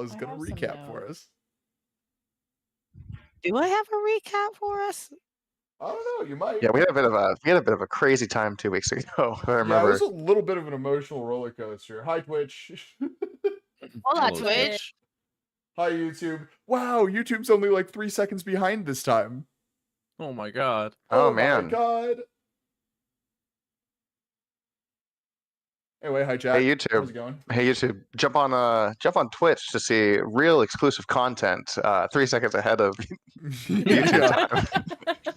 is going to recap for us. Do I have a recap for us? I don't know. You might. Yeah, we had a bit of a crazy time 2 weeks ago. I remember. Yeah, it was a little bit of an emotional roller coaster. Hi, Twitch. Hola, Twitch. Hi, YouTube. Wow, YouTube's only like 3 seconds behind this time. Oh my god. Oh man. My god. Anyway, hi chat. Hey YouTube. How's it going? Hey YouTube. Jump on Twitch to see real exclusive content 3 seconds ahead of YouTube time.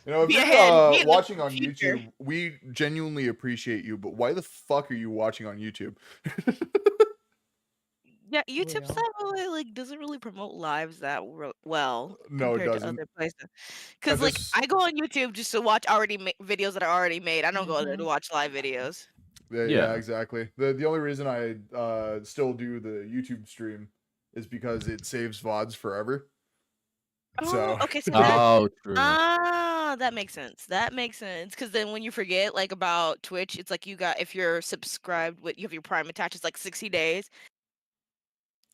You know, if you're watching on YouTube, we genuinely appreciate you, but why the fuck are you watching on YouTube? Yeah, YouTube's not really doesn't really promote lives that well. No, it compared doesn't. to other places. Because like I go on YouTube just to watch videos that are already made. I don't go there to watch live videos. Yeah, exactly. The only reason I still do the YouTube stream is because it saves VODs forever. Oh, okay. So true. that makes sense. That makes sense. Because then when you forget like about Twitch, it's like if you're subscribed you have your Prime attached, it's like 60 days.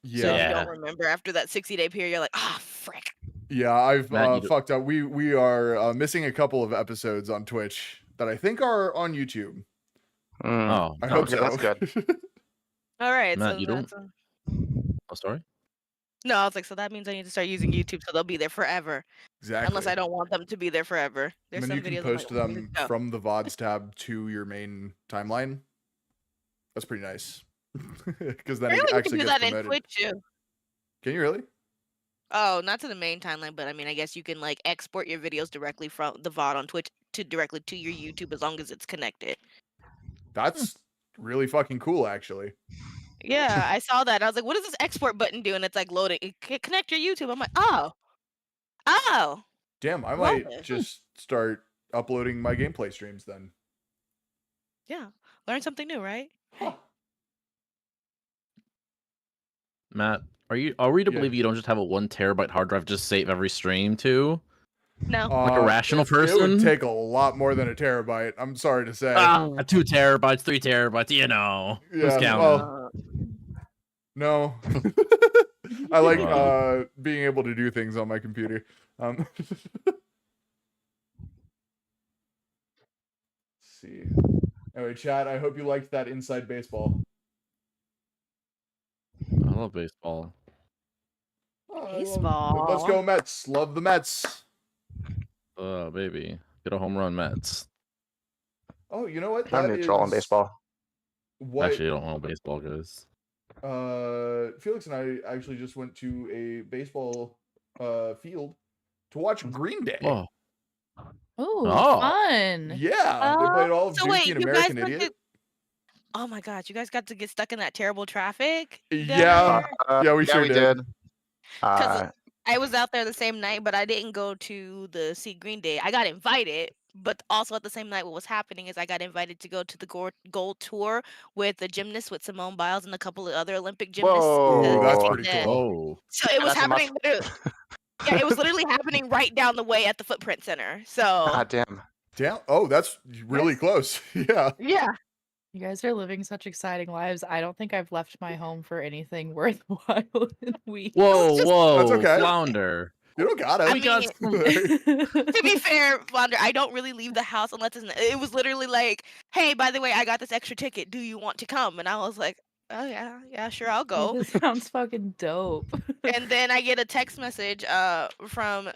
Yeah. So if you don't remember after that 60-day period, you're like, frick. Yeah, I've fucked up. We are missing a couple of episodes on Twitch that I think are on YouTube. Oh, I hope so. That's good. All right. Matt, so you don't. Oh, sorry. No, I was like, so that means I need to start using YouTube, so they'll be there forever. Exactly. Unless I don't want them to be there forever. There's some you can videos post them from the VODs tab to your main timeline. That's pretty nice. Because then it actually gets promoted. You can do that in Twitch too. Can you really? Oh, not to the main timeline, but I mean, I guess you can like export your videos directly from the VOD on Twitch directly to your YouTube as long as it's connected. That's really fucking cool, actually. Yeah, I saw that. I was like, what does this export button do? And it's like loading. Connect your YouTube. I'm like, oh. Damn, I might just start uploading my gameplay streams then. Yeah, learn something new, right? Huh. Matt, are we to believe you don't just have a 1 terabyte hard drive just save every stream too? No. Like a rational person? It would take a lot more than a terabyte. I'm sorry to say. 2 terabytes, 3 terabytes, you know. Who's counting? Well, no. I like being able to do things on my computer. Let's see. Anyway, chat, I hope you liked that inside baseball. I love baseball. Baseball. Let's go Mets. Love the Mets. Oh, baby. Get a home run, Mets. Oh, you know what? I'm neutral on baseball. Actually, I don't know baseball goes. Felix and I actually just went to a baseball field to watch Green Day. Oh, fun. Yeah, they played all of Dookie and American Idiot. Oh my god, you guys got to get stuck in that terrible traffic? Yeah, we sure did. Because I was out there the same night, but I didn't go to see Green Day. I got invited, but also at the same night, what was happening is I got invited to go to the Gold Tour with the gymnast with Simone Biles and a couple of other Olympic gymnasts. Whoa, that's pretty cool. So it was happening. Yeah, it was literally happening right down the way at the Footprint Center. So. God damn. Damn. Oh, that's really close. Yeah. Yeah. You guys are living such exciting lives. I don't think I've left my home for anything worthwhile in weeks. Whoa. That's okay. Flounder. You don't got it. I mean, to be fair, Flounder, I don't really leave the house unless it was literally like, hey, by the way, I got this extra ticket. Do you want to come? And I was like, oh yeah, sure, I'll go. This sounds fucking dope. And then I get a text message from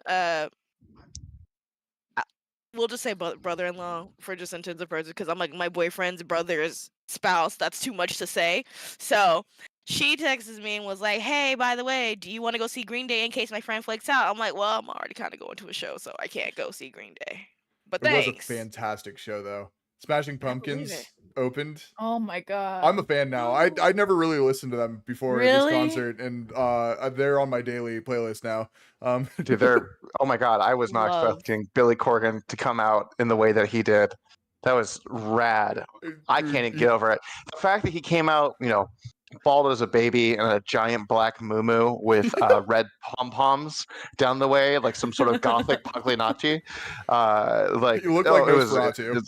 we'll just say brother-in-law for just intents of purpose, because I'm like my boyfriend's brother's spouse. That's too much to say. So she texts me and was like, hey, by the way, do you want to go see Green Day in case my friend flakes out? I'm like, well, I'm already kind of going to a show, so I can't go see Green Day. But thanks. It was a fantastic show, though. Smashing Pumpkins opened. Oh my god. I'm a fan now. I never really listened to them before this concert, and they're on my daily playlist now. Dude, oh my god, I was not expecting Billy Corgan to come out in the way that he did. That was rad. I can't even get over it. The fact that he came out, bald as a baby and a giant black muumuu with red pom-poms down the way, like some sort of gothic Pagliacci. You look like Nosferatu.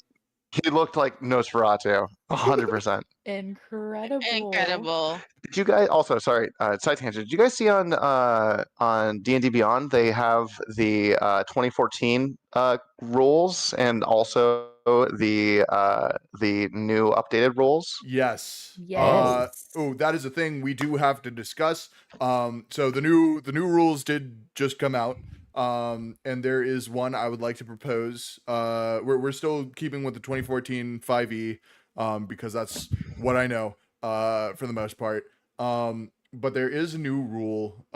He looked like Nosferatu, 100%. Incredible. Did you guys also? Sorry, side tangent. Did you guys see on D&D Beyond they have the 2014 rules and also the new updated rules? Yes. Yes. That is a thing we do have to discuss. So the new rules did just come out. And there is one I would like to propose. We're still keeping with the 2014 5e, because that's what I know, for the most part. But there is a new rule,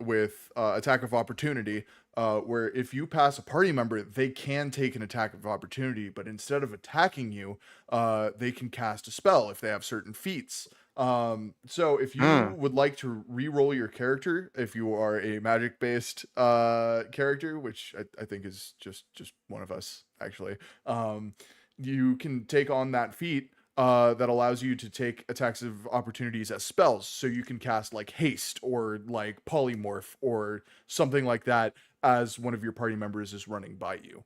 with attack of opportunity, where if you pass a party member, they can take an attack of opportunity, but instead of attacking you, they can cast a spell if they have certain feats. So if you would like to re-roll your character, if you are a magic-based character, which I think is just one of us, actually, you can take on that feat that allows you to take attacks of opportunities as spells. So you can cast like haste or like polymorph or something like that as one of your party members is running by you.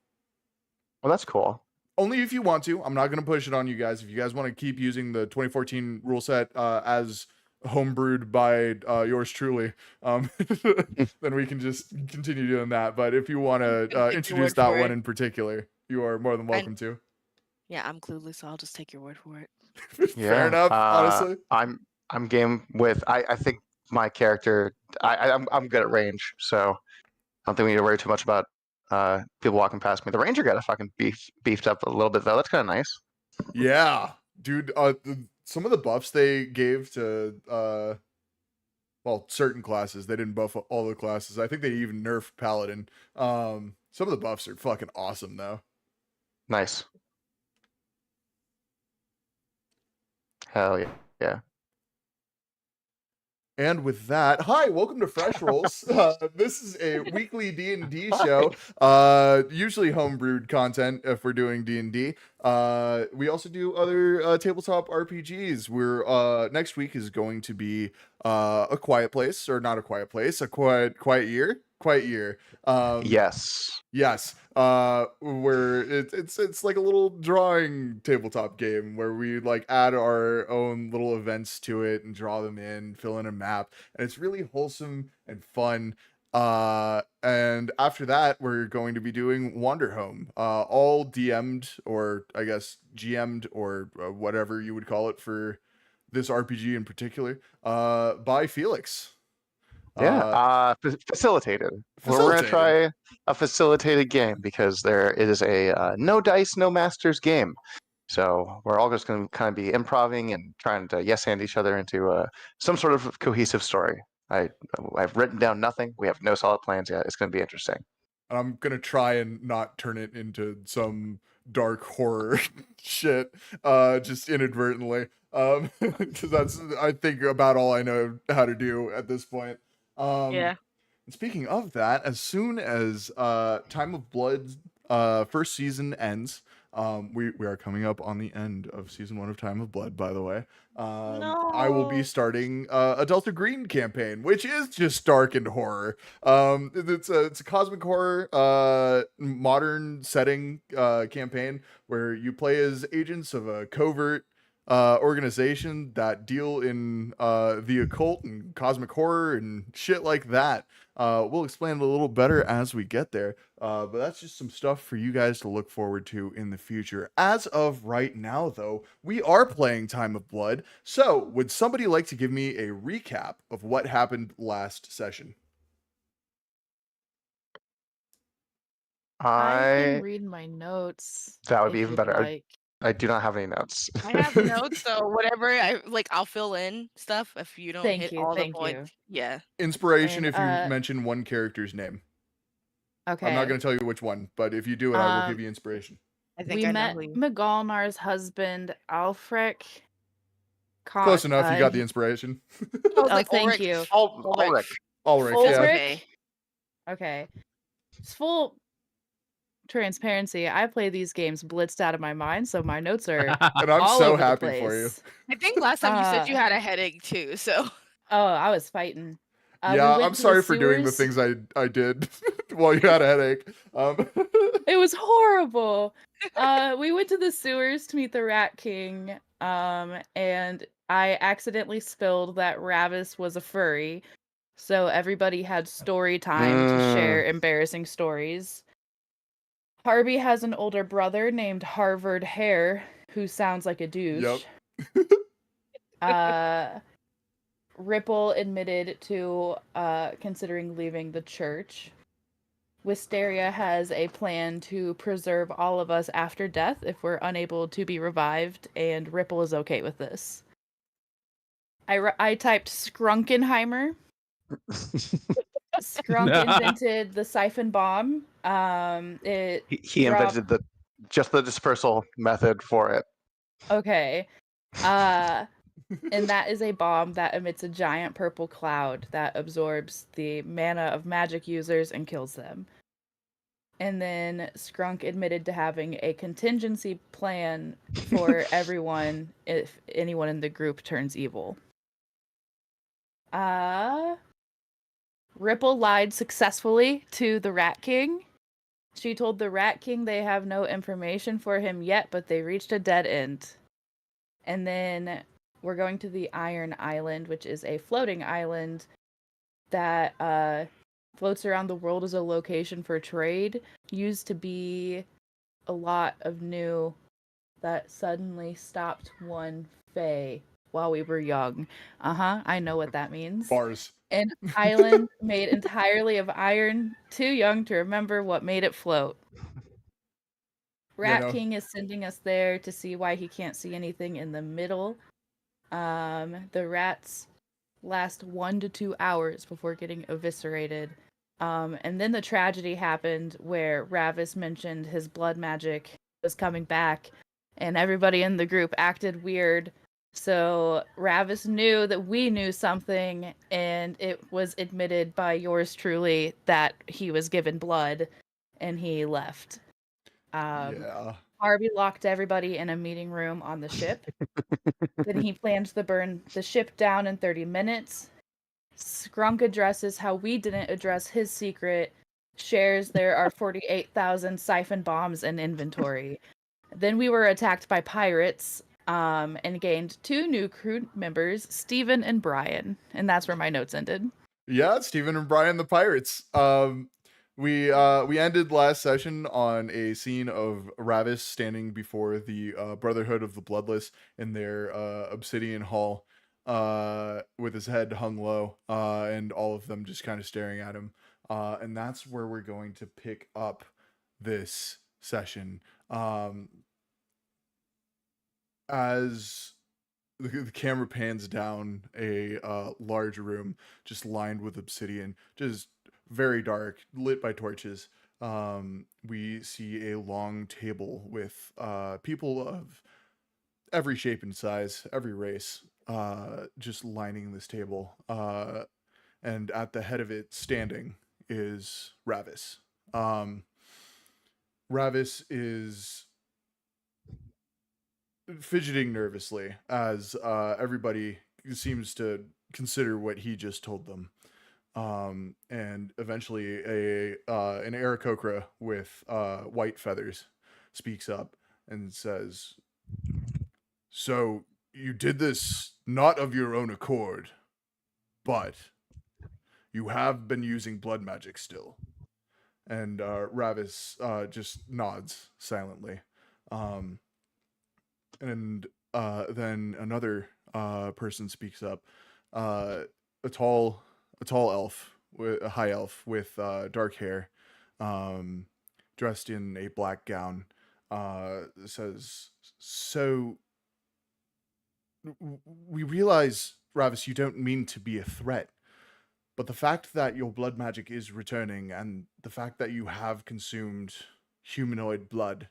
Well, that's cool. Only if you want to. I'm not going to push it on you guys. If you guys want to keep using the 2014 rule set as homebrewed by yours truly, then we can just continue doing that. But if you want to introduce that one in particular, you are more than welcome to. Yeah, I'm clueless, so I'll just take your word for it. Fair enough, honestly. I'm game with. I think my character. I'm good at range, so I don't think we need to worry too much about people walking past me. The ranger got a fucking beefed up a little bit though. That's kind of nice. Yeah, dude. Some of the buffs they gave to well, certain classes. They didn't buff all the classes. I think they even nerfed paladin. Some of the buffs are fucking awesome though. Nice. Hell yeah. Yeah. And with that, hi, welcome to Fresh Rolls. This is a weekly D&D show, usually homebrewed content if we're doing D&D. We also do other tabletop RPGs. We're next week is going to be a quiet place, or not a quiet place, a quiet year. Yes. Where it's like a little drawing tabletop game where we like add our own little events to it and draw them in, fill in a map, and it's really wholesome and fun. And after that, we're going to be doing Wanderhome, all DM'd, or I guess GM'd, or whatever you would call it for this RPG in particular, by Felix. Yeah, facilitated. We're gonna try a facilitated game because it is a no dice, no masters game. So we're all just gonna kind of be improvising and trying to yes hand each other into some sort of cohesive story. I've written down nothing. We have no solid plans yet. It's gonna be interesting. And I'm gonna try and not turn it into some dark horror shit, just inadvertently, because that's I think about all I know how to do at this point. Yeah. And speaking of that, as soon as Time of Blood first season ends, we are coming up on the end of season 1 of Time of Blood, by the way. I will be starting a Delta Green campaign, which is just dark and horror. It's a cosmic horror modern setting campaign where you play as agents of a covert organization that deal in the occult and cosmic horror and shit like that. We'll explain it a little better as we get there, but that's just some stuff for you guys to look forward to in the future. As of right now, though, we are playing Time of Blood, so would somebody like to give me a recap of what happened last session? I can read my notes. That would be even better. Like. I do not have any notes. I have notes, so whatever I'll fill in stuff if you don't hit all the points. Yeah. Inspiration if you mention one character's name. Okay. I'm not going to tell you which one, but if you do it, I will give you inspiration. We met McGallnar's husband, Alfric. Close enough. You got the inspiration. Thank you. Ulrich. Yeah. Okay. It's full transparency. I play these games blitzed out of my mind, so my notes are and I'm all so over happy the place. for you. I think last time you said you had a headache too, so. Oh, I was fighting. Yeah, I'm sorry for doing the things I did. Well, you had a headache. It was horrible. We went to the sewers to meet the Rat King, and I accidentally spilled that Ravis was a furry. So everybody had story time to share embarrassing stories. Harvey has an older brother named Harvard Hare, who sounds like a douche. Ripple admitted to considering leaving the church. Wisteria has a plan to preserve all of us after death if we're unable to be revived, and Ripple is okay with this. I typed Skrunkenheimer. Skrunk invented the siphon bomb. He invented the dispersal method for it. Okay. And that is a bomb that emits a giant purple cloud that absorbs the mana of magic users and kills them. And then Skrunk admitted to having a contingency plan for everyone if anyone in the group turns evil. Ripple lied successfully to the Rat King. She told the Rat King they have no information for him yet, but they reached a dead end. And then we're going to the Iron Island, which is a floating island that floats around the world as a location for trade. Used to be a lot of new that suddenly stopped one Fae while we were young. I know what that means. Bars. An island made entirely of iron, too young to remember what made it float. Rat King is sending us there to see why he can't see anything in the middle. The rats last 1 to 2 hours before getting eviscerated. And then the tragedy happened where Ravis mentioned his blood magic was coming back, and everybody in the group acted weird. So Ravis knew that we knew something, and it was admitted by yours truly that he was given blood, and he left. Harvey locked everybody in a meeting room on the ship. Then he planned to burn the ship down in 30 minutes. Skrunk addresses how we didn't address his secret, shares there are 48,000 siphon bombs in inventory. Then we were attacked by pirates, and gained 2 new crew members, Steven and Brian. And that's where my notes ended. Yeah, Steven and Brian the pirates. We ended last session on a scene of Ravis standing before the Brotherhood of the Bloodless in their obsidian hall, with his head hung low, and all of them just kind of staring at him. And that's where we're going to pick up this session. As the camera pans down a large room just lined with obsidian, just very dark, lit by torches. We see a long table with people of every shape and size, every race, just lining this table. And at the head of it, standing, is Ravis. Ravis is fidgeting nervously as everybody seems to consider what he just told them. And eventually an Aarakocra with white feathers speaks up and says, "So you did this not of your own accord, but you have been using blood magic still." And Ravis just nods silently. And then another person speaks up. A tall elf, a high elf with dark hair, dressed in a black gown, says, "So we realize, Ravis, you don't mean to be a threat, but the fact that your blood magic is returning and the fact that you have consumed humanoid blood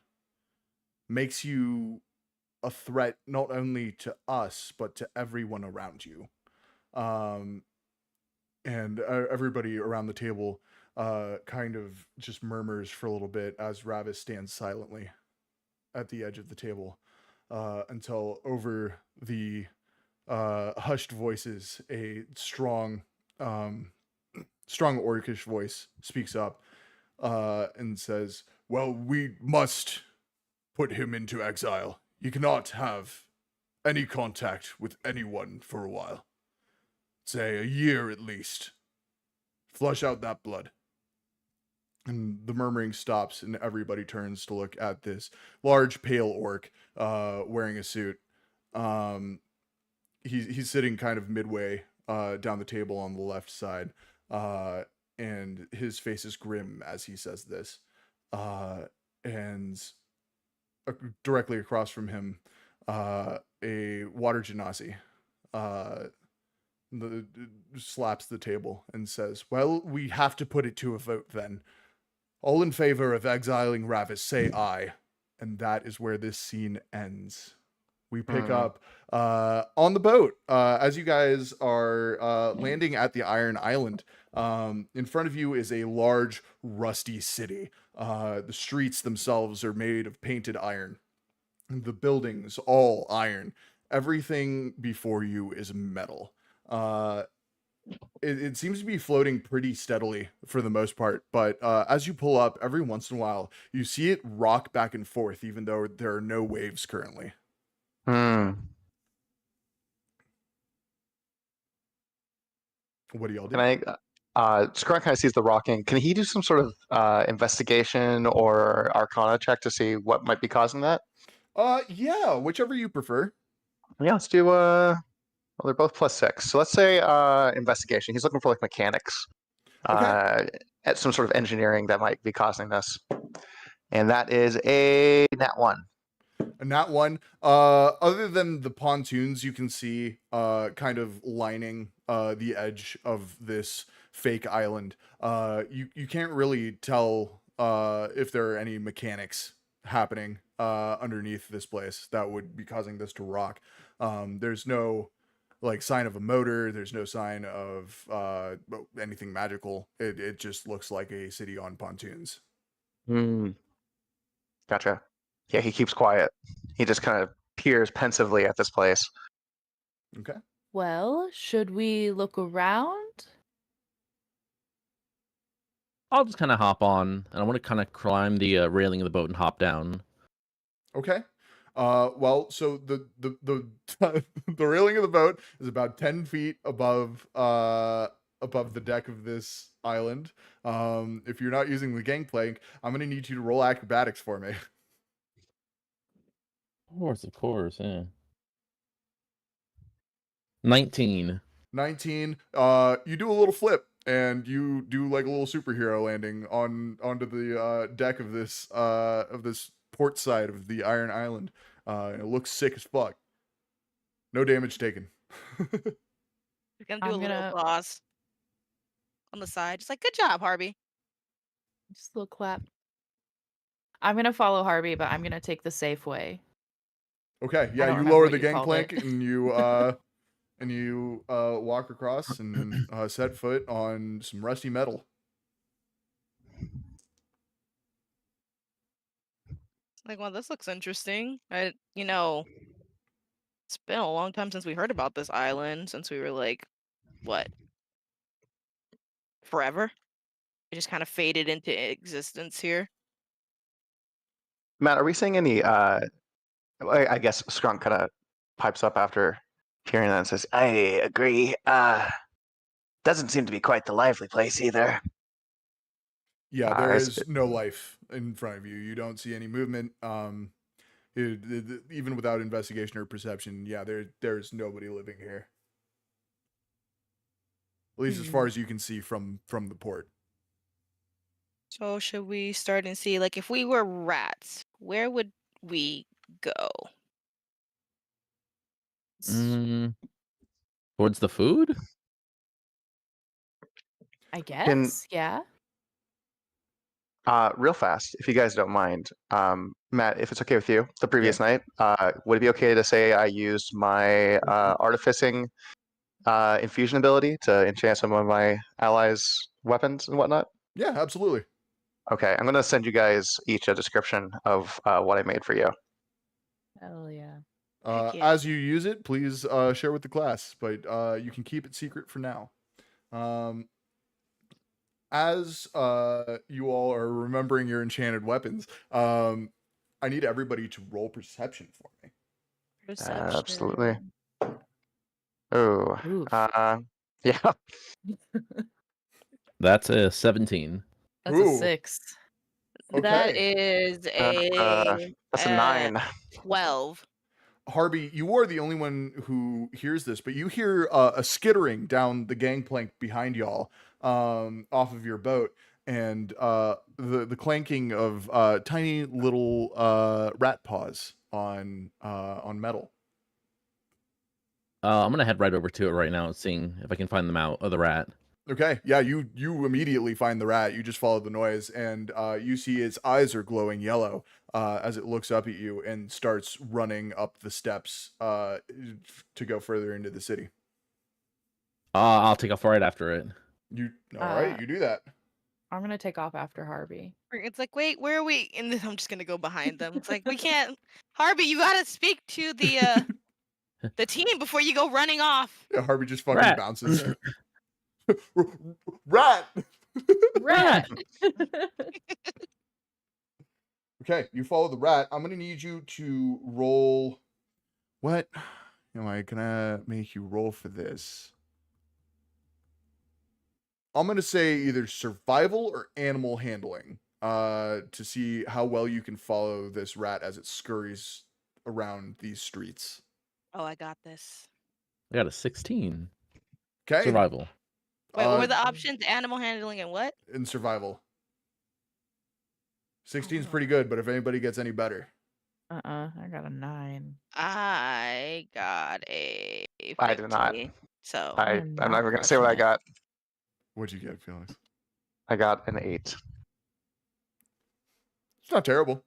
makes you a threat not only to us but to everyone around you." And everybody around the table kind of just murmurs for a little bit as Ravis stands silently at the edge of the table, until over the hushed voices, a strong orcish voice speaks up and says, "Well, we must put him into exile. He cannot have any contact with anyone for a while. Say a year at least. Flush out that blood." And the murmuring stops, and everybody turns to look at this large, pale orc wearing a suit. Um, he's sitting kind of midway down the table on the left side, and his face is grim as he says this. And directly across from him, a water genasi slaps the table and says, "Well, we have to put it to a vote then. All in favor of exiling Ravis, say aye." And that is where this scene ends. We pick up on the boat as you guys are landing at the Iron Island. In front of you is a large, rusty city. The streets themselves are made of painted iron. The buildings, all iron. Everything before you is metal. It seems to be floating pretty steadily for the most part, but as you pull up, every once in a while, you see it rock back and forth, even though there are no waves currently. Hmm. What do y'all do? Can Scrunk kind of sees the rocking. Can he do some sort of investigation or Arcana check to see what might be causing that? Yeah, whichever you prefer. Yeah, let's do. Well, they're both +6, so let's say investigation. He's looking for like mechanics, Okay. at some sort of engineering that might be causing this, and that is a nat 1. And that one, other than the pontoons you can see kind of lining the edge of this fake island, you can't really tell if there are any mechanics happening underneath this place that would be causing this to rock. There's no like sign of a motor, there's no sign of anything magical. It just looks like a city on pontoons. Hmm. Gotcha. Yeah, he keeps quiet. He just kind of peers pensively at this place. Okay. Well, should we look around? I'll just kind of hop on, and I want to kind of climb the railing of the boat and hop down. Okay. Well, so the the railing of the boat is about 10 feet above the deck of this island. If you're not using the gangplank, I'm gonna need you to roll acrobatics for me. Of course, yeah. 19. 19. You do a little flip and you do like a little superhero landing onto the deck of this port side of the Iron Island. And it looks sick as fuck. No damage taken. You're gonna do I'm a little gonna applause on the side, just like good job, Harvey. just a little clap. I'm gonna follow Harvey, but I'm gonna take the safe way. Okay, I yeah, don't you remember lower what the you called it. gangplank and you walk across and set foot on some rusty metal. Like, well, this looks interesting. It's been a long time since we heard about this island, since we were like, what, forever? It just kind of faded into existence here. Matt, are we seeing any? I guess Scrunk kind of pipes up after hearing that and says, "I agree. Doesn't seem to be quite the lively place either." Yeah, there Is is no life in front of you. You don't see any movement. Even without investigation or perception, yeah, there's nobody living here. At least as far as you can see from the port. So should we start and see, like, if we were rats, where would we go? Mm, towards the food? I Can guess, yeah. real fast, if you guys don't mind, Matt, if it's okay with you, the previous Yeah. night, would it be okay to say I used my artificing infusion ability to enchant some of my allies' weapons and whatnot? Yeah, absolutely. Okay, I'm gonna send you guys each a description of what I made for you. Hell yeah. Heck yeah. As you use it, please share with the class, but you can keep it secret for now. as you all are remembering your enchanted weapons, I need everybody to roll perception for me. Perception. Absolutely. Oh, Oof. yeah. That's a 17. That's Ooh. a 6. That Okay. is That's a 9. 12. Harvey, you are the only one who hears this, but you hear a skittering down the gangplank behind y'all, off of your boat, and the clanking of tiny little rat paws on metal. I'm gonna head right over to it right now and seeing if I can find them out of the rat. Okay, yeah, you immediately find the rat. You just follow the noise, and you see its eyes are glowing yellow as it looks up at you and starts running up the steps to go further into the city. I'll take off right after it. You all right? You do that. I'm gonna take off after Harvey. It's like, wait, where are we? And then I'm just gonna go behind them. It's like, we can't. Harvey, you gotta speak to the team before you go running off. Yeah, Harvey just fucking Rat. bounces. Rat. Rat. Okay, you follow the rat. I'm gonna need you to roll. What am I gonna make you roll for this? I'm gonna say either survival or animal handling, to see how well you can follow this rat as it scurries around these streets. Oh, I got this. I got a 16. Okay. Survival. Wait, what were the options? Animal handling and what? In survival. 16 is pretty good, but if anybody gets any better. I got a 9. I got a 50. I did not. So I'm not not even gonna say what I crushing it. got. What'd you get, Felix? I got an 8. It's not terrible.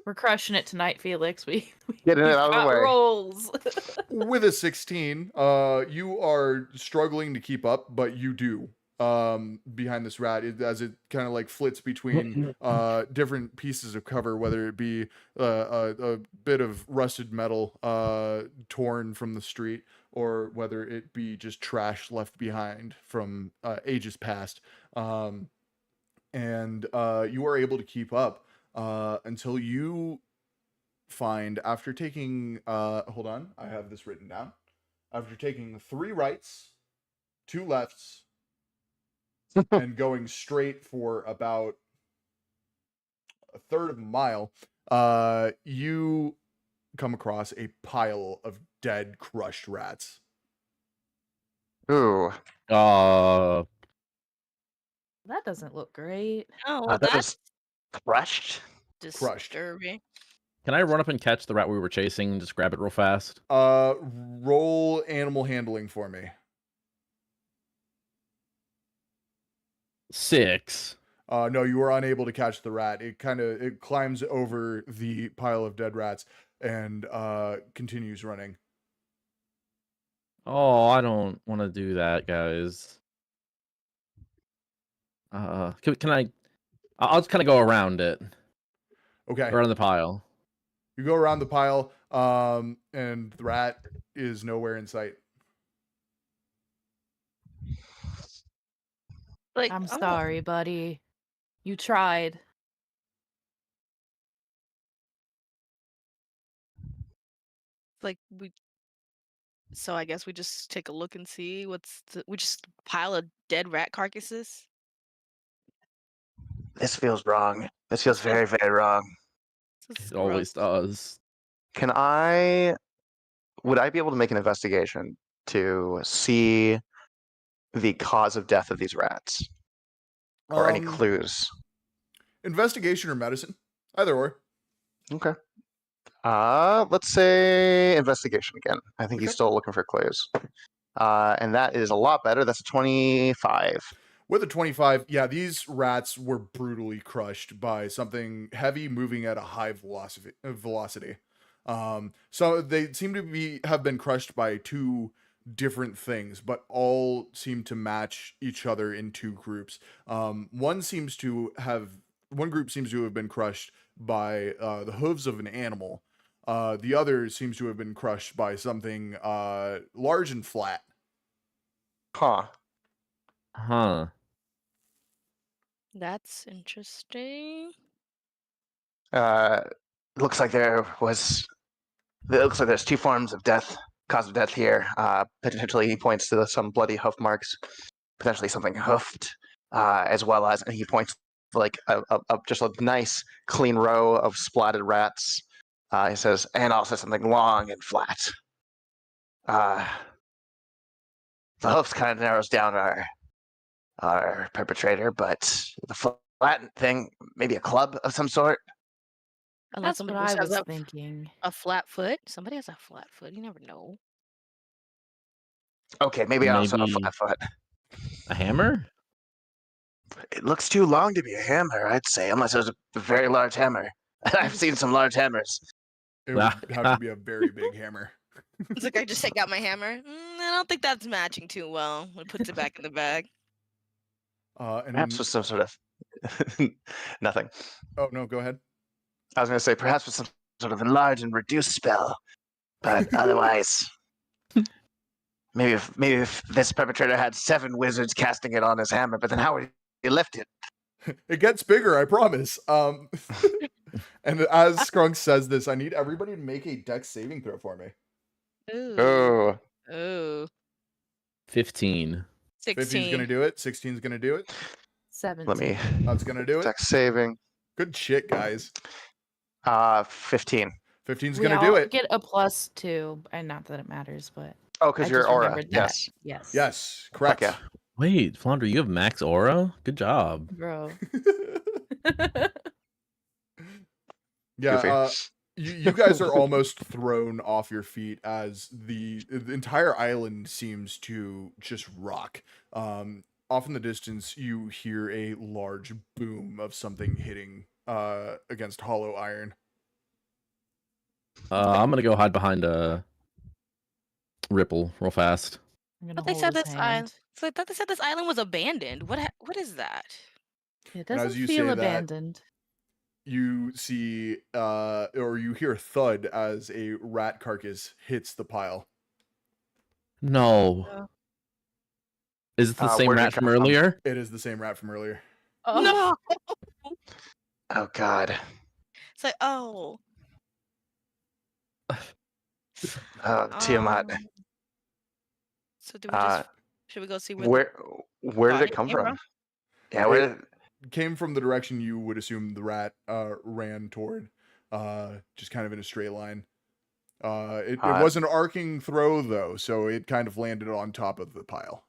We're crushing it tonight, Felix. We Getting it we've out of the got way. rolls. With a 16, you are struggling to keep up, but you do. Behind this rat, as it kind of like flits between different pieces of cover, whether it be a bit of rusted metal torn from the street, or whether it be just trash left behind from ages past. And you are able to keep up until you find, after taking hold on, I have this written down. After taking 3 rights, 2 lefts, and going straight for about a third of a mile, you come across a pile of dead, crushed rats. Ooh, That doesn't look great. oh, well, that that's is crushed. crushed. disturbing. Can I run up and catch the rat we were chasing and just grab it real fast? Roll animal handling for me. 6. No, you are unable to catch the rat. It climbs over the pile of dead rats and continues running. Oh, I don't want to do that, guys. Can I? I'll just kind of go around it, Okay. around the pile. You go around the pile, and the rat is nowhere in sight. Like, I'm oh, sorry, buddy. You tried. like we. So I guess we just take a look and see we just pile of dead rat carcasses. This feels wrong. This feels feels- very, very wrong. This is It always gross. does. Would I be able to make an investigation to see the cause of death of these rats? Or any clues? Investigation or medicine, either or. Okay. Let's say investigation again. I think he's Okay. still looking for clues. And that is a lot better. That's a 25. With a 25, yeah, these rats were brutally crushed by something heavy moving at a high velocity. So they seem to have been crushed by 2 different things, but all seem to match each other in 2 groups. One group seems to have been crushed by the hooves of an animal. The other seems to have been crushed by something large and flat. Huh. Huh. That's interesting. Looks like there's two forms of death, cause of death here. Potentially, he points to some bloody hoof marks, potentially something hoofed, as well as, and he points to like just a nice clean row of splatted rats. He says, and also something long and flat. The hoofs kind of narrows down our perpetrator, but the flattened thing, maybe a club of some sort. Unless That's what somebody I just has was thinking. a flat foot. Somebody has a flat foot. You never know. Okay, maybe also a Maybe flat foot. a hammer? It looks too long to be a hammer, I'd say, unless it was a very large hammer. I've seen some large hammers. It would have to be a very big hammer. It's like I just take out my hammer. I don't think that's matching too well. It puts it back in the bag. And Perhaps then, with some sort of nothing. oh no, go ahead. I was going to say perhaps with some sort of enlarge and reduce spell, but otherwise, maybe if this perpetrator had 7 wizards casting it on his hammer, but then how would he lift it? It gets bigger, I promise. And as Skrunk says this, I need everybody to make a dex saving throw for me. Ooh. Oh, Ooh. 15. 15's gonna 16. do it. 16's gonna do it. 17. let me That's gonna do it. dex saving. Good shit, guys. 15. 15's We gonna all do it. get a +2, and not that it matters, but Oh, I because just your aura. remembered that. Yes. Yes. Yes, correct. yeah. Wait, Flounder, you have max aura? Good job. Bro. Yeah, Goofy. you guys are almost thrown off your feet as the entire island seems to just rock. Off in the distance, you hear a large boom of something hitting against hollow iron. I'm gonna go hide behind a Ripple real fast. I'm gonna But they hold said his this hand. island. So I thought they said this island was abandoned. What is that? It And as doesn't you feel say that, abandoned. You see, or you hear a thud as a rat carcass hits the pile. No. Is it the same where did it rat from come from? earlier? It is the same rat from earlier. No. Oh, God. It's like, oh. Oh, Tiamat. So do we just should we go see where Where did body it come came from? from? Yeah, where did Came from the direction you would assume the rat ran toward, just kind of in a straight line. It was an arcing throw though, so it kind of landed on top of the pile.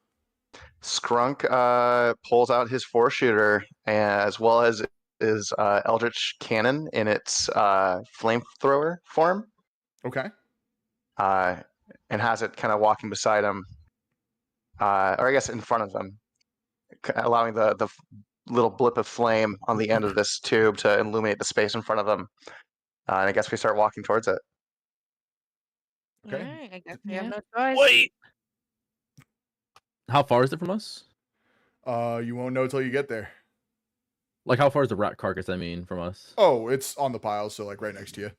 Skrunk pulls out his 4-shooter as well as his Eldritch Cannon in its flamethrower form. Okay. And has it kind of walking beside him, or I guess in front of him, allowing the little blip of flame on the end of this tube to illuminate the space in front of them. And I guess we start walking towards it. Okay. Alright, I guess we have Yeah. no choice. Wait. How far is it from us? You won't know till you get there. Like, how far is the rat carcass, I mean, from us? Oh, it's on the pile, so like right next to you.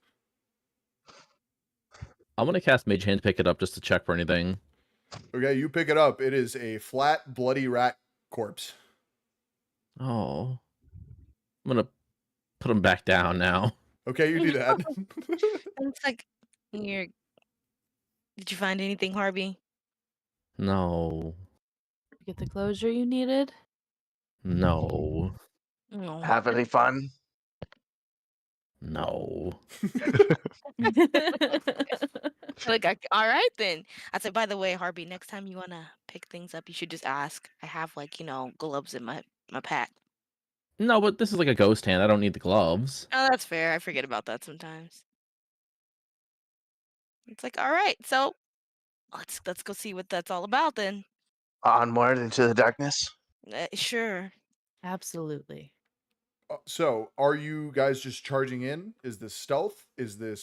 I'm gonna cast Mage Hand to pick it up just to check for anything. Okay, you pick it up. It is a flat, bloody rat corpse. Oh. I'm gonna put him back down now. Okay, you do that. And it's like, did you find anything, Harvey? No. Get the closure you needed. No. No. Have any fun? No. Like, all right then. I said, by the way, Harvey, next time you wanna pick things up, you should just ask. I have like, gloves in my pack. No, but this is like a ghost hand. I don't need the gloves. Oh, that's fair. I forget about that sometimes. It's like, all right, so let's go see what that's all about then. Onward into the darkness. Sure. Absolutely. So, are you guys just charging in? Is this stealth?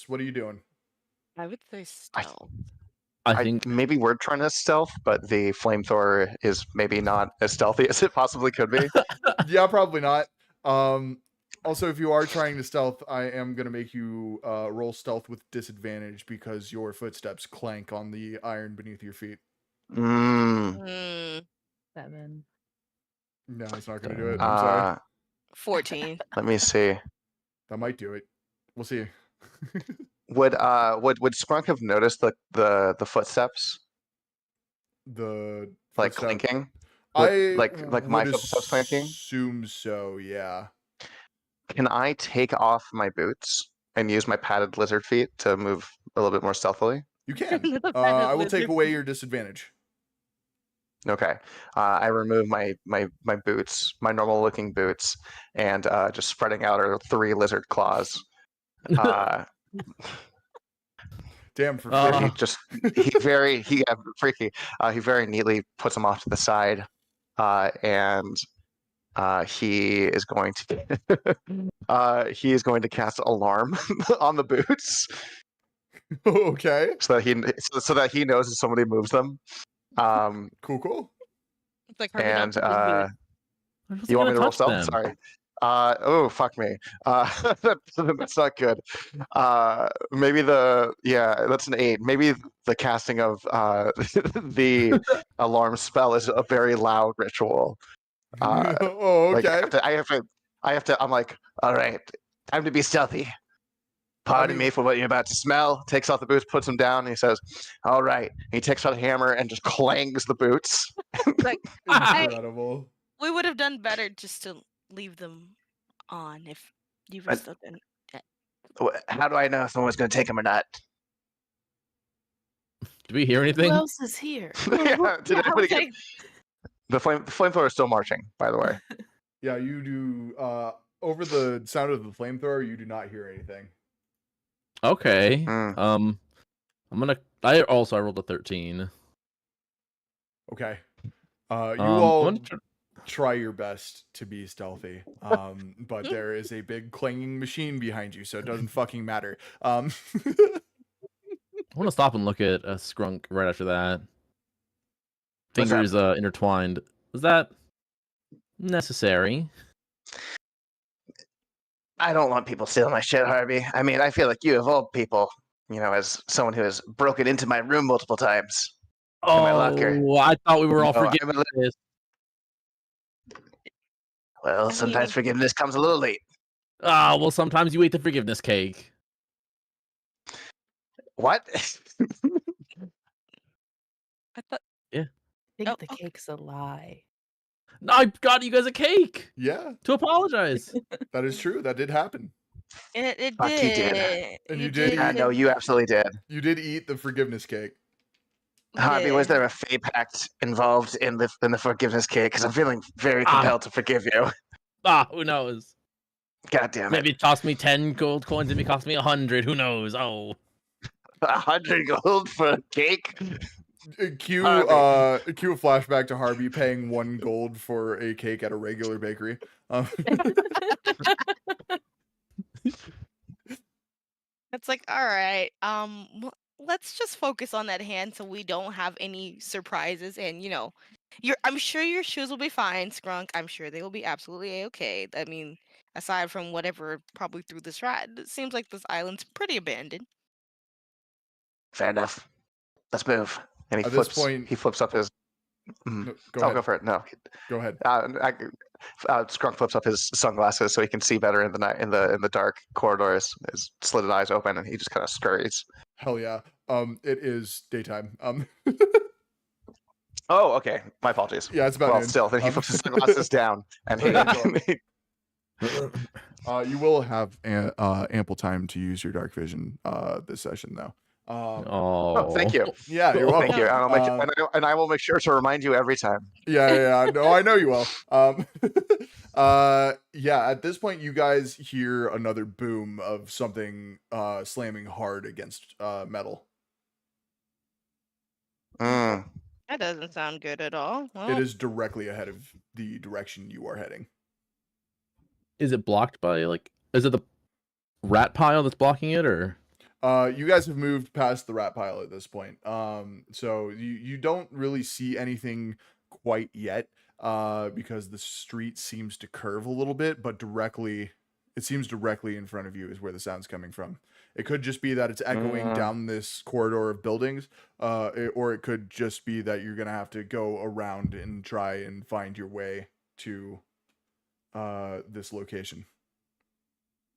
What are you doing? I would say stealth. I think maybe we're trying to stealth, but the flamethrower is maybe not as stealthy as it possibly could be. Yeah, probably not. Also, if you are trying to stealth, I am going to make you roll stealth with disadvantage because your footsteps clank on the iron beneath your feet. Mm. 7. No, it's not going to do it. I'm sorry. 14. Let me see. That might do it. We'll see. Would Sprunk have noticed the footsteps The like footstep. clinking? I Like my would footsteps clinking? assume so. Yeah. Can I take off my boots and use my padded lizard feet to move a little bit more stealthily? You can. The I will take lizard away your disadvantage. Okay. I remove my boots, my normal looking boots, and just spreading out are 3 lizard claws. Damn for Uh, free. Freaky. He very neatly puts them off to the side, and he is going to he is going to cast alarm on the boots Okay. so that he knows if somebody moves them. Cool. It's like Harvey, don't And touch his boots. I wasn't you want gonna me to roll touch stealth? them. Sorry. Oh fuck me. That's not good. Maybe that's an 8. Maybe the casting of the alarm spell is a very loud ritual. Oh, Like okay. I have to. I'm like, all right, time to be stealthy. Pardon me for what you're about to smell. Takes off the boots, puts them down, and he says, all right. And he takes out a hammer and just clangs the boots. Like, Incredible. we would have done better just to leave them on if you were I- still in. How do I know if someone's going to take them or not? Do we hear Who anything? else is here? Yeah, did I anybody was get like, the flamethrower is still marching, by the way. Yeah, you do. Over the sound of the flamethrower, you do not hear anything. Okay. Mm. I rolled a 13. Okay. You I'm all gonna try your best to be stealthy. But there is a big clanging machine behind you, so it doesn't fucking matter. I want to stop and look at a Skrunk right after that. What's Fingers intertwined. Was that necessary? I don't want people stealing my shit, Harvey. I mean, I feel like you of all people, as someone who has broken into my room multiple times. Oh, my locker. I thought we were all No, I'm forgiving this. Well, I sometimes mean- forgiveness comes a little late. Ah, well, sometimes you eat the forgiveness cake. What? I thought I think Oh, the okay. cake's a lie. No, I got you guys a cake Yeah, to apologize. that is true. That did happen. it Fuck, you did. did. And you did Yeah, eat- no, you absolutely did. You did eat the forgiveness cake. Harvey, was did. there a fey pact involved in the forgiveness cake? Because I'm feeling very compelled to forgive you. Who knows? God damn it. Maybe it cost me 10 gold coins, maybe it cost me 100. Who knows? Oh. 100 gold for a cake? Cue Harvey. cue a flashback to Harvey paying 1 gold for a cake at a regular bakery. It's like, all right, let's just focus on that hand so we don't have any surprises. And I'm sure your shoes will be fine, Skrunk. I'm sure they will be absolutely okay. I mean, aside from whatever probably threw this rat, it seems like this island's pretty abandoned. Fair enough. Let's move. And At this point- he flips up his. No, go I'll ahead. go for it. No, Go ahead. Skrunk flips up his sunglasses so he can see better in the night in the dark corridors. His slitted eyes open, and he just kind of scurries. Hell yeah. It is daytime. Oh, okay. My apologies. Yeah, it's about Well, noon. still, then he puts his sunglasses down, and he. Okay, you will have ample time to use your dark vision this session, though. Oh, thank you. Yeah, you're welcome. Thank you. And I will make sure to remind you every time. Yeah. No, I know you will. Yeah. At this point, you guys hear another boom of something slamming hard against metal. Mm. That doesn't sound good at all. Well, It is directly ahead of the direction you are heading. Is it blocked by, is it the rat pile that's blocking it, or? You guys have moved past the rat pile at this point. So you don't really see anything quite yet, because the street seems to curve a little bit, but it seems directly in front of you is where the sound's coming from. It could just be that it's echoing down this corridor of buildings, or it could just be that you're gonna have to go around and try and find your way to this location.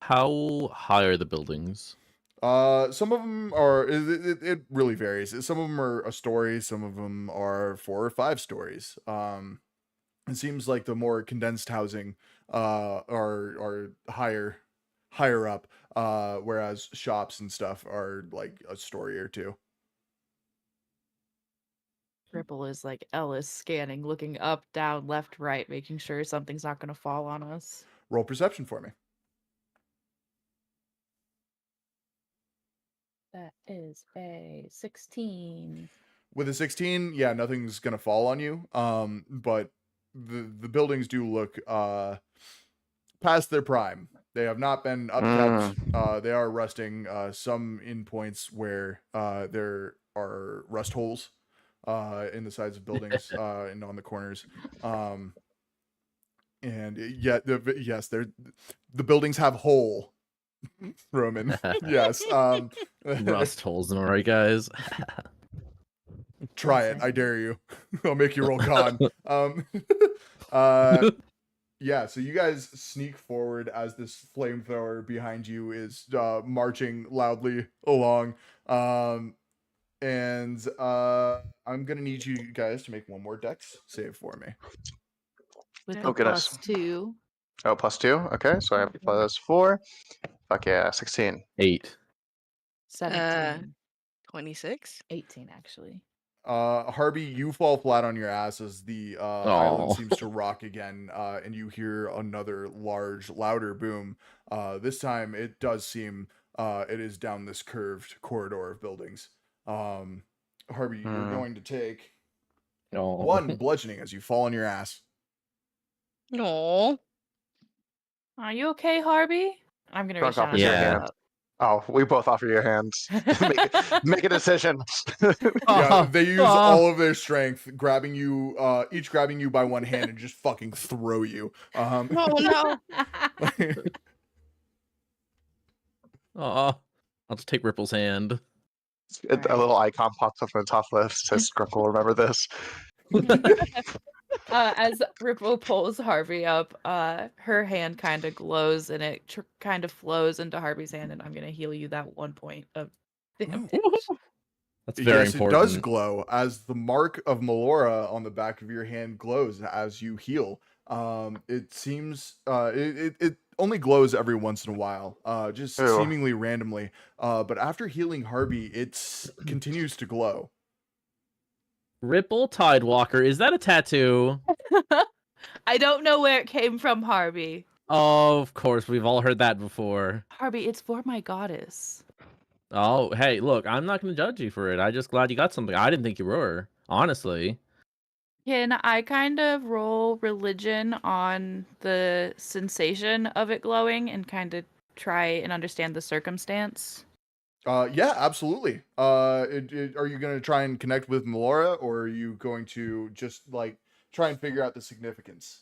How high are the buildings? Some of them are. It really varies. Some of them are a story. Some of them are 4 or 5 stories. It seems like the more condensed housing are higher up, whereas shops and stuff are like a story or 2. Ripple is like Ellis scanning, looking up, down, left, right, making sure something's not going to fall on us. Roll perception for me. That is a 16. With a 16, yeah, nothing's gonna fall on you. But the buildings do look past their prime. They have not been upkept. They are rusting. Some in points where there are rust holes in the sides of buildings and on the corners. And yet, yes, the buildings have hole. Roman, yes. Rust holes, am I right, guys? Try it, I dare you. I'll make you roll con. Yeah, so you guys sneak forward as this flamethrower behind you is marching loudly along. And I'm gonna need you guys to make one more dex save for me. With Oh, a goodness. +2. Oh, +2. Okay, so I have to apply those 4. Fuck yeah, 16. 8. 17. 26. 18, actually. Harvey, you fall flat on your ass as the island Aw. seems to rock again, and you hear another large, louder boom. This time, it does seem it is down this curved corridor of buildings. Harvey, you're going to take Oh. 1 bludgeoning as you fall on your ass. No. Are you okay, Harvey? I'm going to Drunk reach down offers your and hand. pick up. Oh, we both offer your hands. make a decision. Yeah, they use all of their strength, grabbing you, each grabbing you by one hand and just fucking throw you. Oh no. Aw. I'll just take Ripple's hand. A little icon pops up on the top left. Says Grunkle, remember this. As Ripple pulls Harvey up, her hand kind of glows and it kind of flows into Harvey's hand, and I'm going to heal you that 1 point of damage. That's very Yes, important. it does glow as the mark of Melora on the back of your hand glows as you heal. It seems it only glows every once in a while, just Ew. seemingly randomly. But after healing Harvey, it continues to glow. Ripple Tidewalker, is that a tattoo? I don't know where it came from, Harvey. Oh, of course, we've all heard that before. Harvey, it's for my goddess. Oh, hey, look, I'm not going to judge you for it. I'm just glad you got something. I didn't think you were, honestly. Can I kind of roll religion on the sensation of it glowing and kind of try and understand the circumstance? Yeah, absolutely. Are you going to try and connect with Melora, or are you going to just like try and figure out the significance?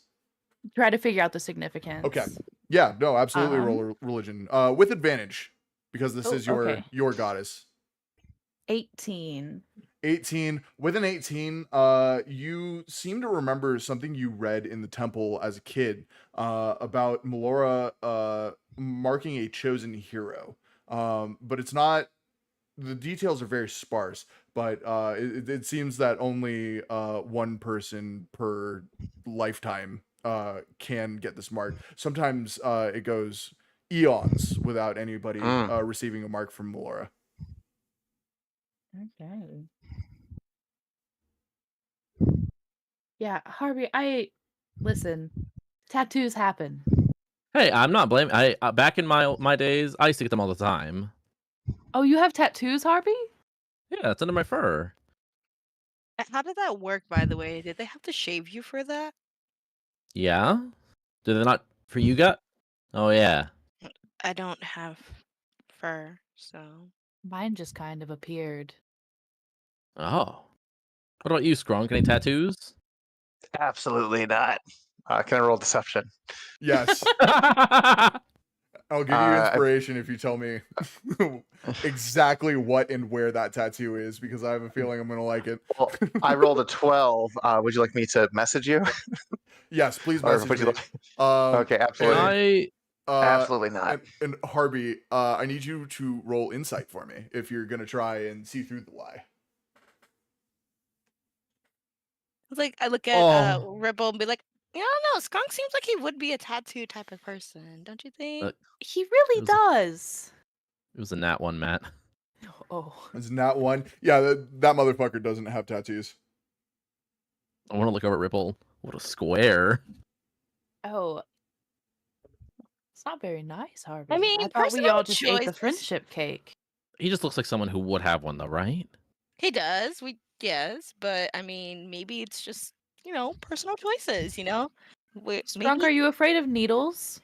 Try to figure out the significance. Okay. Yeah, no, absolutely. Um, Roll religion with advantage because this is okay. your goddess. 18. 18. With an 18, you seem to remember something you read in the temple as a kid about Melora marking a chosen hero. But it's not. The details are very sparse. But it seems that only 1 person per lifetime can get this mark. Sometimes it goes eons without anybody receiving a mark from Melora. Okay. Yeah, Harvey, listen. Tattoos happen. Hey, I'm not blaming. Back in my days, I used to get them all the time. Oh, you have tattoos, Harvey? Yeah, it's under my fur. How did that work, by the way? Did they have to shave you for that? Yeah? Did they not for you got? Oh yeah. I don't have fur, so. Mine just kind of appeared. Oh. What about you, Scrunk? Any tattoos? Absolutely not. Can I roll deception? Yes. I'll give you inspiration if you tell me exactly what and where that tattoo is, because I have a feeling I'm going to like it. Well, I rolled a 12. Would you like me to message you? Yes, please Or message would you me. Okay, absolutely. Absolutely not. And Harvey, I need you to roll insight for me if you're gonna try and see through the lie. It's like I look at Ripple and be like, yeah, I don't know. Skunk seems like he would be a tattoo type of person, don't you think? He really It was- does. It was a nat one, Matt. Oh. It's not one. Yeah, that motherfucker doesn't have tattoos. I want to look over at Ripple. What a square. Oh. It's not very nice, Harvey. I mean, I thought we personal all just ate the choices. friendship cake. He just looks like someone who would have one, though, right? He does. Yes, but I mean, maybe it's just personal choices. Sprunk, are you afraid of needles?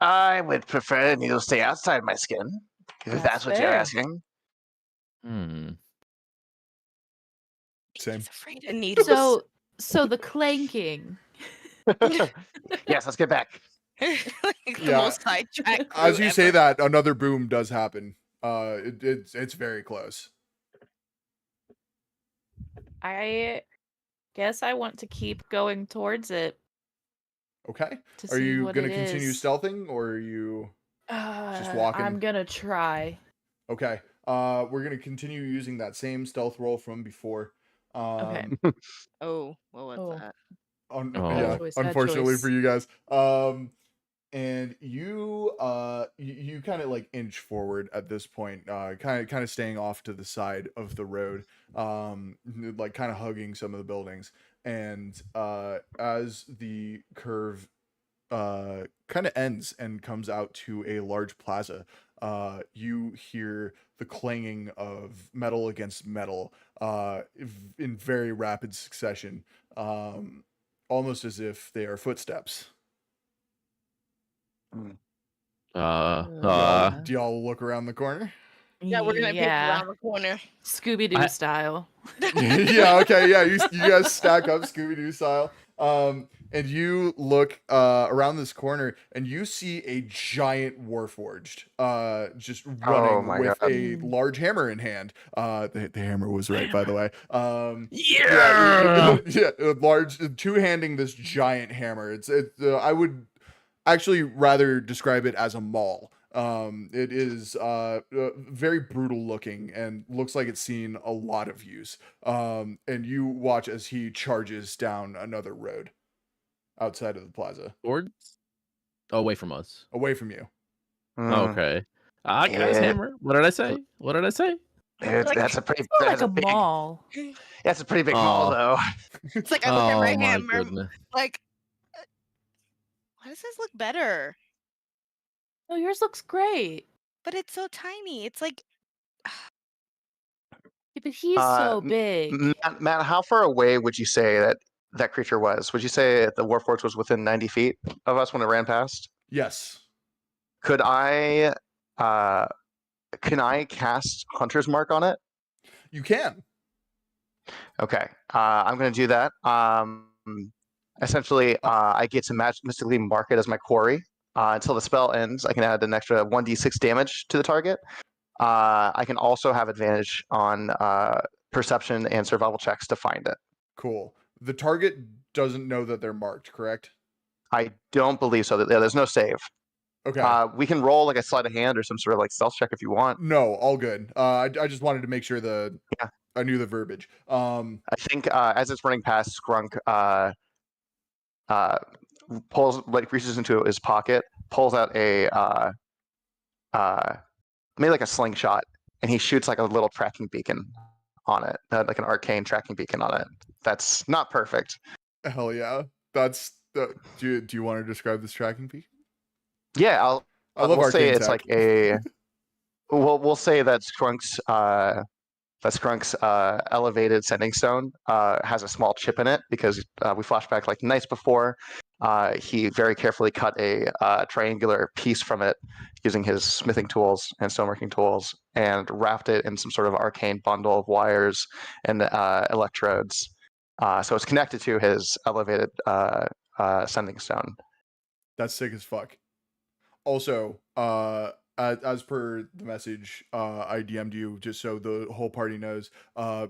I would prefer needles stay outside my skin, if that's what you're fair. asking. Same. He's afraid of needles. So the clanking. Yes, let's get back. Like the Yeah. most sidetracked As crew you say ever. that, another boom does happen. It's very close. I guess I want to keep going towards it. Okay. To Are see you what gonna it continue is. stealthing, or are you just walking? I'm gonna try. Okay. We're gonna continue using that same stealth roll from before. Okay. Oh, what was that? Yeah, choice, unfortunately choice. for you guys. And you you kind of like inch forward at this point, kind of staying off to the side of the road, like kind of hugging some of the buildings. And as the curve kind of ends and comes out to a large plaza, you hear the clanging of metal against metal in very rapid succession, almost as if they are footsteps. Do y'all look around the corner? Yeah, we're gonna peek around the corner. Scooby-Doo style. Yeah, okay, yeah, you guys stack up Scooby-Doo style. And you look around this corner and you see a giant warforged just running with a large hammer in hand. The hammer was right, by the way. Yeah, large two-handing this giant hammer. It's I would actually rather describe it as a maul. It is very brutal looking and looks like it's seen a lot of use. And you watch as he charges down another road outside of the plaza. Towards? Away from us. Away from you. Okay. I got his hammer. What did I say? What did I say? That's a pretty like a mall. That's a pretty big mall, though. It's like I look at my hammer, goodness. like, why does this look better? Oh, yours looks great. But it's so tiny. It's like, yeah, but he's so big. Matt, how far away would you say that creature was? Would you say the Warforged was within 90 feet of us when it ran past? Yes. Could I can I cast Hunter's Mark on it? You can. Okay. I'm going to do that. Essentially, I get to mystically mark it as my quarry. Until the spell ends, I can add an extra 1d6 damage to the target. I can also have advantage on perception and survival checks to find it. Cool. The target doesn't know that they're marked, correct? I don't believe so. There's no save. Okay. We can roll like a sleight of hand or some sort of like stealth check if you want. No, all good. I just wanted to make sure I knew the verbiage. I think as it's running past, Skrunk pulls, like, reaches into his pocket, pulls out a maybe like a slingshot, and he shoots like a little tracking beacon on it, like an arcane tracking beacon on it. That's not perfect. Hell yeah. That's do you want to describe this tracking beacon? Yeah, we'll say it's like a. We'll say that Skrunk's elevated sending stone has a small chip in it because we flash back like nights before. He very carefully cut a triangular piece from it using his smithing tools and stoneworking tools and wrapped it in some sort of arcane bundle of wires and electrodes. So it's connected to his elevated sending stone. That's sick as fuck. Also, as per the message, I DM'd you just so the whole party knows,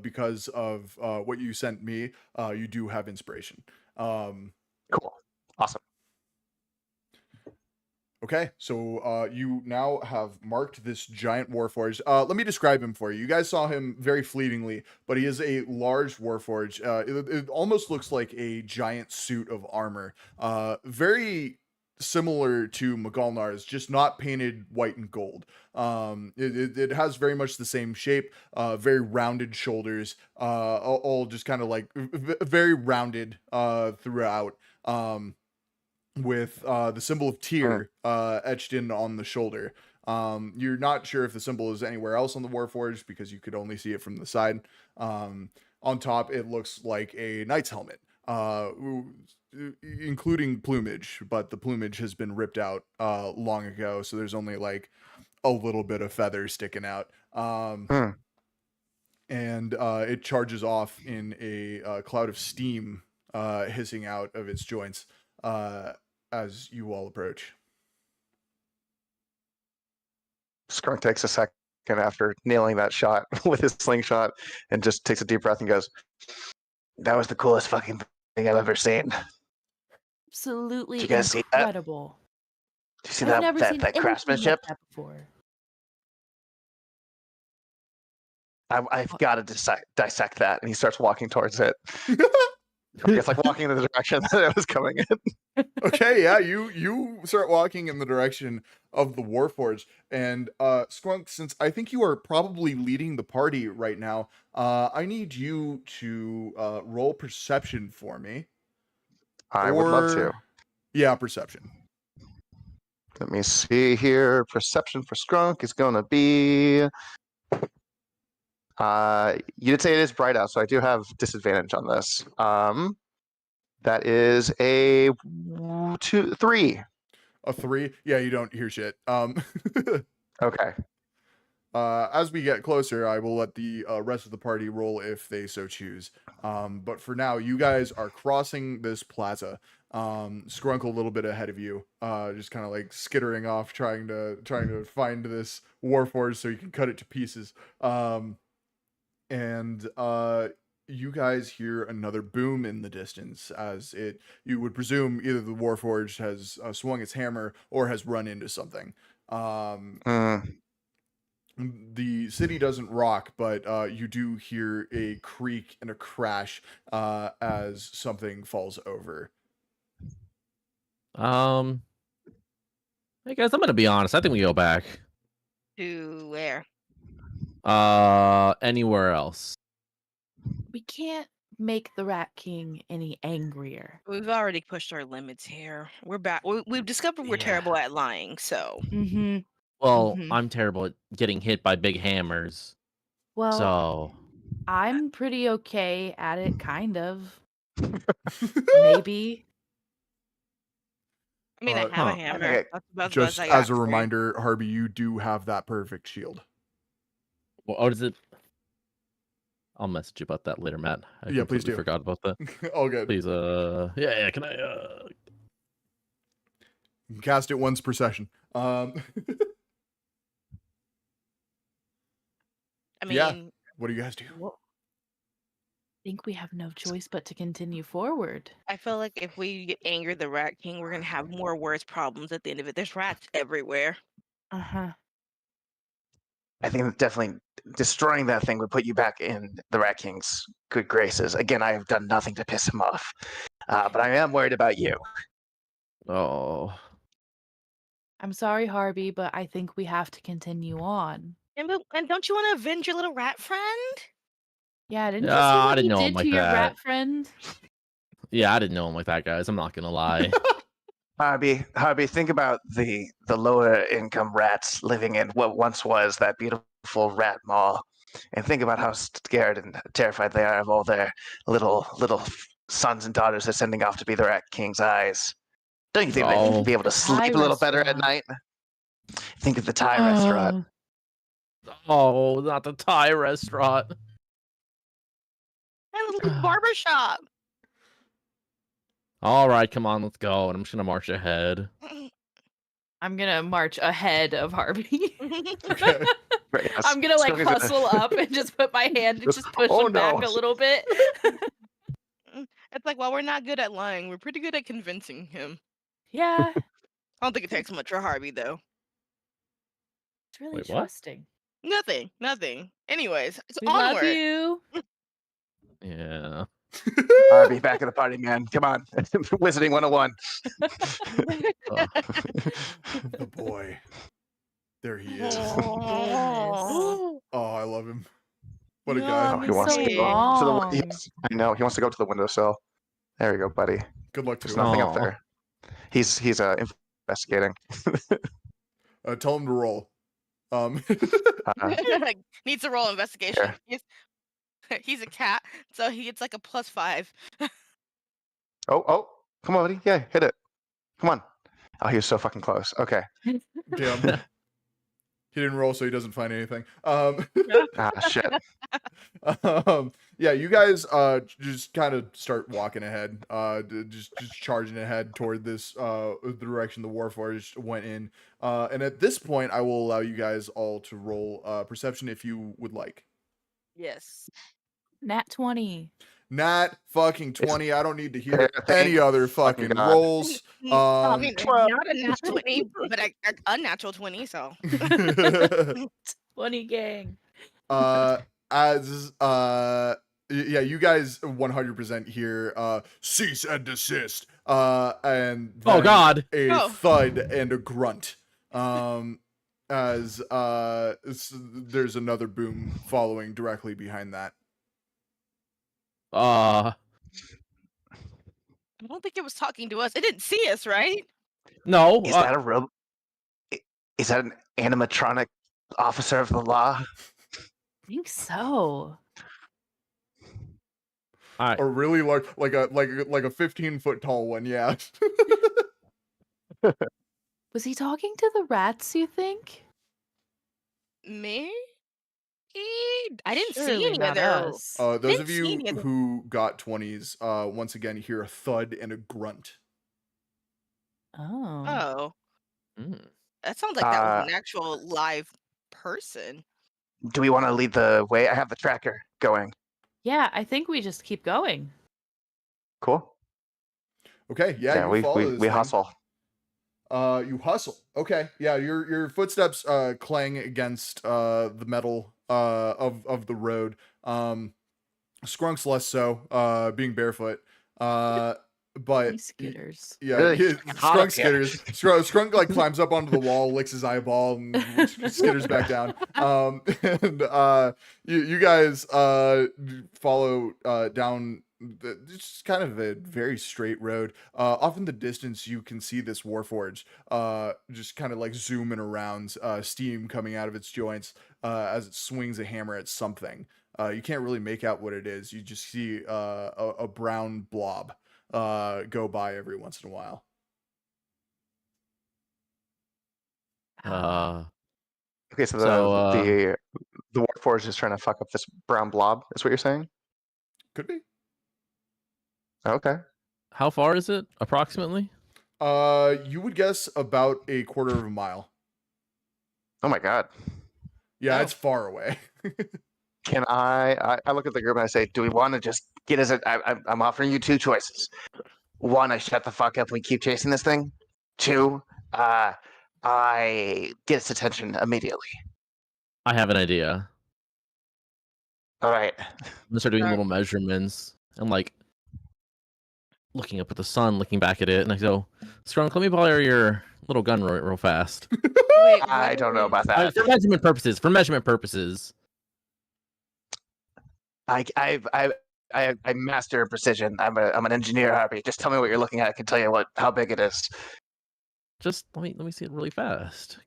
because of what you sent me, you do have inspiration. Awesome. Okay, so you now have marked this giant warforged. Let me describe him for you. You guys saw him very fleetingly, but he is a large warforged. It almost looks like a giant suit of armor. Very similar to Magalnar's, just not painted white and gold. It has very much the same shape, very rounded shoulders, all just kind of like very rounded throughout. With the symbol of Tyr etched in on the shoulder. You're not sure if the symbol is anywhere else on the Warforged because you could only see it from the side. On top, it looks like a knight's helmet, including plumage, but the plumage has been ripped out long ago, so there's only like a little bit of feather sticking out. And it charges off in a cloud of steam hissing out of its joints. As you all approach. Skrunk takes a second after nailing that shot with his slingshot and just takes a deep breath and goes, "That was the coolest fucking thing I've ever seen." Absolutely Did you guys see that? incredible. Did you see I've never that seen anything craftsmanship? like that before. I've got to dissect that. And he starts walking towards it. I guess like walking in the direction that it was coming in. Okay, yeah, you start walking in the direction of the Warforged, and Skrunk, since I think you are probably leading the party right now, I need you to roll perception for me. I would love to. Yeah, perception. Let me see here. Perception for Skrunk is gonna be. You did say it is bright out, so I do have disadvantage on this. That is a 3. A 3? Yeah, you don't hear shit. Okay. As we get closer, I will let the rest of the party roll if they so choose. But for now, you guys are crossing this plaza. Skrunk a little bit ahead of you, just kind of like skittering off, trying to find this Warforged so you can cut it to pieces. And you guys hear another boom in the distance as you would presume either the Warforged has swung its hammer or has run into something. The city doesn't rock, but you do hear a creak and a crash as something falls over. Hey guys, I'm gonna be honest. I think we go back. To where? Anywhere else. We can't make the Rat King any angrier. We've already pushed our limits here. We're back. We've discovered we're terrible at lying, so. Mm-hmm. Well, I'm terrible at getting hit by big hammers. Well, So I'm pretty okay at it, kind of. Maybe. I mean, I have a hammer. Okay. That's about the Just best I got as a for you. reminder, Harvey, you do have that perfect shield. well, oh, does it? I'll message you about that later, Matt. I Yeah, please completely do. Forgot about that. All good. Please, yeah. Can I? You can cast it once per session. I mean, Yeah. What do you guys do? Well, I think we have no choice but to continue forward. I feel like if we anger the Rat King, we're gonna have more worse problems at the end of it. There's rats everywhere. Uh-huh. I think that definitely destroying that thing would put you back in the Rat King's good graces. Again, I have done nothing to piss him off, but I am worried about you. Oh. I'm sorry, Harvey, but I think we have to continue on. And don't you want to avenge your little rat friend? Yeah, didn't you Yeah, see I what didn't he know him did like to your that. rat friend? Yeah, I didn't know him like that, guys. I'm not gonna lie. Harvey, think about the lower income rats living in what once was that beautiful rat mall, and think about how scared and terrified they are of all their little sons and daughters they're sending off to be the Rat King's eyes. Don't you think they'd be able to sleep a little better at night? Think of the Thai restaurant. Oh, not the Thai restaurant. And a little barber shop. All right, come on, let's go. And I'm just gonna march ahead. I'm gonna march ahead of Harvey. Okay. Right, yes. I'm gonna like Skrunk is gonna- hustle up and just put my hand and just push him back a little bit. And It's like, while we're not good at lying, we're pretty good at convincing him. Yeah, I don't think it takes much for Harvey, though. it's really Wait, what? trusting. Nothing. Anyways, it's We love onward. you. Yeah. Harvey, back in the party, man. Come on. Wizarding 101. Oh. The boy. There he is. Oh, Oh, I love him. What a Yeah, guy. Oh, he he's wants so to go to the. long. I know he wants to go to the windowsill. There you go, buddy. Good luck to There's him. nothing up Aw. there. He's investigating. Tell him to roll. needs to roll investigation. Here. He's a cat, so he gets like a +5. Oh, come on, buddy. Yeah, hit it. Come on. Oh, he was so fucking close. Okay. Damn. He didn't roll, so he doesn't find anything. Shit. Yeah, you guys just kind of start walking ahead, just charging ahead toward this the direction the Warforged went in. And at this point, I will allow you guys all to roll perception if you would like. Yes. Nat 20. Nat fucking 20. I don't need to hear Yeah, thank any other fucking God. rolls. I mean, 12. not a nat 20, but a unnatural 20. So 20 gang. As yeah, you guys 100% hear cease and desist, and Oh then God. a Oh. thud and a grunt, as there's another boom following directly behind that. I don't think it was talking to us. It didn't see us, right? No. Is that a real? Is that an animatronic officer of the law? I think so. A really large, like a 15-foot tall one. Yeah. Was he talking to the rats, you think? Me? I didn't Surely see any of not their. us. Those Didn't of see you any of them. who got 20s, once again hear a thud and a grunt. Oh. Oh, Mm. that sounds like that was an actual live person. Do we want to lead the way? I have the tracker going. Yeah, I think we just keep going. Cool. Okay, yeah, you we follow this we thing. hustle. You hustle. Okay, yeah, your footsteps clang against the metal of the road. Skrunk's less so, being barefoot. But These skitters. yeah, Really hot up Skrunk here. skitters. Skrunk like climbs up onto the wall, licks his eyeball, and skitters back down. And you guys follow down just kind of a very straight road. Off in the distance, you can see this Warforged just kind of like zooming around, steam coming out of its joints as it swings a hammer at something. You can't really make out what it is. You just see a brown blob go by every once in a while. Okay, so the Warforged is trying to fuck up this brown blob. Is what you're saying? Could be. Okay. How far is it approximately? You would guess about a quarter of a mile. Oh my God. Yeah, Oh. it's far away. Can I look at the group and I say, do we want to just get as I'm offering you two choices. One, I shut the fuck up and we keep chasing this thing. Two, I get its attention immediately. I have an idea. All right. I'm gonna start doing Alright. little measurements and like looking up at the sun, looking back at it, and I go, Strunk, let me borrow your little gun real fast. Wait, I don't know about that. For measurement purposes. For measurement purposes. I master precision. I'm an engineer, Harvey. Just tell me what you're looking at. I can tell you how big it is. Just let me see it really fast.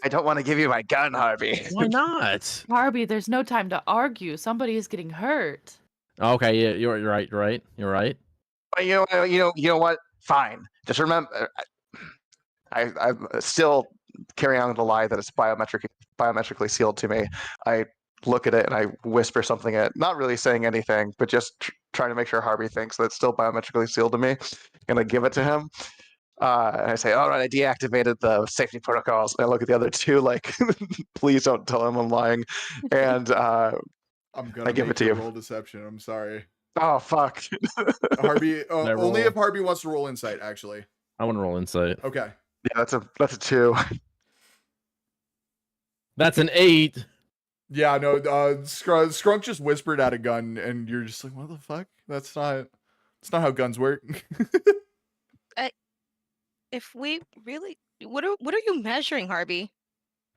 I don't want to give you my gun, Harvey. Why not? Harvey, there's no time to argue. Somebody is getting hurt. Okay, yeah, you're right. You're right. You know what? Fine. Just remember, I'm still carrying on the lie that it's biometrically sealed to me. I look at it and I whisper something at, not really saying anything, but just trying to make sure Harvey thinks that it's still biometrically sealed to me. And I give it to him. And I say, all right, I deactivated the safety protocols. And I look at the other two like, please don't tell him I'm lying. And I'm gonna give make it to you you. roll deception. I'm sorry. Oh fuck. Harvey, I only roll? if Harvey wants to roll insight, actually. I want to roll insight. Okay. Yeah, that's a 2. That's an 8. Yeah, no, Scrunk just whispered at a gun, and you're just like, what the fuck? That's not how guns work. If we really, what are you measuring, Harvey?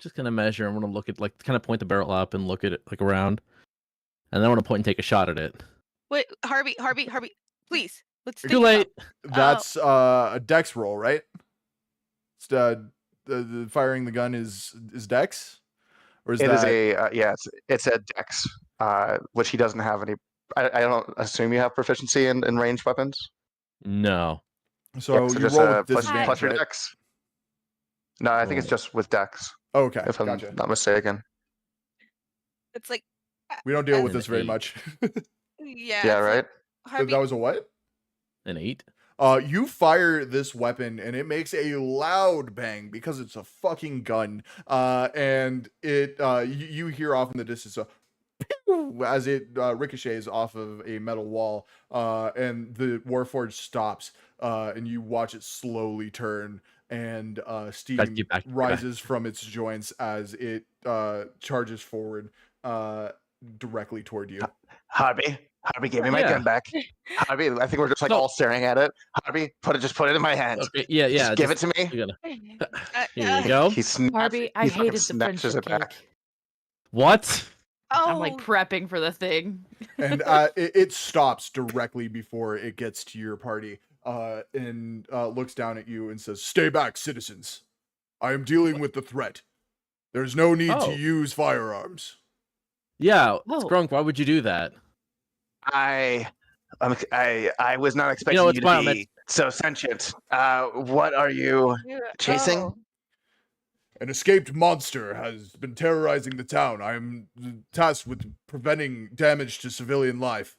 Just gonna measure. I'm gonna look at kind of point the barrel up and look at it around, and then I want to point and take a shot at it. Wait, Harvey, please. Let's Too think late. That's a dex roll, right? It's, the firing the gun is dex, or is It that is a yeah, it's a dex, which he doesn't have any. I don't assume you have proficiency in ranged weapons. No. so So you just roll with plus disadvantage, your right? dex. No, I think it's just with dex, Oh, okay, if I'm gotcha. not mistaken. It's like, We don't deal with An this very 8. much. yeah, Yeah, it's right. like, Harvey, That was a what? An 8. You fire this weapon and it makes a loud bang because it's a fucking gun. And it you hear off in the distance as it ricochets off of a metal wall. And the Warforged stops. And you watch it slowly turn, and steam get back. rises from its joints as it charges forward directly toward you. Harvey, give me my Yeah. gun back. Harvey, I think we're just like So- all staring at it. Harvey, just put it in my hands. Okay. Yeah. Just give it to me. You're gonna, uh, here you go. He snatches, Harvey, I he fucking hated the snatches friendship it back. cake. What? I'm like oh, prepping for the thing. And it stops directly before it gets to your party, and looks down at you and says, "Stay back, citizens. I am dealing with the threat. There's no need Oh. to use firearms." Yeah. Oh. Skrunk, why would you do that? I was not expecting know, you, it's to biomet- be so sentient. What are you chasing? oh. An escaped monster has been terrorizing the town. I am tasked with preventing damage to civilian life.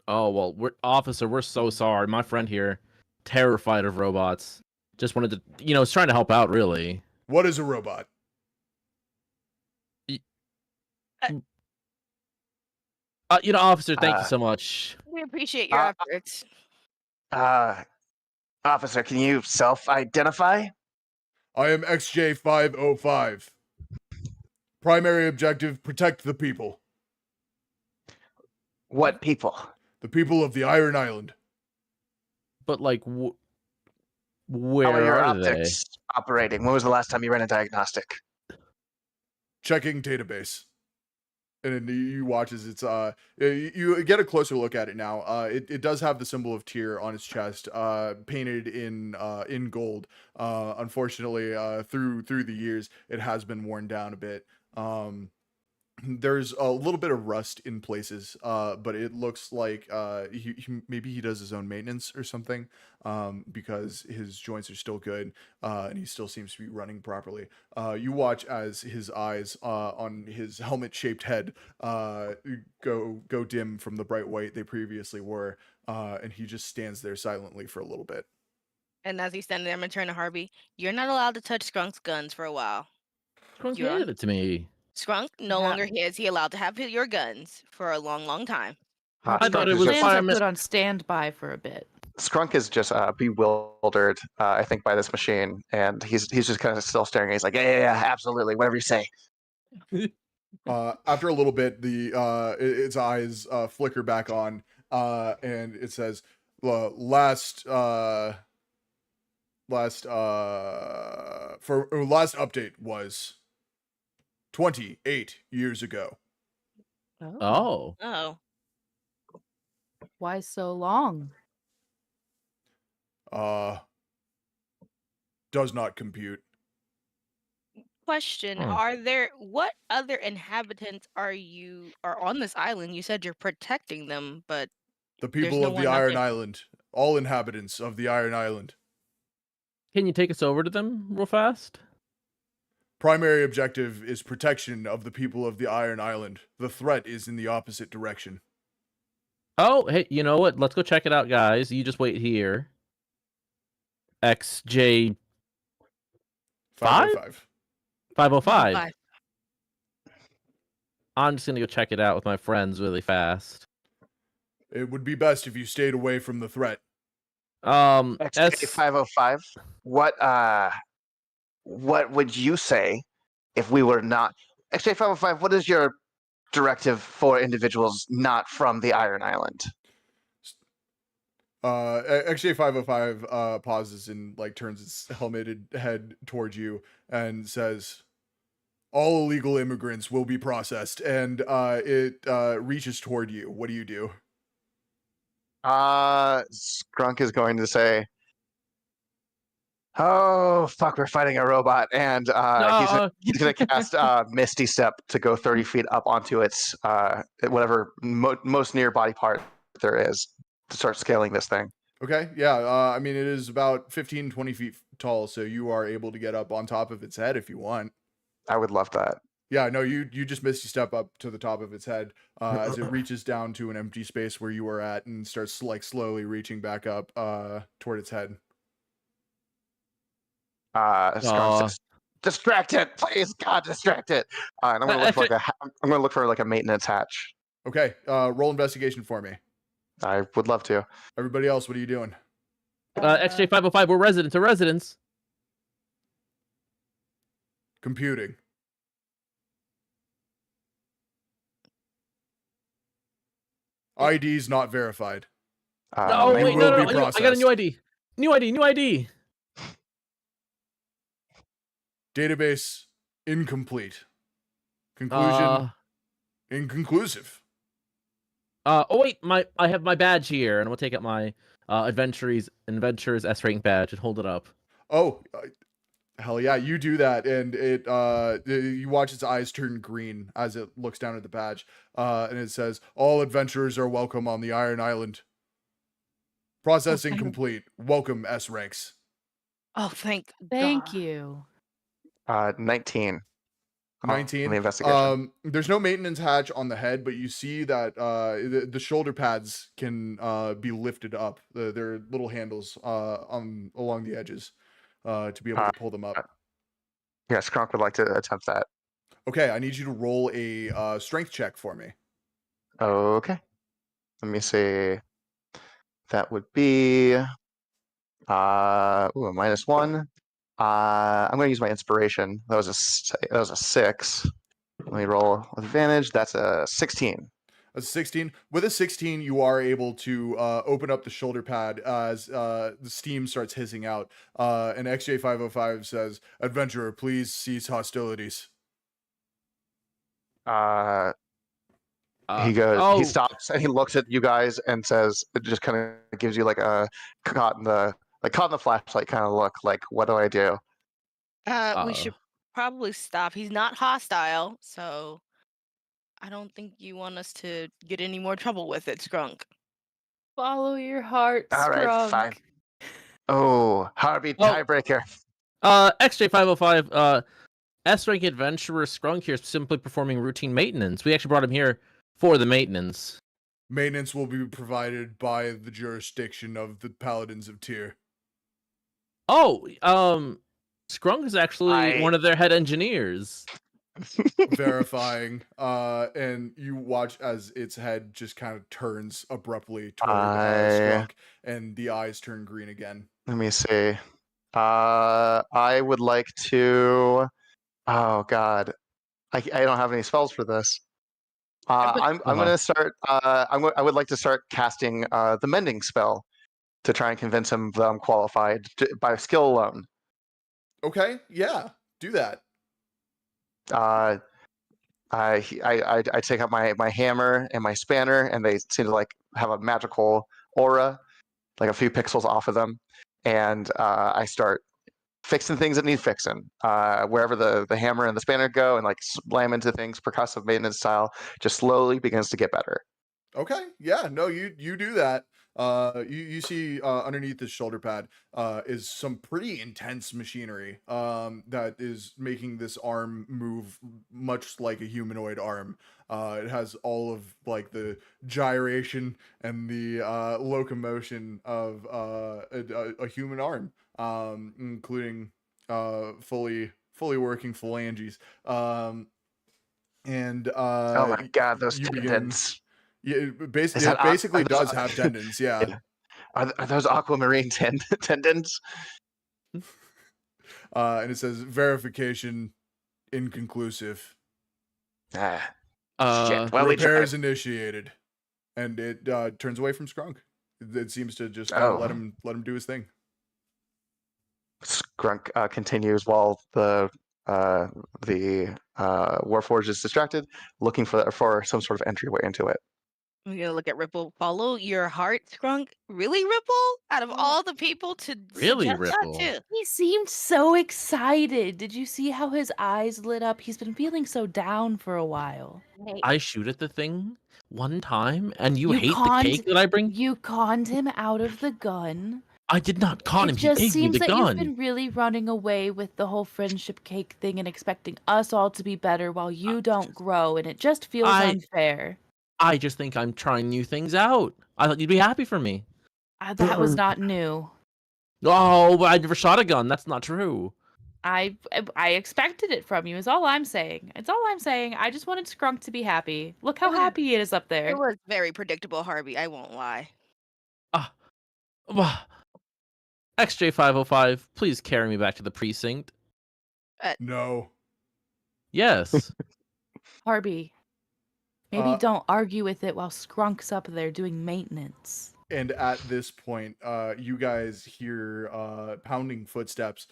Oh well, officer. We're so sorry. My friend here, terrified of robots. Just wanted to, is trying to help out. Really. What is a robot? Officer. Thank you so much. We appreciate your efforts. Officer, can you self-identify? I am XJ505. Primary objective, protect the people. What people? The people of the Iron Island. But like, How where are your are they? optics operating? When was the last time you ran a diagnostic? Checking database. And then you watch as it's you get a closer look at it now. It does have the symbol of Tyr on its chest, painted in gold. Unfortunately, through the years, it has been worn down a bit. There's a little bit of rust in places, but it looks like maybe he does his own maintenance or something, because his joints are still good, and he still seems to be running properly. You watch as his eyes on his helmet-shaped head go dim from the bright white they previously were, and he just stands there silently for a little bit. And as he's standing there, I'm gonna turn to Harvey. You're not allowed to touch Skrunk's guns for a while. Skrunk You're on- handed it to me. Skrunk no Yeah. longer is he allowed to have your guns for a long, long time. Harvey, thought the it was plans are fireman- put on standby for a bit. Skrunk is just bewildered, I think, by this machine, and he's just kind of still staring. He's like, yeah, absolutely, whatever you say. After a little bit, its eyes flicker back on, and it says, last update was 28 years ago. Oh. Oh. Why so long? Does not compute. Question: Huh. what other inhabitants are on this island? You said you're protecting them, but The people no of the one out Iron there. Island, all inhabitants of the Iron Island. Can you take us over to them real fast? Primary objective is protection of the people of the Iron Island. The threat is in the opposite direction. Oh, hey, you know what? Let's go check it out, guys. You just wait here. XJ 505. 505. Bye. I'm just gonna go check it out with my friends really fast. It would be best if you stayed away from the threat. XJ505, what would you say if we were not XJ505? What is your directive for individuals not from the Iron Island? XJ505 pauses and like turns its helmeted head towards you and says, "All illegal immigrants will be processed," and it reaches toward you. What do you do? Skrunk is going to say, "Oh fuck, we're fighting a robot," and he's gonna cast Misty Step to go 30 feet up onto its whatever most near body part there is to start scaling this thing. Okay, yeah. I mean, it is about 15, 20 feet tall, so you are able to get up on top of its head if you want. I would love that. Yeah, no, you just Misty Step up to the top of its head as it reaches down to an empty space where you were at and starts like slowly reaching back up toward its head. Skrunk says, "Distract it, please, God, distract it." And I'm gonna look for like a maintenance hatch. Okay, roll investigation for me. I would love to. Everybody else, what are you doing? XJ505, we're residents. Residents. Computing. ID's not verified. No, you wait, will no, be I got a new ID. New ID. Database incomplete. Conclusion inconclusive. Oh wait, I have my badge here, and I'm gonna take out my Adventures S rank badge and hold it up. Oh, hell yeah, you do that, and it you watch its eyes turn green as it looks down at the badge, and it says, "All adventurers are welcome on the Iron Island. Processing complete. Welcome, S ranks." Oh, thank Thank God. you. 19. 19. On the investigation. There's no maintenance hatch on the head, but you see that the shoulder pads can be lifted up. They're little handles along the edges to be able to pull them up. Yeah, Skrunk would like to attempt that. Okay, I need you to roll a strength check for me. Okay. Let me see. That would be a -1. I'm going to use my inspiration. That was a 6. Let me roll with advantage. That's a 16. A 16. With a 16, you are able to open up the shoulder pad as the steam starts hissing out. And XJ505 says, "Adventurer, please cease hostilities." He goes. He stops and he looks at you guys and says, "It just kind of gives you like a caught in the flashlight kind of look. Like, what do I do?" We should probably stop. He's not hostile, so I don't think you want us to get any more trouble with it, Skrunk. Follow your heart, All right, Skrunk. fine. Oh, heartbeat tiebreaker. XJ505, S rank adventurer Skrunk here is simply performing routine maintenance. We actually brought him here for the maintenance. Maintenance will be provided by the jurisdiction of the Paladins of Tyr. Oh, Skrunk is actually one of their head engineers. Verifying, and you watch as its head just kind of turns abruptly toward Skrunk, and the eyes turn green again. Let me see. I would like to. Oh God, I don't have any spells for this. I'm going to start. I would like to start casting the mending spell to try and convince him that I'm qualified by skill alone. Okay, yeah, do that. I take out my hammer and my spanner, and they seem to like have a magical aura, like a few pixels off of them, and I start fixing things that need fixing. Wherever the hammer and the spanner go, and like slam into things, percussive maintenance style, just slowly begins to get better. Okay, yeah, no, you do that. You see underneath this shoulder pad is some pretty intense machinery that is making this arm move much like a humanoid arm. It has all of like the gyration and the locomotion of a human arm, including fully working phalanges. Oh my God, those tendons. Yeah, it Is basically, that it basically are those- does have tendons. Yeah. Yeah. Are those aquamarine tendons? And it says verification inconclusive. Ah, Uh, shit. Well, we Repairs tried. initiated, and it turns away from Skrunk. It seems to just kind of Oh. let him do his thing. Skrunk continues while the Warforged is distracted, looking for some sort of entryway into it. I'm gonna look at Ripple. Follow your heart, Skrunk. Really, Ripple? Out of all the people to Really, suggest Ripple? that to? He seemed so excited. Did you see how his eyes lit up? He's been feeling so down for a while. I shoot at the thing one time, and you You hate the conned- cake that I bring? You conned him out of the gun. I did not con him. It He just gave me seems the that gun. you've been really running away with the whole friendship cake thing and expecting us all to be better while you don't grow, and it just feels unfair. I just think I'm trying new things out. I thought you'd be happy for me. That was not new. Oh, but I never shot a gun. That's not true. I expected it from you. Is all I'm saying. It's all I'm saying. I just wanted Skrunk to be happy. Look how happy he is up there. It was very predictable, Harvey. I won't lie. XJ505, please carry me back to the precinct. No. Yes. Harvey, maybe Uh, don't argue with it while Skrunk's up there doing maintenance. And at this point, you guys hear pounding footsteps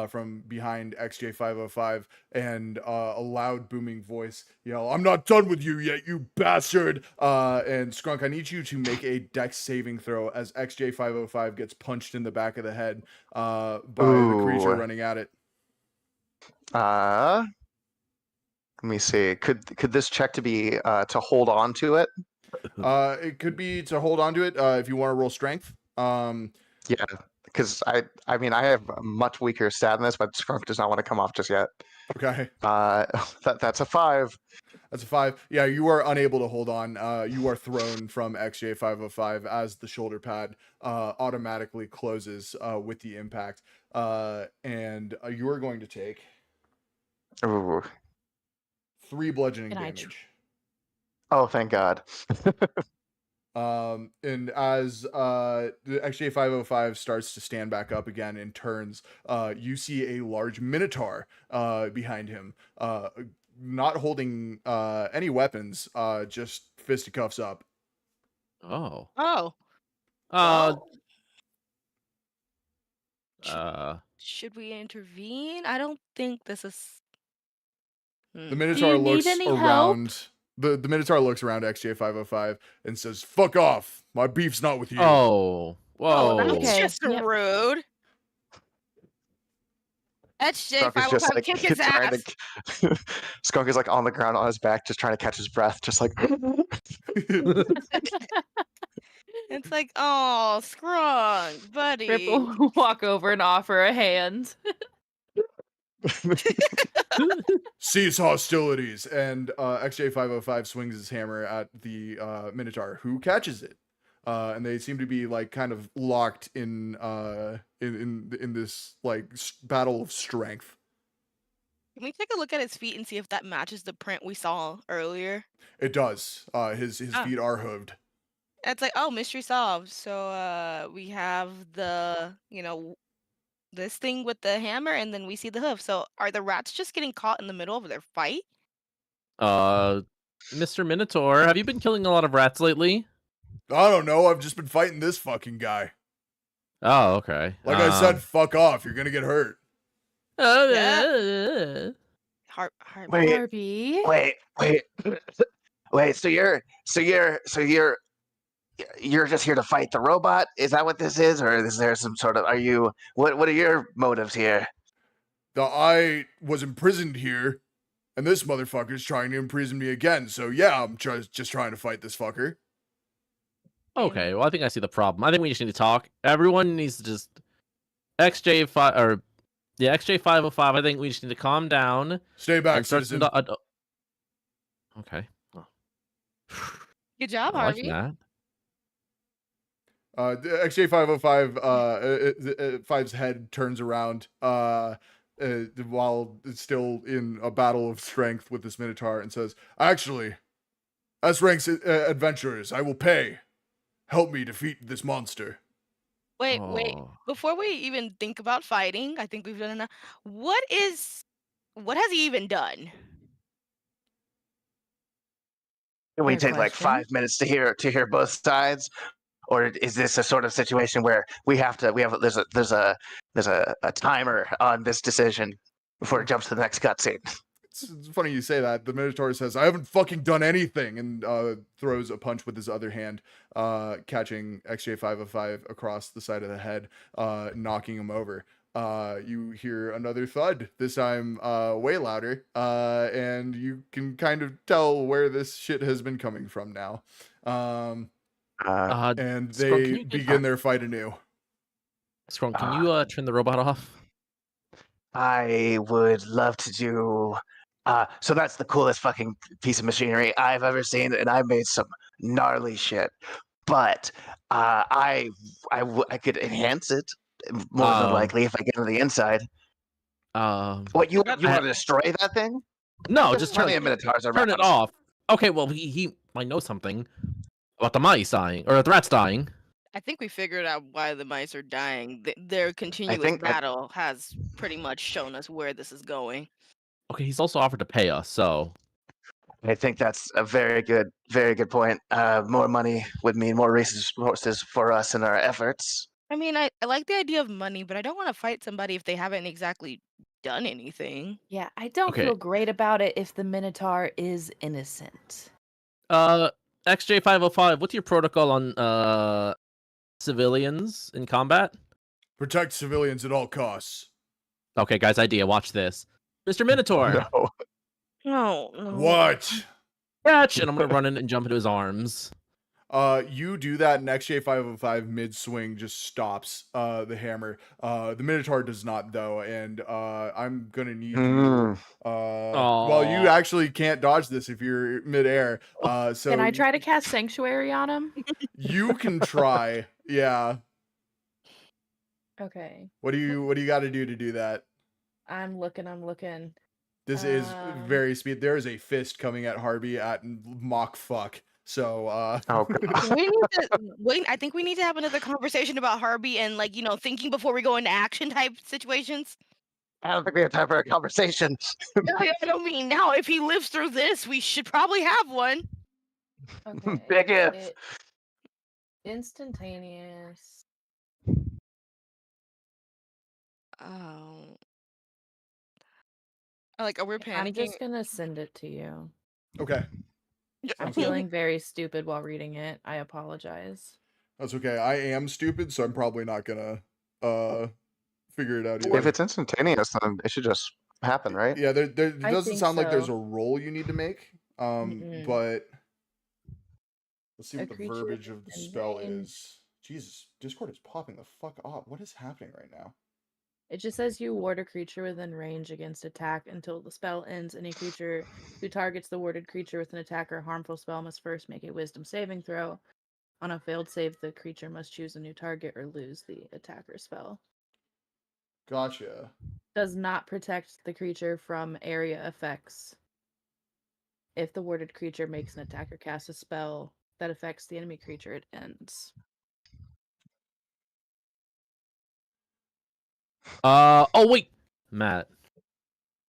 from behind XJ505 and a loud booming voice yell, "I'm not done with you yet, you bastard!" And Skrunk, I need you to make a dex saving throw as XJ505 gets punched in the back of the head by the creature Ooh. running at it. Let me see. Could this check to be to hold on to it? It could be to hold on to it if you want to roll strength. Yeah, because I mean I have a much weaker stat in this, but Skrunk does not want to come off just yet. Okay. That's a 5. That's a 5. Yeah, you are unable to hold on. You are thrown from XJ505 as the shoulder pad automatically closes with the impact. And you are going to take Ooh. 3 bludgeoning Can I damage. Oh, thank God. And as the XJ505 starts to stand back up again and turns, you see a large minotaur behind him, not holding any weapons, just fisticuffs up. Oh. Oh. Should we intervene? I don't think this is. The Minotaur you need looks any around. The Minotaur looks around XJ505 and says, "Fuck off! My beef's not with you." Oh. Whoa. That's Okay, just yep. rude. That's Skunk is just J505, like kick his trying ass. to. Skunk is like on the ground on his back, just trying to catch his breath, just like. It's like, oh, Skrunk, buddy. Ripple walk over and offer a hand. Cease hostilities, and XJ505 swings his hammer at the Minotaur, who catches it, and they seem to be like kind of locked in this like battle of strength. Can we take a look at his feet and see if that matches the print we saw earlier? It does. His feet are hooved. It's like, oh, mystery solved. So we have the, this thing with the hammer, and then we see the hoof. So are the rats just getting caught in the middle of their fight? Mr. Minotaur, have you been killing a lot of rats lately? I don't know. I've just been fighting this fucking guy. Oh, okay. Like I said, fuck off. You're gonna get hurt. Yeah. Wait, Harvey. wait. So you're just here to fight the robot? Is that what this is, or is there some sort of? Are you? What are your motives here? I was imprisoned here, and this motherfucker's trying to imprison me again. So yeah, I'm just trying to fight this fucker. Okay, well, I think I see the problem. I think we just need to talk. Everyone needs to just XJ505. I think we just need to calm down. Stay back, and start citizen. Okay. Oh. Good job, I like Harvey. that. The XJ505 5's head turns around while it's still in a battle of strength with this Minotaur and says, "Actually, S-ranks adventurers, I will pay. Help me defeat this monster. Wait. Oh. Before we even think about fighting, I think we've done enough. What has he even done? Can we Fair take like question. 5 minutes to hear both sides, or is this a sort of situation where there's a timer on this decision before it jumps to the next cutscene? It's funny you say that. The Minotaur says, I haven't fucking done anything, and throws a punch with his other hand, catching XJ505 across the side of the head, knocking him over. You hear another thud, this time way louder, and you can kind of tell where this shit has been coming from now. And Scrunk, they can you begin their fight anew. Scrunk, can you turn the robot off? I would love to do. So that's the coolest fucking piece of machinery I've ever seen, and I made some gnarly shit. But I could enhance it more than likely if I get on the inside. What you want to destroy that thing? No, There's just turn plenty of Minotaurs turn around. it off. Okay, well he might know something about the mice dying or the rats dying. I think we figured out why the mice are dying. Their continuous battle has pretty much shown us where this is going. Okay, he's also offered to pay us, so I think that's a very good point. More money would mean more resources for us in our efforts. I mean, I like the idea of money, but I don't want to fight somebody if they haven't exactly done anything. Yeah, I don't Okay. feel great about it if the Minotaur is innocent. XJ505, what's your protocol on civilians in combat? Protect civilians at all costs. Okay, guys, idea. Watch this, Mr. Minotaur. No. No. What? Catch! And I'm gonna run in and jump into his arms. You do that, and XJ505 mid-swing just stops the hammer. The Minotaur does not, though, and I'm gonna need you. Well, you actually can't dodge this if you're mid-air. So Can I try to cast Sanctuary on him? You can try, yeah. Okay. What do you got to do that? I'm looking. This is very speed. There is a fist coming at Harvey at Mach fuck. So Oh god. We need to wait. I think we need to have another conversation about Harvey and thinking before we go into action type situations. I don't think we have time for a conversation. I don't mean now. If he lives through this, we should probably have one. Okay. Big if. Instantaneous. Oh. Are we panicking? I'm just gonna send it to you. okay. I'm feeling very stupid while reading it. I apologize. That's okay. I am stupid, so I'm probably not gonna figure it out either. If it's instantaneous, then it should just happen, right? Yeah, there it I doesn't think sound like there's so. a roll you need to make. Mm-mm. But let's see A what the creature verbiage of the within spell range. is. Jesus, Discord is popping the fuck off. What is happening right now? It just says you ward a creature within range against attack until the spell ends. Any creature who targets the warded creature with an attack or harmful spell must first make a wisdom saving throw. On a failed save, the creature must choose a new target or lose the attack or spell. Gotcha. Does not protect the creature from area effects. If the warded creature makes an attack or casts a spell that affects the enemy creature, it ends. Oh wait, Matt.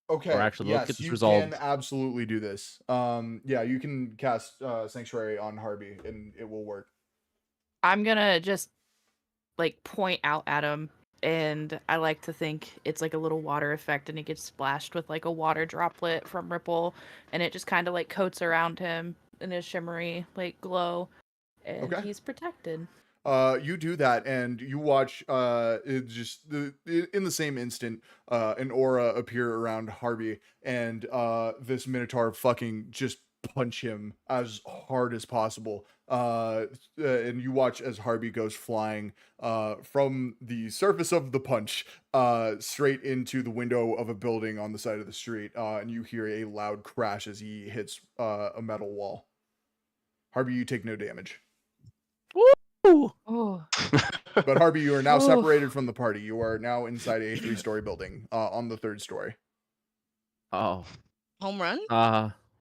Okay. Or actually, let's yes, get this you resolved. can absolutely do this. Yeah, you can cast Sanctuary on Harvey, and it will work. I'm gonna just point out at him, and I like to think it's like a little water effect, and he gets splashed with a water droplet from Ripple, and it just kind of coats around him in a shimmery glow, and Okay. he's protected. You do that, and you watch it just in the same instant an aura appear around Harvey, and this Minotaur fucking just punch him as hard as possible. And you watch as Harvey goes flying from the surface of the punch straight into the window of a building on the side of the street, and you hear a loud crash as he hits a metal wall. Harvey, you take no damage. Oh, But Harvey, you are now Oof. separated from the party. You are now inside a 3-story building on the 3rd story. Oh. Home run?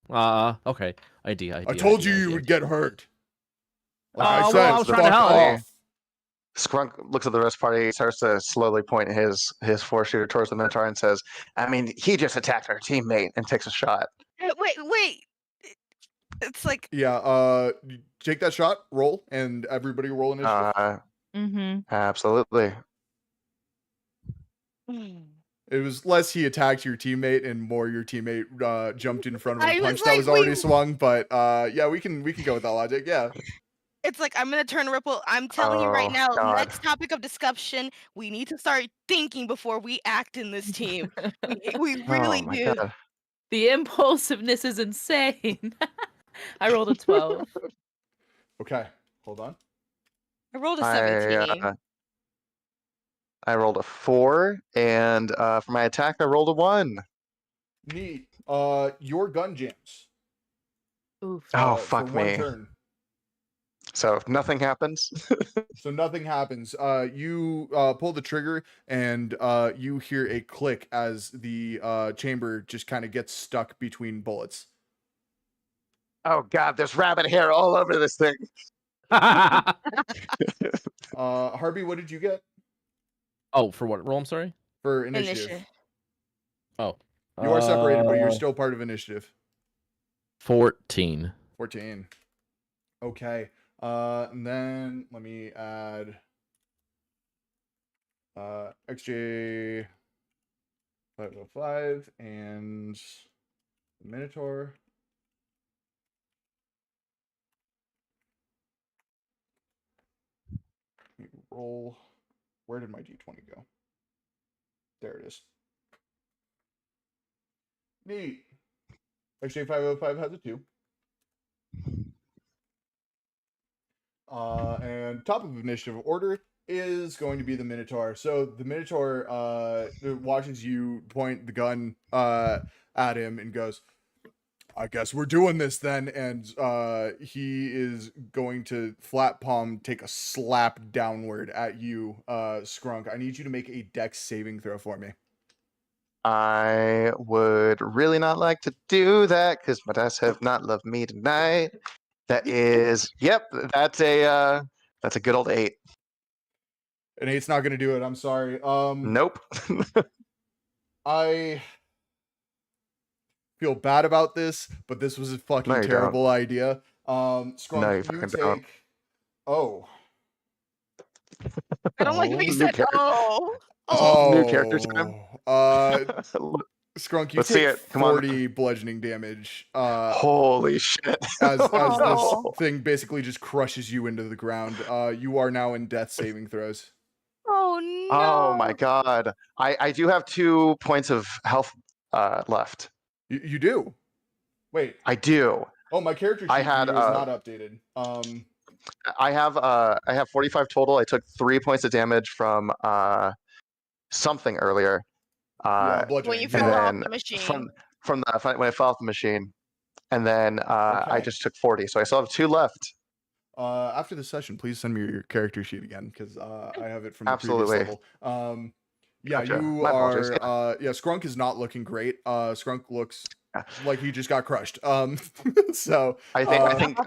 Okay. ID. I told you would get hurt. Like I well, said, I was trying to fuck help. off. Scrunk looks at the rest of the party, starts to slowly point his 4-shooter towards the Minotaur and says, I mean, he just attacked our teammate, and takes a shot. Wait. It's like Yeah, you take that shot, roll, and everybody roll initiative. Mm-hmm. Absolutely. It was less he attacked your teammate and more your teammate jumped in front of I a was punch that like, was already wait. swung, but yeah, we can go with that logic. Yeah. It's like I'm gonna turn Ripple. I'm telling you right Oh, now. God. Next topic of discussion. We need to start thinking before we act in this team. We really Oh my do. God. The impulsiveness is insane. I rolled a 12. Okay. Hold on. I rolled a I 17. I rolled a 4, and for my attack, I rolled a 1. Neat. Your gun jams. Oof. Oh, For fuck one me. turn. So nothing happens. So nothing happens. You pull the trigger and you hear a click as the chamber just kind of gets stuck between bullets. Oh God, there's rabbit hair all over this thing. Harvey, what did you get Oh, for what roll? I'm sorry. for initiative? Initiative. Oh. You are separated, but you're still part of initiative. 14. 14. Okay. And then let me add XJ 505 and Minotaur. Let me roll. Where did my D20 go? There it is. Neat. XJ 505 has a 2. And top of initiative order is going to be the Minotaur. So the Minotaur watches you point the gun at him and goes, I guess we're doing this then. And he is going to flat palm take a slap downward at you, Scrunk. I need you to make a dex saving throw for me. I would really not like to do that because my dice have not loved me tonight. That is, yep, that's a good old 8. An 8's not going to do it. I'm sorry. Nope. I feel bad about this, but this was a fucking No, you terrible idea. Scrunk, No, you you fucking take. don't. Oh. I don't like how you New said, character. oh. Oh. New character time. Scrunk, you Let's see take it. Come on. 40 bludgeoning damage. Holy shit. As this Oh. thing basically just crushes you into the ground. You are now in death saving throws. Oh no. Oh my God. I do have 2 points of health left. You do. Wait. I do. Oh, my character sheet I had, for you is not updated. I have 45 total. I took 3 points of damage from something earlier. Yeah, When bludgeoning. you and fell off then the machine. from when I fell off the machine, and then I Okay. just took 40, so I still have 2 left. After the session, please send me your character sheet again because I have it from the Absolutely. previous level. Yeah, Gotcha. you My apologies. are. Yeah, Scrunk is not looking great. Scrunk looks like he just got crushed. So I think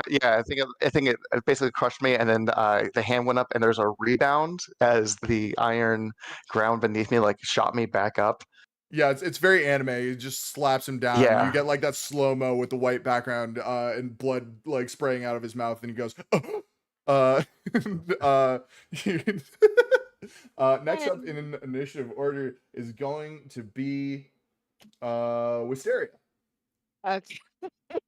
it basically crushed me, and then the hand went up, and there's a rebound as the iron ground beneath me like shot me back up. yeah, it's very anime. It just slaps him down. Yeah. You get like that slow mo with the white background and blood like spraying out of his mouth, and he goes. Next up in initiative order is going to be Wisteria. Okay.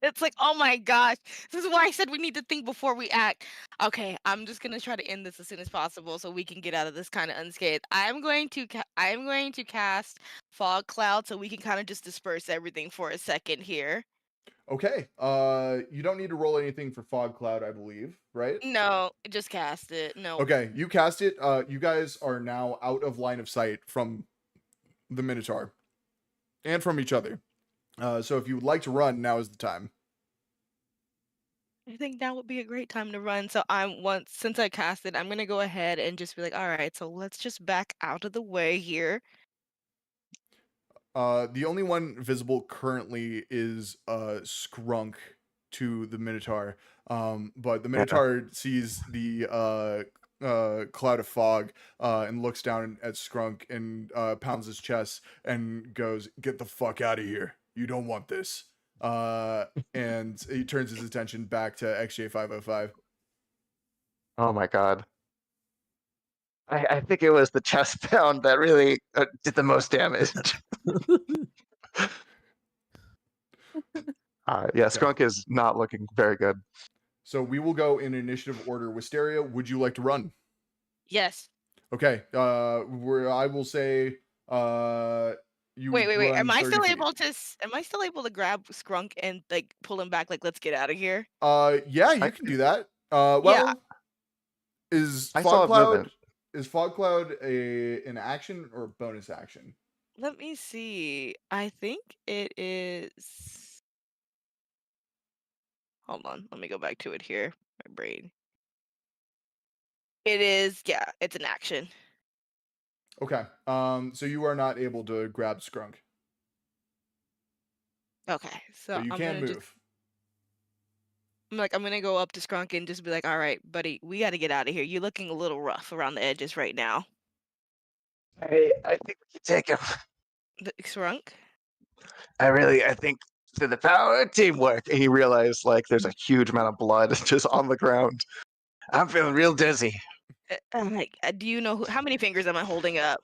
It's like, oh my gosh. This is why I said we need to think before we act. Okay, I'm just gonna try to end this as soon as possible so we can get out of this kind of unscathed. I'm going to cast fog cloud so we can kind of just disperse everything for a second here. Okay. You don't need to roll anything for fog cloud, I believe, right? No, just cast it. No. Okay, you cast it. You guys are now out of line of sight from the Minotaur and from each other. So if you would like to run, now is the time. I think that would be a great time to run. So since I cast it, I'm gonna go ahead and just be like, all right, so let's just back out of the way here. The only one visible currently is Skrunk to the Minotaur. But the Minotaur sees the cloud of fog and looks down at Skrunk and pounds his chest and goes, "Get the fuck out of here. You don't want this." And he turns his attention back to XJ505. Oh my god. I think it was the chest pound that really did the most damage. Yeah, Skrunk is not looking very good. So we will go in initiative order. Wisteria, would you like to run? Yes. Okay. Where I will say, you Wait. run Am I 30 still feet. able to grab Skrunk and like pull him back? Like, let's get out of here. Yeah, you can do that. Well, Yeah. is I saw Fog Cloud movement. an action or a bonus action? Let me see. I think it is. Hold on. Let me go back to it here. My brain. It is. Yeah, it's an action. Okay. So you are not able to grab Skrunk, Okay. So but you I'm can gonna move. I'm gonna go up to Skrunk and just be like, "All right, buddy, we got to get out of here. You're looking a little rough around the edges right now." I think we can take him. Skrunk. I think to the power of teamwork. And he realized like there's a huge amount of blood just on the ground. I'm feeling real dizzy. Do you know how many fingers am I holding up?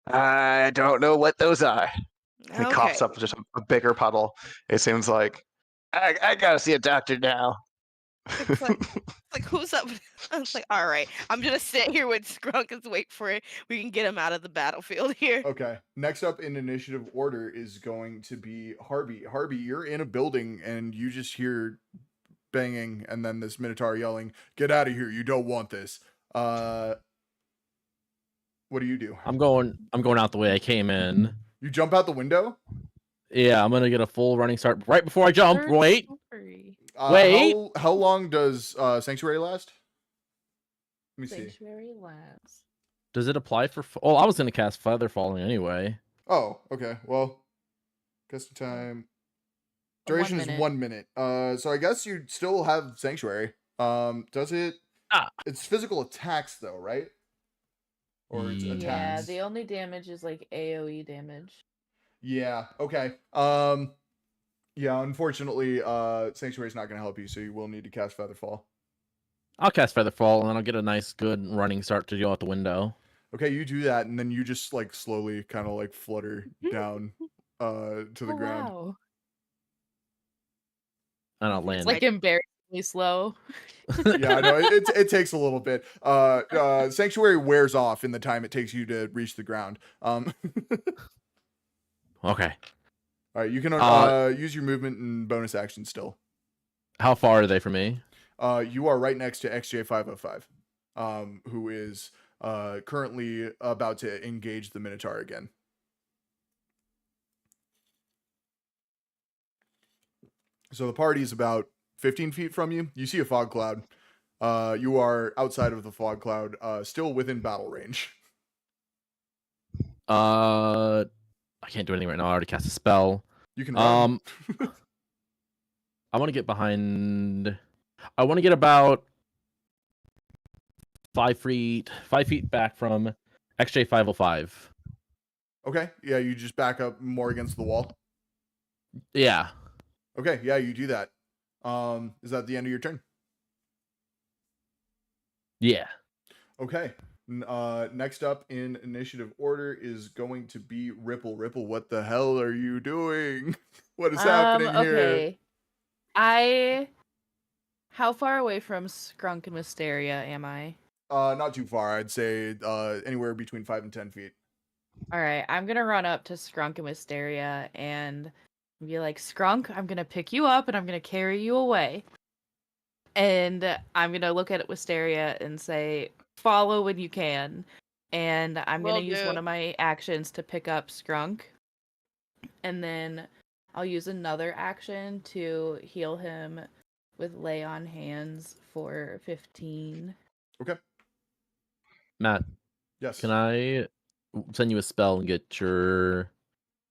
I don't know what those are. He Okay. coughs up just a bigger puddle. It seems like I gotta see a doctor now. It's like who's up? I was like, all right, I'm gonna sit here with Skrunk and wait for it. We can get him out of the battlefield here. Okay. Next up in initiative order is going to be Harvey. Harvey, you're in a building and you just hear banging and then this Minotaur yelling, "Get out of here. You don't want this." What do you do? I'm going out the way I came in. You jump out the window? Yeah, I'm gonna get a full running start right before I jump. Third Wait. story. Wait. How long does Sanctuary last? Let me see. Sanctuary labs. Does it apply for? Oh, I was gonna cast Feather Falling anyway. Oh, okay. Well, custom time. Duration is 1 minute. So I guess you still have Sanctuary. Does it? It's physical attacks though, right? Or it's Yeah. attacks. Yeah, the only damage is like AoE damage. Yeah. Okay. Yeah. Unfortunately, Sanctuary's not going to help you, so you will need to cast Featherfall. I'll cast Featherfall and then I'll get a nice, good running start to go out the window. Okay, you do that, and then you just like slowly, kind of like flutter down, to the ground. Wow. And I'll land. It's like embarrassingly slow. Yeah, I know it takes a little bit. Sanctuary wears off in the time it takes you to reach the ground. Okay. All right, you can use your movement and bonus action still. How far are they from me? You are right next to XJ505, who is currently about to engage the Minotaur again. So the party is about 15 feet from you. You see a fog cloud. You are outside of the fog cloud, still within battle range. I can't do anything right now. I already cast a spell. You can run. I want to get behind. I want to get about 5 feet back from XJ505. Okay, yeah, you just back up more against the wall. Yeah. Okay, yeah, you do that. Is that the end of your turn? Yeah. Okay. Next up in initiative order is going to be Ripple. Ripple, what the hell are you doing? What is happening here? Okay. How far away from Skrunk and Wisteria am I? Not too far. I'd say anywhere between 5 and 10 feet. Alright, I'm gonna run up to Skrunk and Wisteria and be like, Skrunk, I'm gonna pick you up and I'm gonna carry you away. And I'm gonna look at Wisteria and say, follow when you can. And I'm gonna use one of my actions to pick up Skrunk. And then I'll use another action to heal him with Lay on Hands for 15. Okay. Matt, Yes. can I send you a spell and get your.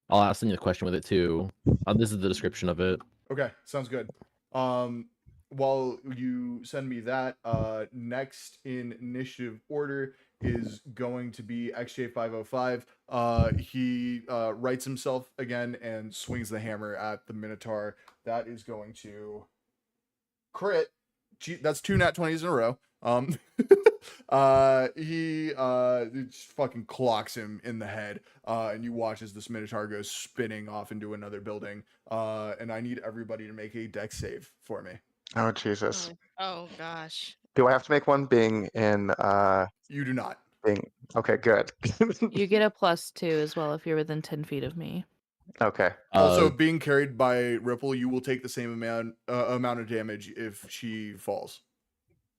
I'll send you the question with it too. This is the description of it. Okay, sounds good. While you send me that, next in initiative order is going to be XJ505. He writes himself again and swings the hammer at the Minotaur. That is going to crit. That's 2 nat 20s in a row. He just fucking clocks him in the head, and you watch as this Minotaur goes spinning off into another building. And I need everybody to make a dex save for me. Oh Jesus! Oh gosh. Do I have to make one? Being in You do not. being okay, good. You get a +2 as well if you're within 10 feet of me. Okay. Also, being carried by Ripple, you will take the same amount of damage if she falls.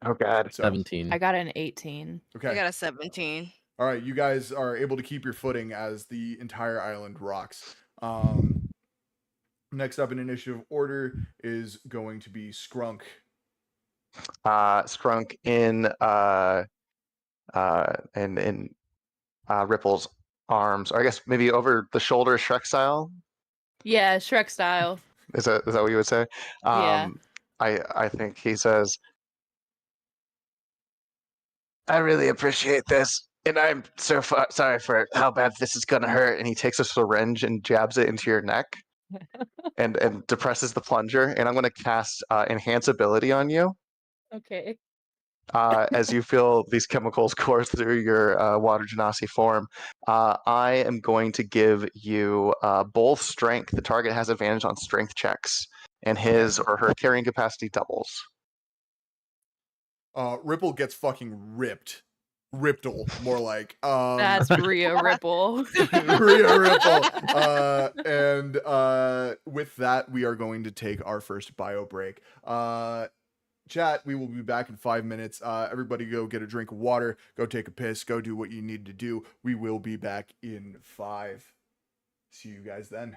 Oh God. So, 17. I got an 18. I okay. got a 17. All right, you guys are able to keep your footing as the entire island rocks. Next up in initiative order is going to be Skrunk. Scrunk in Ripple's arms, or I guess maybe over the shoulder, Shrek style. Yeah, Shrek style. Is that what you would say? Yeah. I think he says, I really appreciate this, and I'm so sorry for how bad this is gonna hurt. And he takes a syringe and jabs it into your neck, and depresses the plunger. And I'm gonna cast enhance ability on you. Okay. As you feel these chemicals course through your water genasi form, I am going to give you both strength. The target has advantage on strength checks, and his or her carrying capacity doubles. Ripple gets fucking ripped. Riptle, more like. That's Rhea Ripple. Rhea Ripple. And with that, we are going to take our first bio break. Chat, we will be back in 5 minutes. Everybody go get a drink of water, go take a piss, go do what you need to do. We will be back in 5. See you guys then.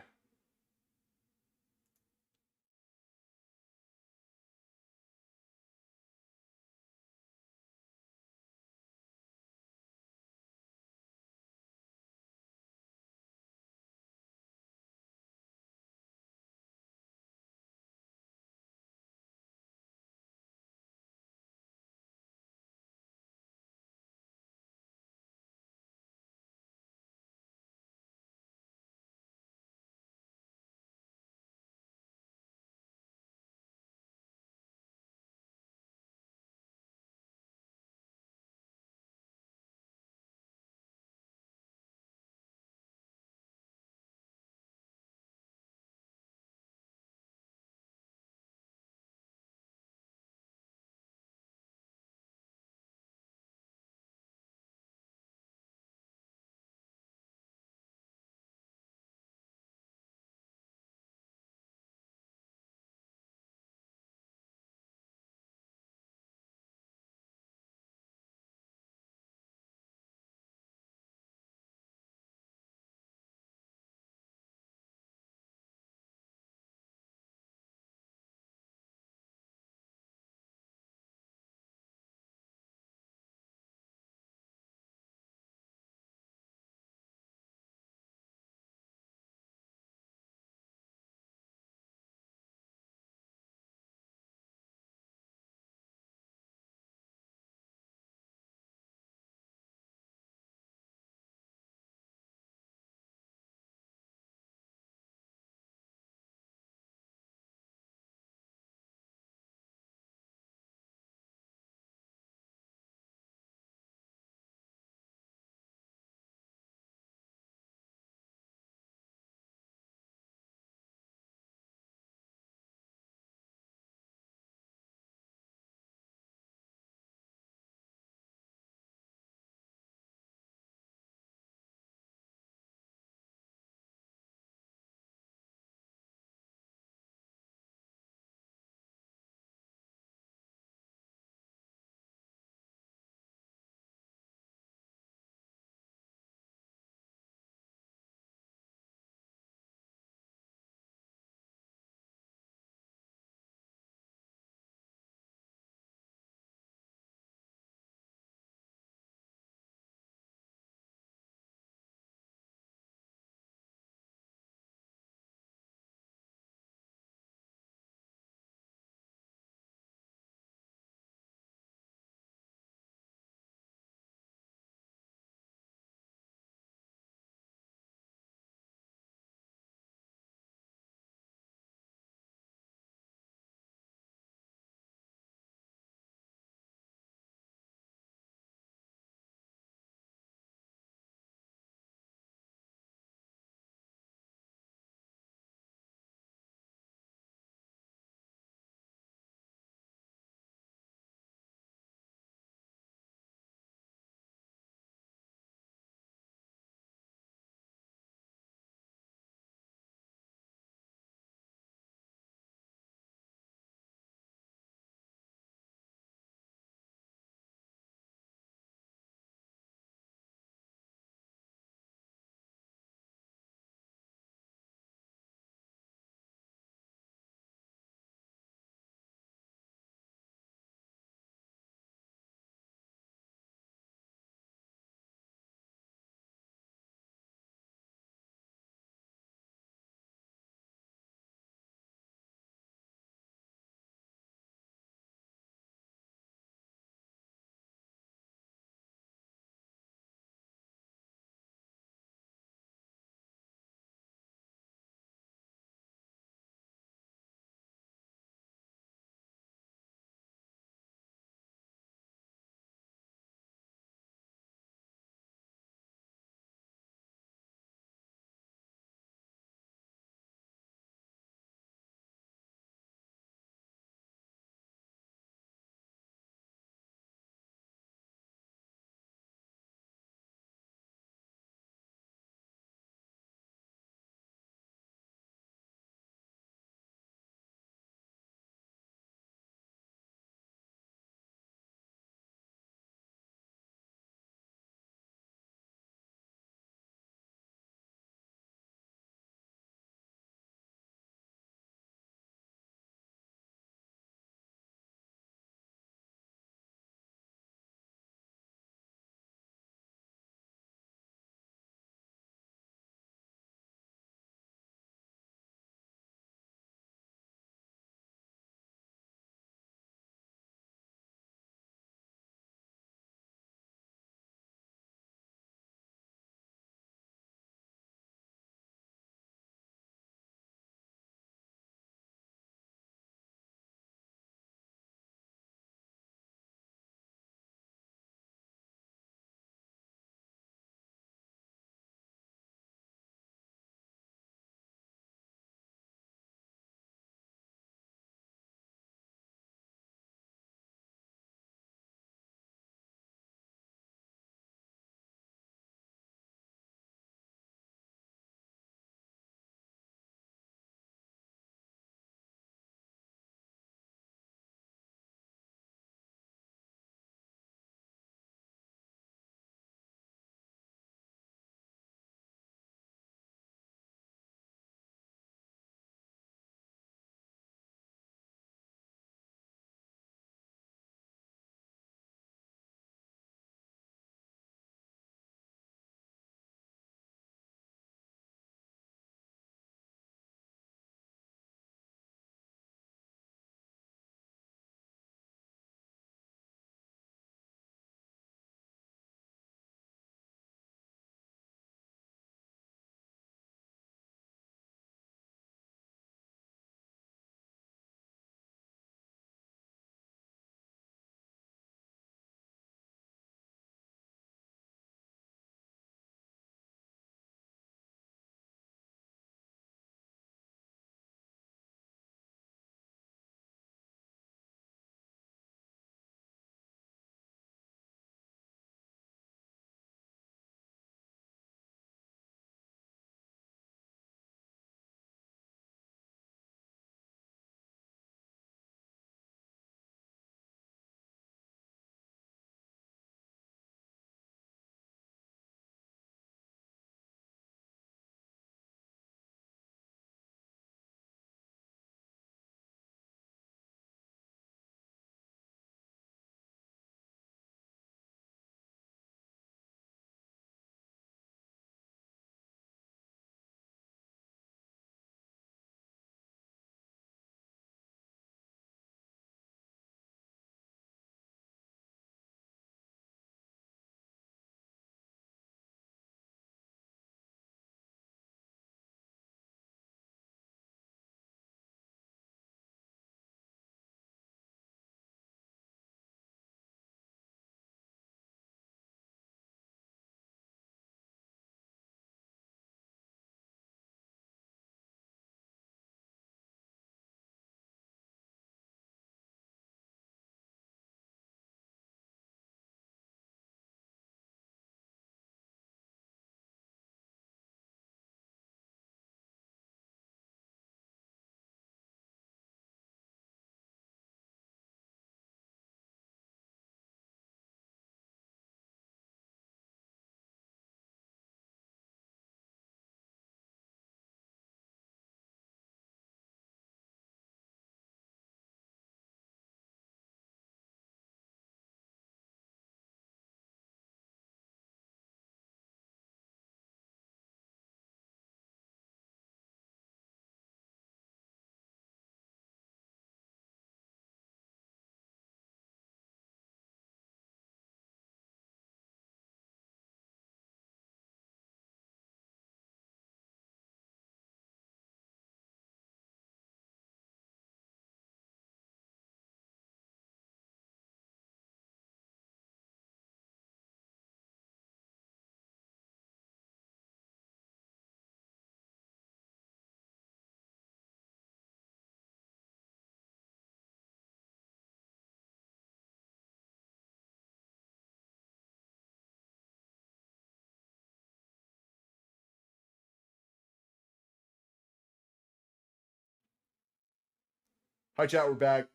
Hi, chat. We're back.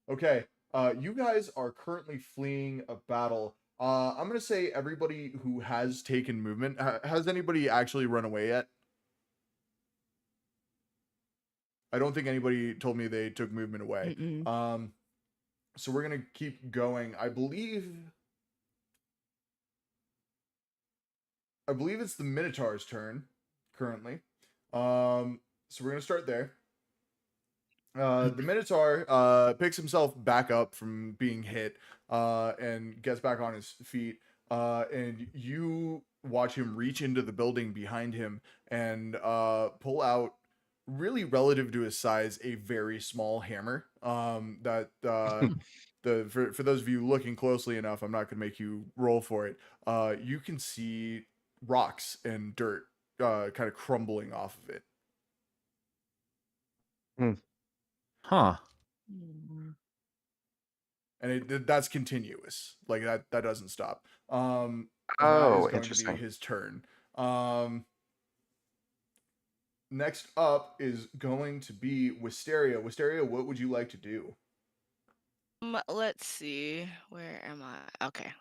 Okay. You guys are currently fleeing a battle. I'm gonna say everybody who has taken movement. Has anybody actually run away yet? I don't think anybody told me they took movement away. So we're gonna keep going. I believe it's the Minotaur's turn currently. So we're gonna start there. The Minotaur picks himself back up from being hit and gets back on his feet. And you watch him reach into the building behind him and pull out, really relative to his size, a very small hammer. For those of you looking closely enough, I'm not going to make you roll for it. You can see rocks and dirt kind of crumbling off of it. Huh. And that's continuous. Like that doesn't stop. And that Oh, is going to be interesting. his turn. Next up is going to be Wisteria. Wisteria, what would you like to do? Let's see. Where am I? Okay.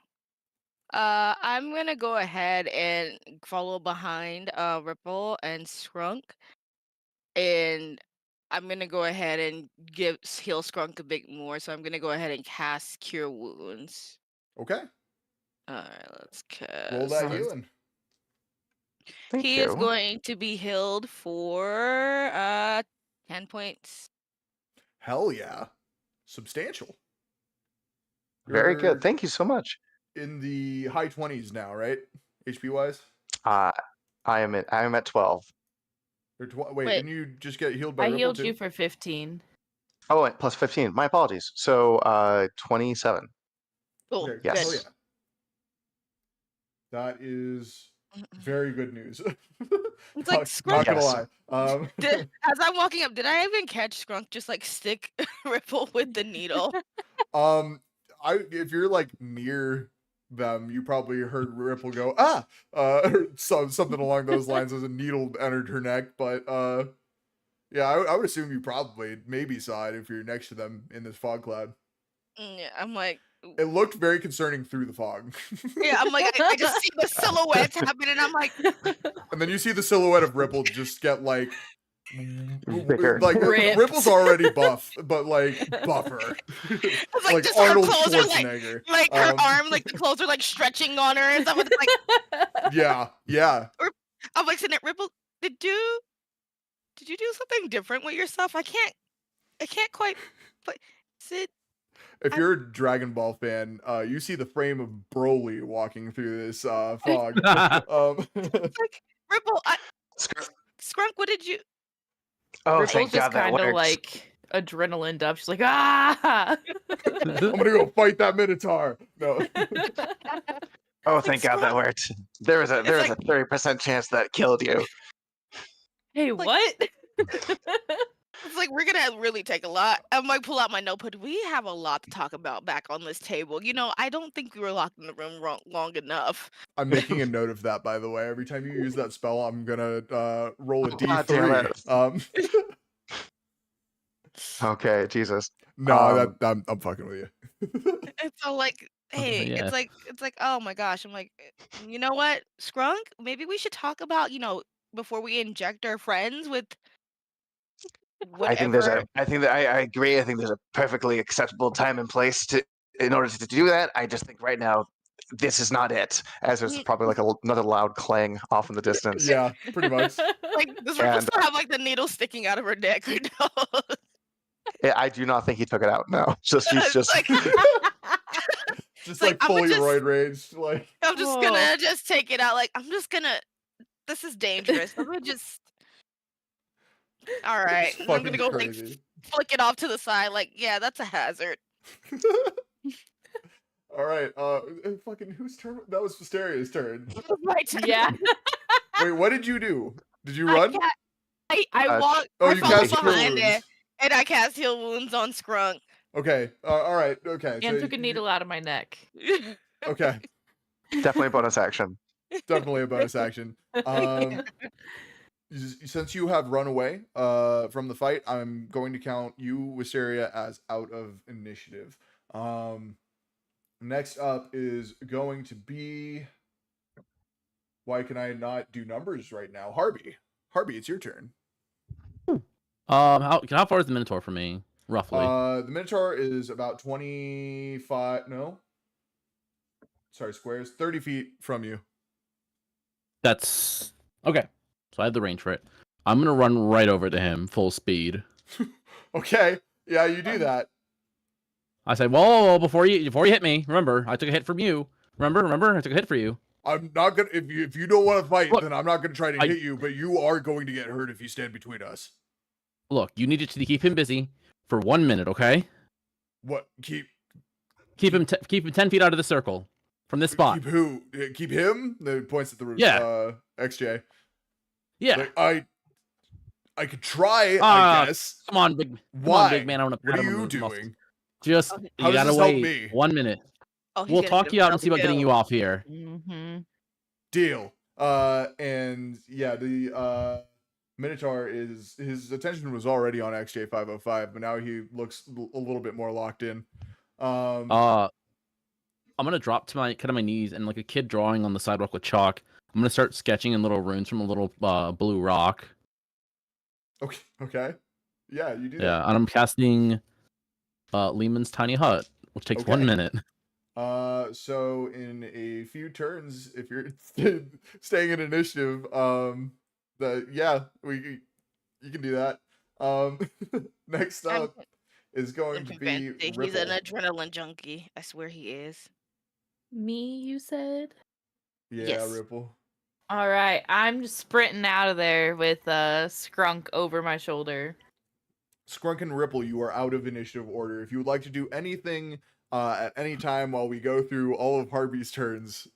I'm gonna go ahead and follow behind Ripple and Skrunk, and I'm gonna go ahead and heal Skrunk a bit more. So I'm gonna go ahead and cast Cure Wounds. Okay. Alright, let's cast. Roll that healing. Thank He you. is going to be healed for 10 points. Hell yeah. Substantial. Very You're good. Thank you so much. in the high 20s now, right? HP wise? I am at 12. Wait, Wait. didn't you just get healed by I Ripple healed too? you for 15. Oh, and plus 15. My apologies. So 27. Oh, Okay, Yes. hell yeah. That is very good news. It's like not Skrunk. gonna Yes. lie. As I'm walking up, did I even catch Skrunk just like stick Ripple with the needle? If you're like near them, you probably heard Ripple go or something along those lines as a needle entered her neck. But yeah, I would assume you probably maybe saw it if you're next to them in this fog cloud. Yeah, I'm like, It looked very concerning through the fog. yeah, I'm like, I just see the silhouettes happen, and I'm like, And then you see the silhouette of Ripple just get like Bigger. Ripped. Ripple's already buff, but like buffer. it's like just her Arnold clothes are Schwarzenegger. like her arm, like the clothes are like stretching on her and stuff. It's like, yeah. I'm like sitting there, Ripple, did you do something different with your stuff? I can't quite put Sid. If you're a Dragon Ball fan, you see the frame of Broly walking through this fog. Like, Ripple, Skrunk, what did you? Oh, Ripple's thank just God that kind of works. like adrenaline up. She's like, ah! I'm gonna go fight that Minotaur. No. Oh, thank God that worked. There was a 30% chance that killed you. Hey, Like- what? It's like we're gonna really take a lot. I might pull out my notebook. We have a lot to talk about back on this table. You know, I don't think we were locked in the room long enough. I'm making a note of that, by the way. Every time you use that spell, I'm gonna roll a God damn D3. Okay, Jesus. No, I'm fucking with you. It's all like, hey, yeah. it's like, oh my gosh. I'm like, you know what, Skrunk? Maybe we should talk about, before we inject our friends with whatever. I agree. I think there's a perfectly acceptable time and place in order to do that. I just think right now this is not it. As there's probably like another loud clang off in the distance. Yeah, pretty much. Like, does Ripple still have like the needle sticking out of her neck or no? I do not think he took it out. No, she's just like, just like, like fully roid rage. Like I'm just gonna just take it out. Like, I'm just gonna. This is dangerous. I'm gonna just. All right, it's I'm fucking gonna go crazy. like flick it off to the side. Like, yeah, that's a hazard. All right, fucking whose turn? That was Fisteria's turn. My turn. Yeah. Wait, what did you do? Did you run? I walked. Oh, I you followed cast Heal behind Wounds. it, and I cast heal wounds on Skrunk. Okay. All right. Okay. And so took a needle out of my neck. Okay. definitely a bonus action. Definitely a bonus action. since you have run away from the fight, I'm going to count you, Wisteria, as out of initiative. Next up is going to be. Why can I not do numbers right now? Harvey, it's your turn. How far is the Minotaur from me, roughly? The Minotaur is about 25. No, sorry, squares. 30 feet from you. That's okay. So I have the range for it. I'm gonna run right over to him, full speed. Okay, yeah, you do that. I say, whoa, before you hit me. Remember, I took a hit from you. Remember, I took a hit for you. I'm not gonna. If you don't want to fight, Look, then I'm not gonna try to hit you. But you are going to get hurt if you stand between us. Look, you needed to keep him busy for 1 minute, okay? What? Keep him 10 feet out of the circle from this spot. Keep who? Keep him? The points at the Yeah. XJ. Yeah. Like, I could try. I guess. Come on, big. Why? Come on, big man. I want to. What are you doing? Just How you does gotta this help wait me? 1 minute. Oh, he's We'll gonna talk get you out and himself see about getting killed. you off here. Mm-hmm. Deal. And yeah, the Minotaur is his attention was already on XJ 505, but now he looks a little bit more locked in. I'm gonna drop to my knees and like a kid drawing on the sidewalk with chalk. I'm gonna start sketching in little runes from a little blue rock. Okay. Yeah, you do that. Yeah, and I'm casting Lehman's Tiny Hut, which takes 1 minute. So in a few turns, if you're staying in initiative, you can do that. Next I'm up is going to be convinced that he's Ripple. an adrenaline junkie. I swear he is. Me, you said? Yeah, Yes. Ripple. All right, I'm just sprinting out of there with Scrunk over my shoulder. Scrunk and Ripple, you are out of initiative order. If you would like to do anything at any time while we go through all of Harvey's turns,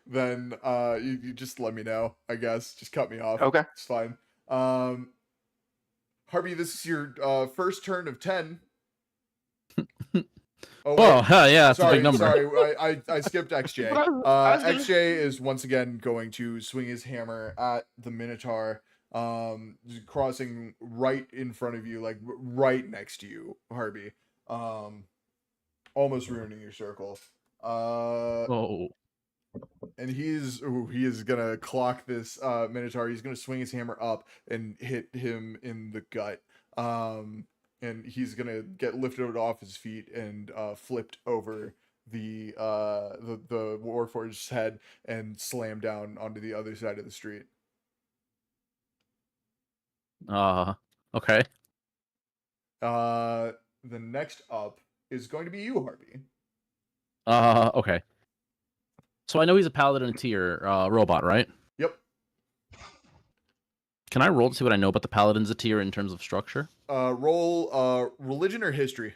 then you just let me know, I guess. Just cut me off. Okay. It's fine. Harvey, this is your first turn of 10. Oh, yeah, that's a big number. Sorry, I skipped XJ. XJ is once again going to swing his hammer at the Minotaur, crossing right in front of you, like right next to you, Harvey. Almost ruining your circle. Oh. And he is gonna clock this Minotaur. He's gonna swing his hammer up and hit him in the gut. And he's gonna get lifted off his feet and flipped over the Warforged's head and slam down onto the other side of the street. Okay. The next up is going to be you, Harvey. Okay. So I know he's a paladin tier robot, right? Yep. Can I roll to see what I know about the paladins a tier in terms of structure? Roll religion or history.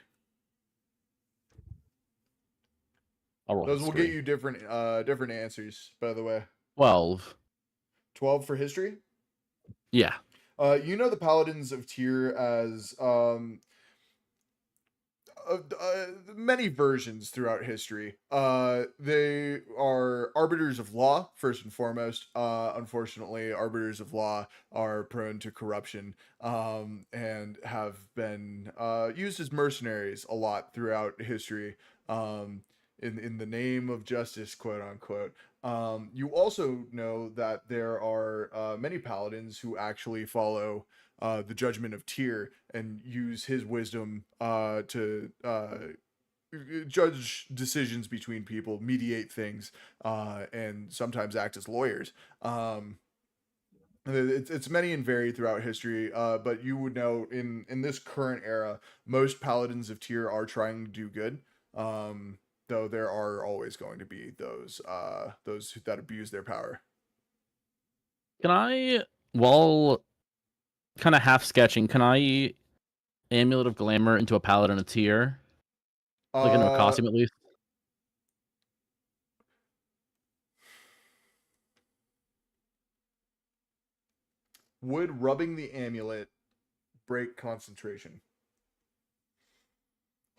I'll roll Those will history. get you different answers, by the way. 12. 12 for history? Yeah. You know the paladins of Tyr as many versions throughout history. They are arbiters of law, first and foremost. Unfortunately, arbiters of law are prone to corruption, and have been used as mercenaries a lot throughout history, in the name of justice, quote unquote. You also know that there are many paladins who actually follow the judgment of Tyr and use his wisdom to judge decisions between people, mediate things, and sometimes act as lawyers. It's many and varied throughout history, but you would know in this current era, most paladins of Tyr are trying to do good. Though there are always going to be those that abuse their power. Can I, while kind of half sketching, can I Amulet of Glamour into a paladin a tier? Like into a costume at least? Would rubbing the amulet break concentration?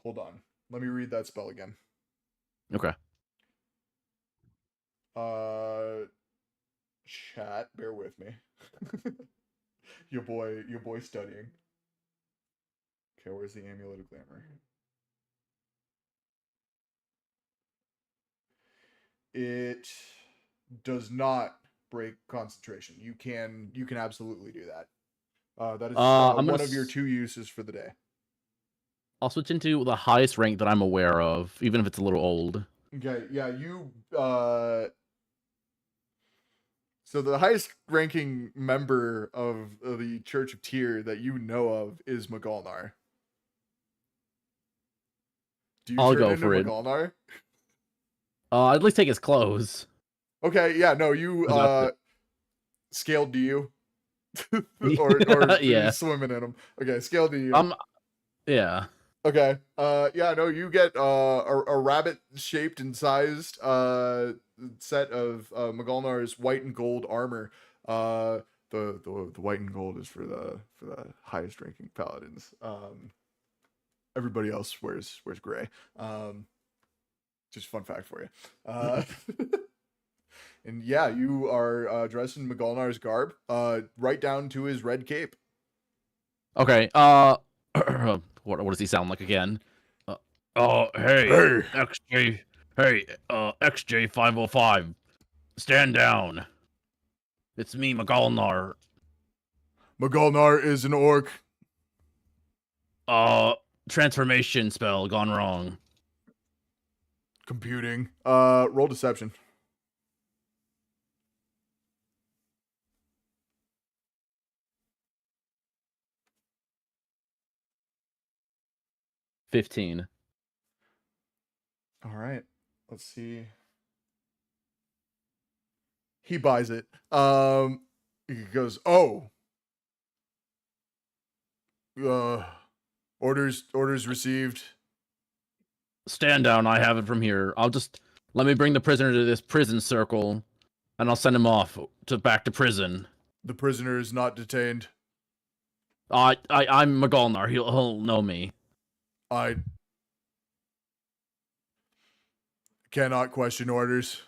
Hold on. Let me read that spell again. Okay. Chat, bear with me. Your boy studying. Okay, where's the Amulet of Glamour? It does not break concentration. You can absolutely do that. That is I'm one gonna of your 2 uses for the day. I'll switch into the highest rank that I'm aware of, even if it's a little old. Okay, yeah, you so the highest ranking member of the Church of Tyr that you know of is Magalnar. Do you I'll turn go into for it. Magalnar? I'd at least take his clothes. Okay, yeah, no, you scaled to you. or Yeah. swimming in them. Okay, scaled to you. Yeah. Okay. Yeah, no, you get a rabbit shaped and sized set of Magalnar's white and gold armor. The white and gold is for the highest ranking paladins. Everybody else wears gray. Just fun fact for you. And yeah, you are dressed in Magalnar's garb, right down to his red cape. Okay. What does he sound like again? Hey, XJ. Hey, XJ 505. Stand down. It's me, Magalnar. Magalnar is an orc. Transformation spell gone wrong. Computing. Roll deception. $15. All right. Let's see. He buys it. He goes, "Oh. Orders received." Stand down. I have it from here. Let me bring the prisoner to this prison circle, and I'll send him off back to prison. The prisoner is not detained. I'm Magalnar. He'll know me. I cannot question orders.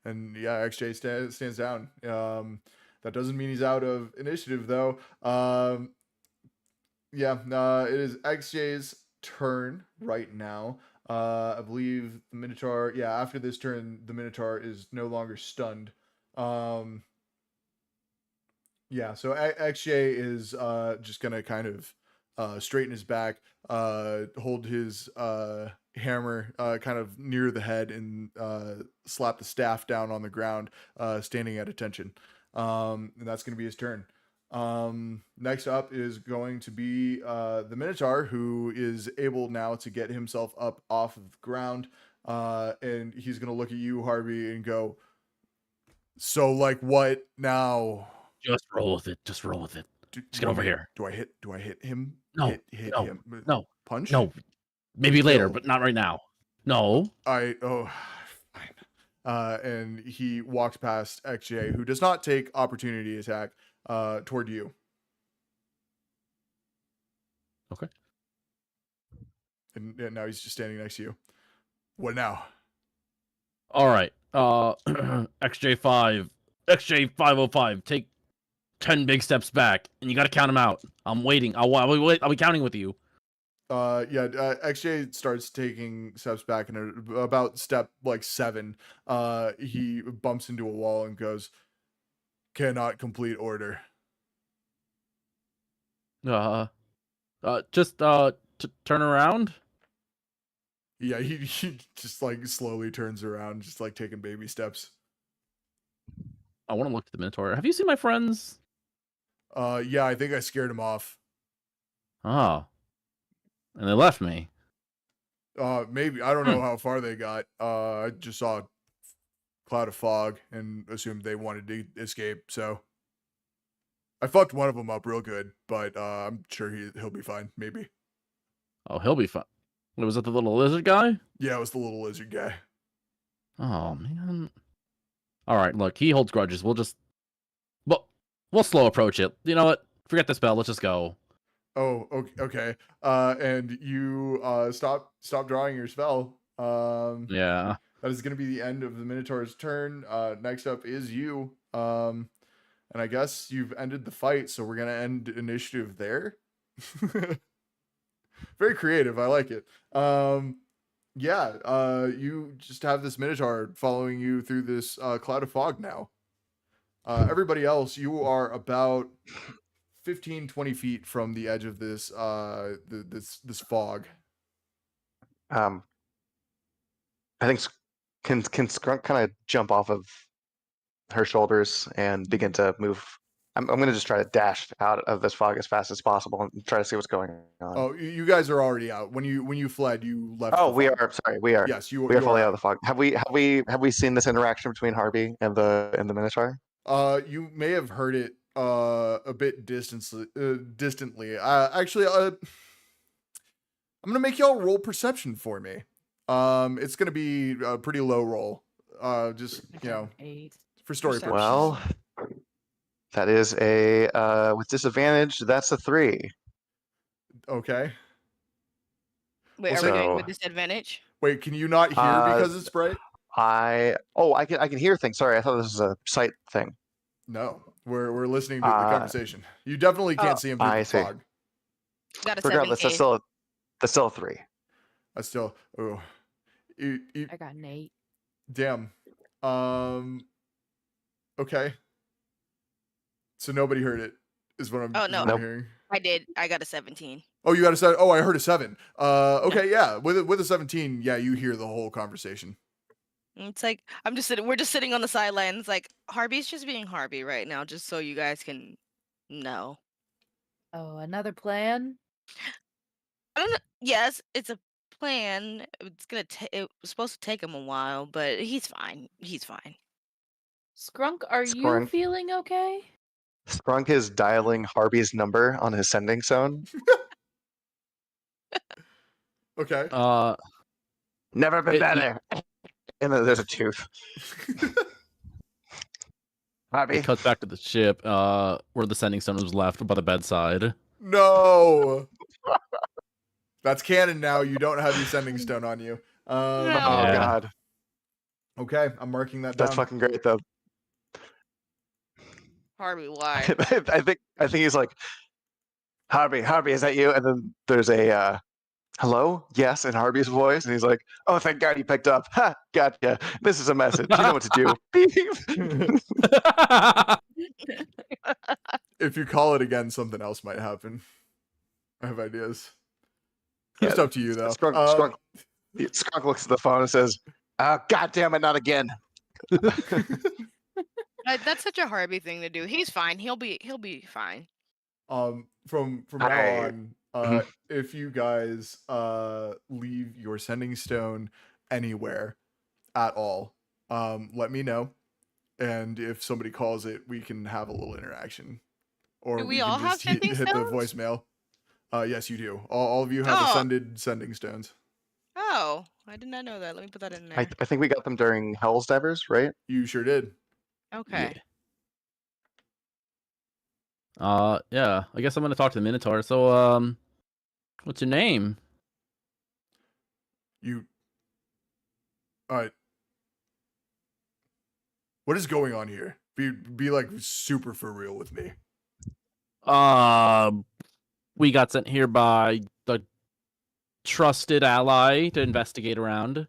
And yeah, XJ stands down. That doesn't mean he's out of initiative, though. Yeah, it is XJ's turn right now. I believe the Minotaur. Yeah, after this turn, the Minotaur is no longer stunned. Yeah, so XJ is just gonna kind of straighten his back, hold his hammer kind of near the head, and slap the staff down on the ground, standing at attention. And that's gonna be his turn. Next up is going to be the Minotaur, who is able now to get himself up off of the ground, and he's gonna look at you, Harvey, and go, "So, like, what now?" Just roll with it. Just roll with it. Just get over here. Do I hit him? No, hit no, him. no, Punch? no. Maybe later, Kill. but not right now. No. Fine. And he walks past XJ, who does not take opportunity attack toward you. Okay. And now he's just standing next to you. What now? All right. XJ5, XJ 505. Take 10 big steps back, and you got to count them out. I'm waiting. I'll be counting with you. XJ starts taking steps back, and about step like 7, he bumps into a wall and goes, "Cannot complete order." Just turn around. Yeah, he just like slowly turns around, just like taking baby steps. I want to look at the Minotaur. Have you seen my friends? Yeah, I think I scared him off. Oh. And they left me. Maybe. I don't know how far they got. I just saw a cloud of fog and assumed they wanted to escape, so I fucked one of them up real good, but I'm sure he'll be fine, maybe. Oh, he'll be fine. Was that the little lizard guy? Yeah, it was the little lizard guy. Oh, man. All right, look, he holds grudges. We'll slow approach it. You know what? Forget the spell. Let's just go. Oh, okay. And you stop drawing your spell. Yeah. That is going to be the end of the Minotaur's turn. Next up is you. And I guess you've ended the fight, so we're going to end initiative there. Very creative. I like it. You just have this Minotaur following you through this cloud of fog now. Everybody else, you are about 15, 20 feet from the edge of this this fog. I think can Skunk kind of jump off of her shoulders and begin to move. I'm going to just try to dash out of this fog as fast as possible and try to see what's going on. Oh, you guys are already out. When you fled, you left. Oh, we are. Sorry, we are. Yes, we are fully out of the fog. Have we seen this interaction between Harvey and the Minotaur? You may have heard it a bit distantly. Actually, I'm gonna make y'all roll perception for me. It's gonna be a pretty low roll. Just 8. for story Perception. purposes. Well, that is a with disadvantage. That's a 3. Okay. Wait, are we doing with disadvantage? Wait, can you not hear because it's bright? I can hear things. Sorry, I thought this was a sight thing. No, we're listening to the conversation. You definitely can't see him through the fog. Got a Regardless, 17. that's still a 3. That's still. Oh, I got an 8. damn. Okay. So nobody heard it. Is what I'm. Oh, is no. what I'm hearing. I did. I got a 17. Oh, you got a 7. Oh, I heard a 7. Okay, yeah. With a 17, yeah, you hear the whole conversation. It's like I'm just sitting. We're just sitting on the sidelines. Like Harvey's just being Harvey right now, just so you guys can know. Oh, another plan? I don't know. Yes, it's a plan. It's gonna. It was supposed to take him a while, but he's fine. He's fine. Skrunk, are you Skrunk. feeling okay? Sprunk is dialing Harvey's number on his sending zone. Okay. Never been better. And then there's a tooth. Harvey. It cuts back to the ship, where the sending stone was left by the bedside. No. That's canon now. You don't have your sending stone on you. Oh Yeah. God. Okay, I'm marking that down. That's fucking great though. Harvey, why? I think he's like, Harvey, is that you? And then there's a hello? Yes, in Harvey's voice. And he's like, oh, thank God you picked up. Ha, gotcha. This is a message. You know what to do. Beep. If you call it again, something else might happen. I have ideas. Yeah, It's up to you, though. Skunk looks at the phone and says, God damn it, not again. That's such a Harvey thing to do. He's fine. He'll be fine. From now on, if you guys leave your sending stone anywhere at all, let me know, and if somebody calls it, we can have a little interaction. Or Do we can all have just sending hit the stones? voicemail. Yes, you do. All of you have Oh. ascended sending stones. Oh, I did not know that. Let me put that in there. I think we got them during Hell's Divers, right? You sure did. Okay. Yeah. I guess I'm gonna talk to the Minotaur. So, what's your name? You. What is going on here? Be like super for real with me. We got sent here by the trusted ally to investigate around.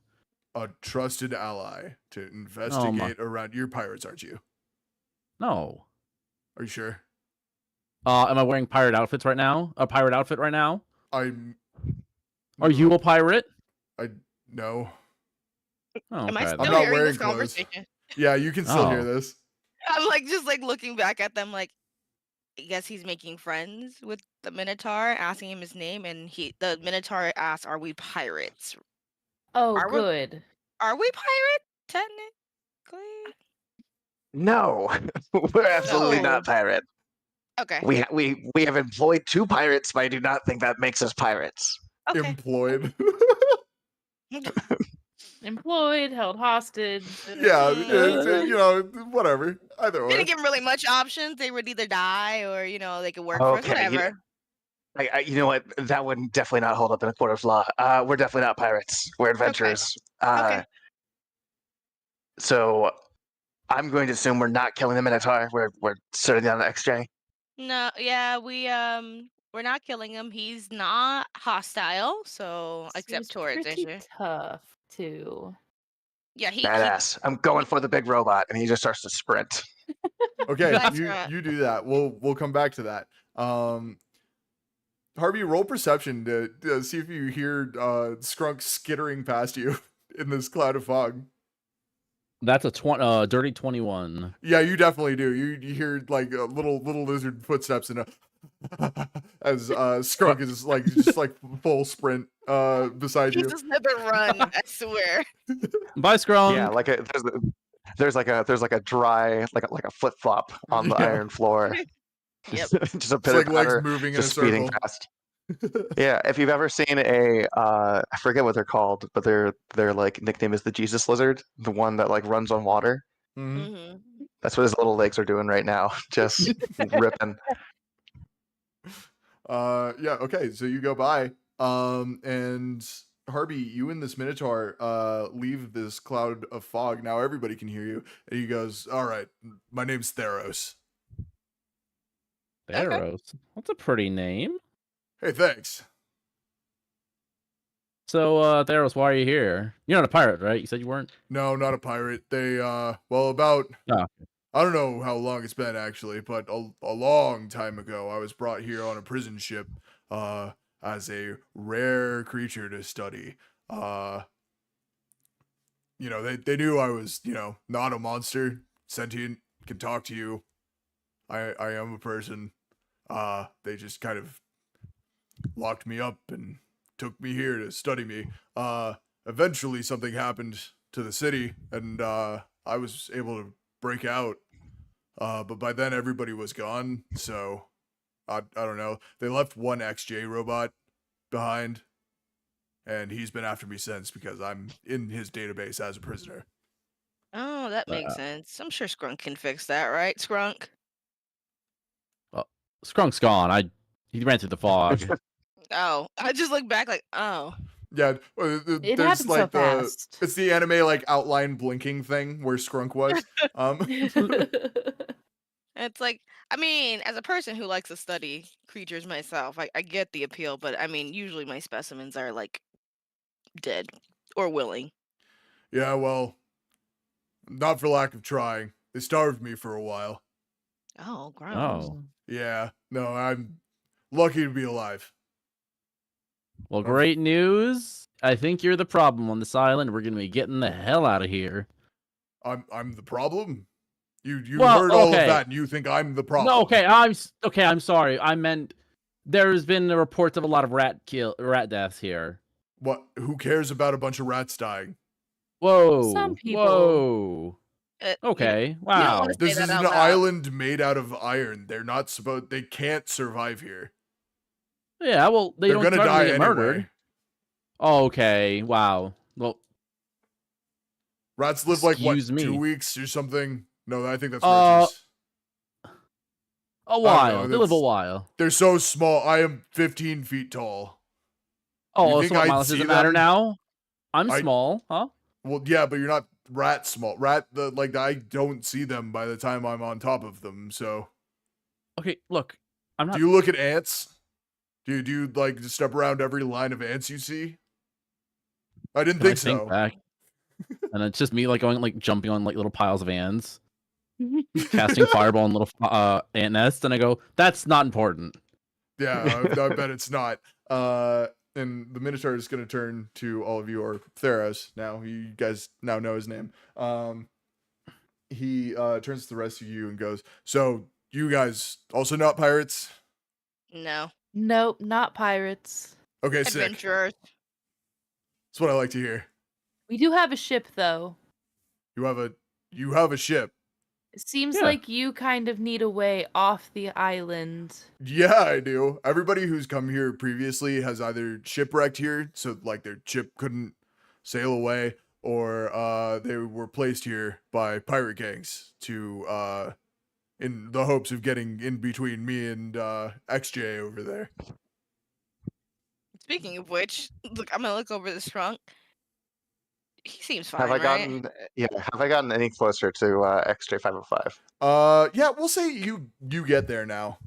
A trusted ally to investigate around. You're pirates, aren't you? No. Are you sure? Am I wearing pirate outfits right now? A pirate outfit right now? I'm. Are you a pirate? No. Oh, Am I okay, still I'm then. not hearing wearing this clothes. conversation? Yeah, you can still hear Oh. this. I'm like just like looking back at them like I guess he's making friends with the Minotaur, asking him his name, and the Minotaur asks, "Are we pirates? Oh, Are we- good. Are we pirates technically?" No, we're absolutely No. not pirate. Okay. We have employed 2 pirates, but I do not think that makes us pirates. Okay. Employed. Employed, held hostage. Yeah, whatever. Either They or. didn't give him really much options. They would either die or they could work for us. Okay, Whatever. You know what? That would definitely not hold up in a court of law. We're definitely not pirates. We're adventurers. Okay. So I'm going to assume we're not killing the Minotaur. We're shutting down the XJ. No, yeah, we're not killing him. He's not hostile, so Seems except towards pretty Andrew. tough too. Yeah, he Badass. I'm going for the big robot, and he just starts to sprint. Okay, That's you right. you do that. We'll come back to that. Harvey, roll perception to see if you hear Skrunk skittering past you in this cloud of fog. That's a dirty 21. Yeah, you definitely do. You hear like little lizard footsteps and as Skrunk is like just like full sprint beside He's you. just never run, I swear. Bye, Scrum. Yeah, like there's like a dry like a flip flop on the Yeah. iron floor. Yep. Just a It's bit like of legs powder, moving in a just speeding circle. fast. Yeah, if you've ever seen I forget what they're called, but their like nickname is the Jesus Lizard, the one that like runs on water. Mhm. Mm-hmm. That's what his little legs are doing right now, just ripping. Yeah, okay, so you go by. And Harvey, you and this Minotaur leave this cloud of fog. Now everybody can hear you. And he goes, "All right, my name's Theros." Theros. That's a pretty name. Hey, thanks. So, Theros, why are you here? You're not a pirate, right? You said you weren't? No, not a pirate. They well, about Oh. I don't know how long it's been actually, but a long time ago I was brought here on a prison ship as a rare creature to study. You know, they knew I was, you know, not a monster, sentient, can talk to you. I am a person. They just kind of locked me up and took me here to study me. Eventually something happened to the city and I was able to break out. But by then everybody was gone, so I don't know. They left one XJ robot behind, and he's been after me since because I'm in his database as a prisoner. Oh, that makes sense. I'm sure Skrunk can fix that, right, Skrunk? Skrunk's gone. He ran through the fog. Oh, I just look back like, oh. Yeah, It there's happened like so fast. it's the anime like outline blinking thing where Skrunk was. It's like, I mean, as a person who likes to study creatures myself, I get the appeal, but I mean, usually my specimens are like dead or willing. Yeah, well, not for lack of trying. They starved me for a while. Oh, gross. Oh. Yeah, no, I'm lucky to be alive. Well, great news. I think you're the problem on this island. We're going to be getting the hell out of here. I'm the problem. You Well, heard all of okay. that, and you think I'm the problem? No, okay. I'm sorry. I meant there's been reports of a lot of rat deaths here. What? Who cares about a bunch of rats dying? Whoa. Some people. Whoa. Okay. You don't Wow. want to This say is that an out loud. island made out of iron. They're not supposed. They can't survive here. Yeah. Well, They're don't gonna start when die they get anyway. murdered. Okay. Wow. Well, Rats live like what? Excuse me. 2 weeks or something? No, I think that's Uh, roaches. a while. know, They live a that's- while. They're so small. I am 15 feet tall. Oh, think so what, I'd Miles, see does it matter them? now? I'm I- small, huh? Well, yeah, but you're not rat small. Like I don't see them by the time I'm on top of them. So, Okay, look. I'm not. do you look at ants? Do you like just step around every line of ants you see? I didn't Can I think so. back? And it's just me like going like jumping on like little piles of ants, casting fireball on little ant nests, and I go, "That's not important." Yeah, I bet it's not. And the Minotaur is going to turn to all of you, or Theros now. You guys now know his name. He turns to the rest of you and goes, "So, you guys also not pirates?" No. Nope, not pirates. Okay, sick. Adventurers. That's what I like to hear. We do have a ship though. You have a ship. It seems Yeah. like you kind of need a way off the island. Yeah, I do. Everybody who's come here previously has either shipwrecked here, so like their ship couldn't sail away, or they were placed here by pirate gangs to in the hopes of getting in between me and XJ over there. Speaking of which, look, I'm gonna look over this trunk. He seems fine, Have I right? gotten any closer to XJ505? Yeah, we'll say you get there now.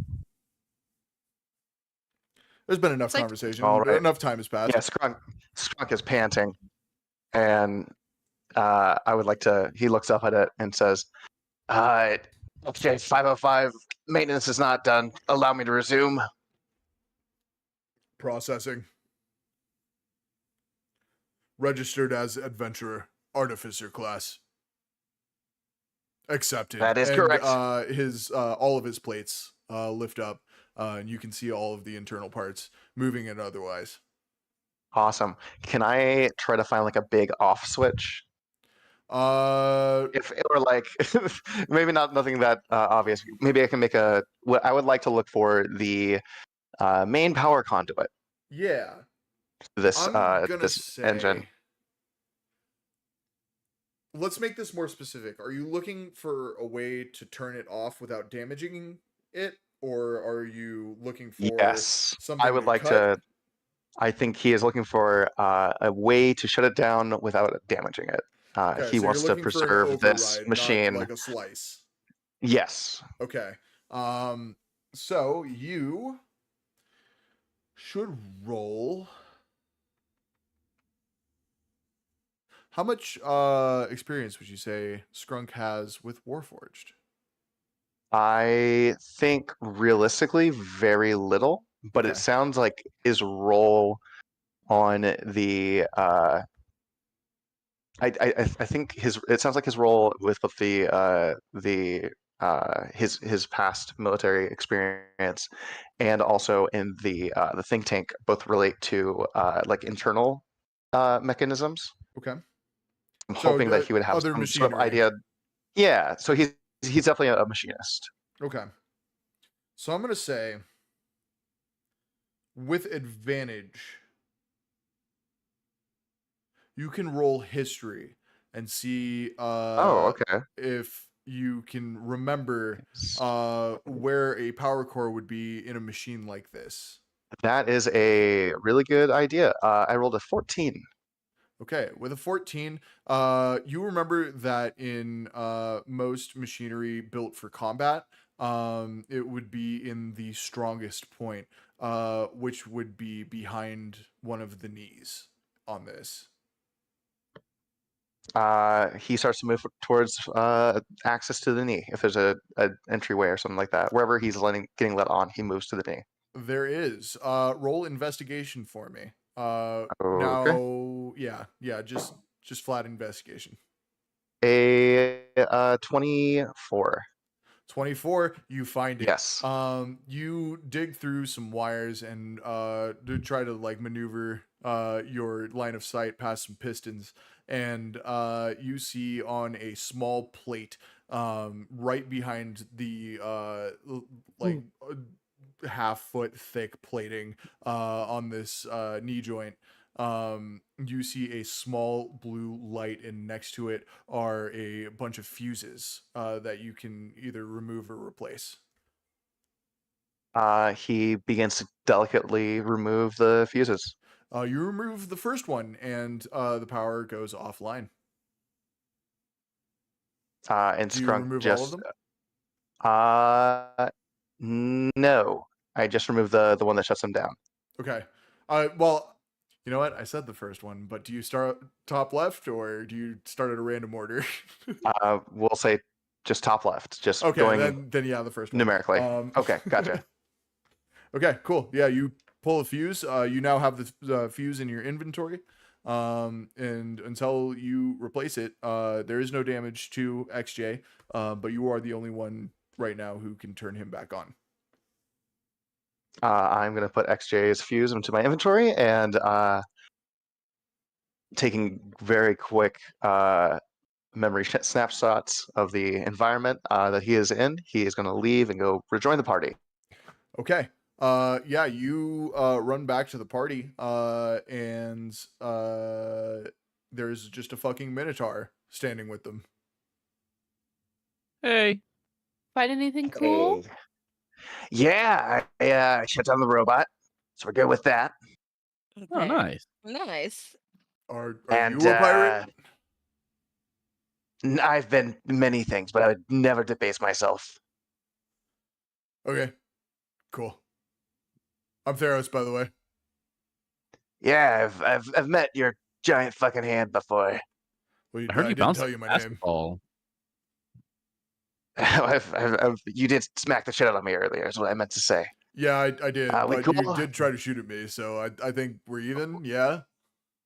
There's been enough It's like- conversation. All right. Enough time has passed. Yeah, Scrunk is panting, and I would like to. He looks up at it and says, "XJ505 maintenance is not done. Allow me to resume." Processing. Registered as adventurer, artificer class. Accepted. That is and, correct. His all of his plates lift up, and you can see all of the internal parts moving and otherwise. Awesome. Can I try to find like a big off switch? If it were like maybe nothing that obvious. Maybe I can make a. I would like to look for the main power conduit. Yeah. This I'm gonna this say, engine. Let's make this more specific. Are you looking for a way to turn it off without damaging it, or are you looking for Yes, something I would like to. I think he is looking for a way to shut it down without damaging it. Okay, He so wants you're to looking for an preserve this override, machine. not like a slice. Yes. Okay. So you should roll. How much experience would you say Scrunk has with Warforged? I think realistically very little, but Okay. it sounds like his role on the I think it sounds like his role with his past military experience and also in the think tank both relate to like internal mechanisms. Okay. I'm So, hoping that he would have other some sort of machinery. idea. Yeah, so he's definitely a machinist. Okay. So I'm gonna say, with advantage, you can roll history and see Okay. if you can remember where a power core would be in a machine like this. That is a really good idea. I rolled a 14. Okay, with a 14, you remember that in most machinery built for combat, it would be in the strongest point, which would be behind one of the knees on this. He starts to move towards access to the knee. If there's a entryway or something like that, wherever he's getting let on, he moves to the knee. There is. Roll investigation for me. Okay. Now, yeah, just flat investigation. A 24. 24, you find it. Yes. You dig through some wires and to try to like maneuver your line of sight past some pistons, and you see on a small plate right behind the half-foot thick plating on this knee joint. You see a small blue light, and next to it are a bunch of fuses that you can either remove or replace. He begins to delicately remove the fuses. You remove the first one, and the power goes offline. And Do you Scrunk remove just all of them? no. I just removed the one that shuts them down. Okay. Well, you know what? I said the first one, but do you start top left or do you start at a random order? We'll say just top left. Just okay, going then yeah, the first one. numerically. Okay, gotcha. Okay, cool. Yeah, you pull a fuse. You now have the fuse in your inventory. And until you replace it, there is no damage to XJ, but you are the only one right now who can turn him back on. I'm going to put XJ's fuse into my inventory and taking very quick memory snapshots of the environment that he is in. He is going to leave and go rejoin the party. Okay. Yeah, you run back to the party, and there's just a fucking Minotaur standing with them. Hey. Find anything cool? Hey. Yeah, I shut down the robot, so we're good with that. Oh, nice. Nice. Are And you a pirate? I've been many things, but I would never debase myself. Okay, cool. I'm Theros, by the way. Yeah, I've met your giant fucking hand before. Well, I heard I you didn't bounced tell a you my name. basketball. You did smack the shit out of me earlier, is what I meant to say. Yeah, I did, We but you cool? did try to shoot at me, so I think we're even. Yeah.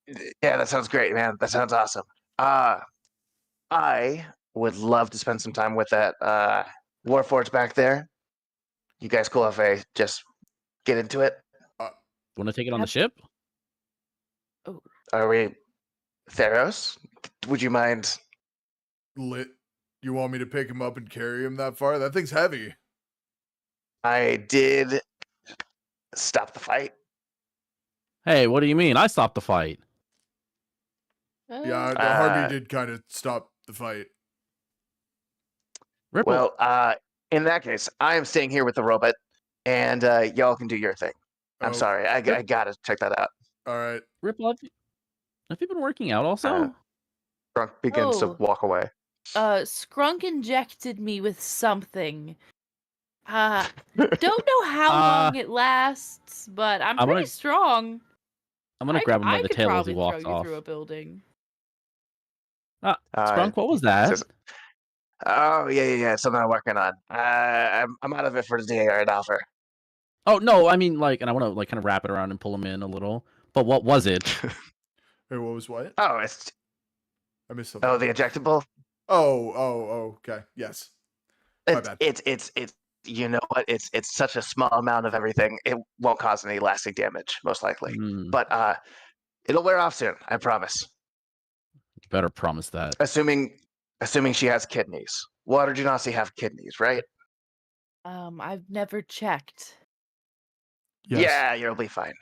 Yeah, that sounds great, man. That sounds awesome. I would love to spend some time with that Warforged back there. You guys cool if I just get into it? Want to take it on the Yep. ship? Are we Theros? Would you mind? Lit. You want me to pick him up and carry him that far? That thing's heavy. I did stop the fight. Hey, what do you mean? I stopped the fight. Yeah, Oh, Harvey did kind of stop the fight. Ripple. Well, in that case, I am staying here with the robot, and y'all can do your thing. I'm Oh, sorry, I gotta check that out. All right. Ripple, have you been working out also? Drunk begins to Oh. walk away. Skrunk injected me with something. Don't know how long it lasts, but I'm I'm pretty gonna- strong. I'm gonna grab him by the could tail as he probably walks throw you off. through a building. Sprunk, what was that? says- Oh yeah. It's something I'm working on. I'm out of it for the day. All right, offer. Oh no, I mean like, and I want to like kind of wrap it around and pull him in a little. But what was it? Hey, what was what? Oh, I missed something. the injectable. Oh, okay. Yes. My bad. It's you know what? It's such a small amount of everything. It won't cause any lasting damage, most likely. Hmm, But it'll wear off soon. I promise. you better promise that. Assuming she has kidneys. Water genasi have kidneys, right? I've never checked. Yes. Yeah, you'll be fine.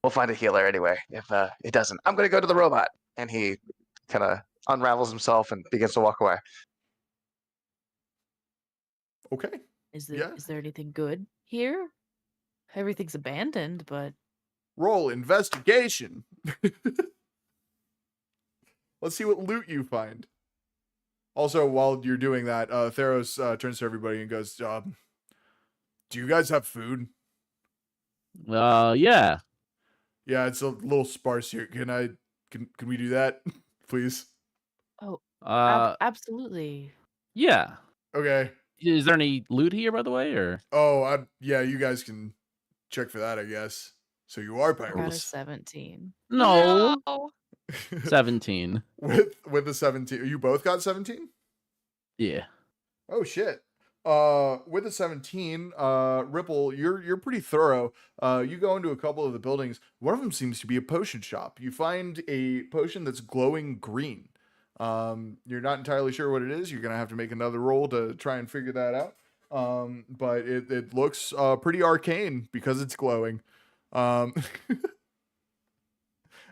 We'll find a healer anyway. If it doesn't, I'm gonna go to the robot. And he kind of unravels himself and begins to walk away. Okay. Is Yeah. there anything good here? Everything's abandoned, but Roll investigation. Let's see what loot you find. Also, while you're doing that, Theros turns to everybody and goes, "Do you guys have food?" Yeah. Yeah, it's a little sparse here. Can we do that, please? absolutely. Yeah. Okay. Is there any loot here, by the way, or? Oh, yeah, you guys can check for that, I guess. So you are I got a pirates. 17. No. No. 17. with the 17. You both got 17? Yeah. Oh shit. With the 17, Ripple, you're pretty thorough. You go into a couple of the buildings. One of them seems to be a potion shop. You find a potion that's glowing green. You're not entirely sure what it is. You're gonna have to make another roll to try and figure that out. But it looks pretty arcane because it's glowing. Yeah,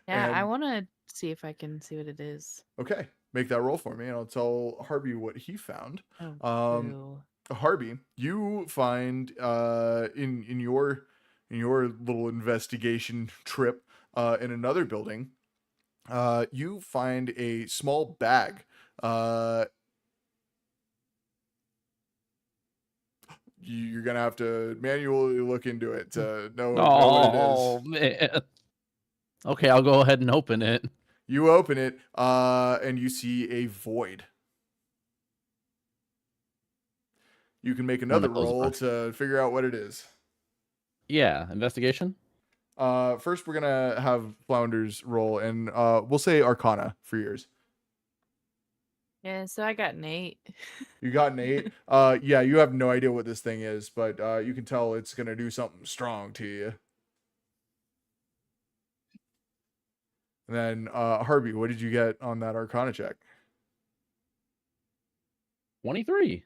I And- want to see if I can see what it is. Okay, make that roll for me, and I'll tell Harvey what he found. Oh, true. Harvey, you find in your little investigation trip in another building, you find a small bag. You're gonna have to manually look into it to know what it is. Oh man. Okay, I'll go ahead and open it. You open it, and you see a void. You can make another that goes roll by. to figure out what it is. Yeah, investigation. First we're gonna have Flounders roll, and we'll say Arcana for yours. Yeah, so I got an 8. You got an 8. Yeah, you have no idea what this thing is, but you can tell it's gonna do something strong to you. And then Harvey, what did you get on that Arcana check? 23.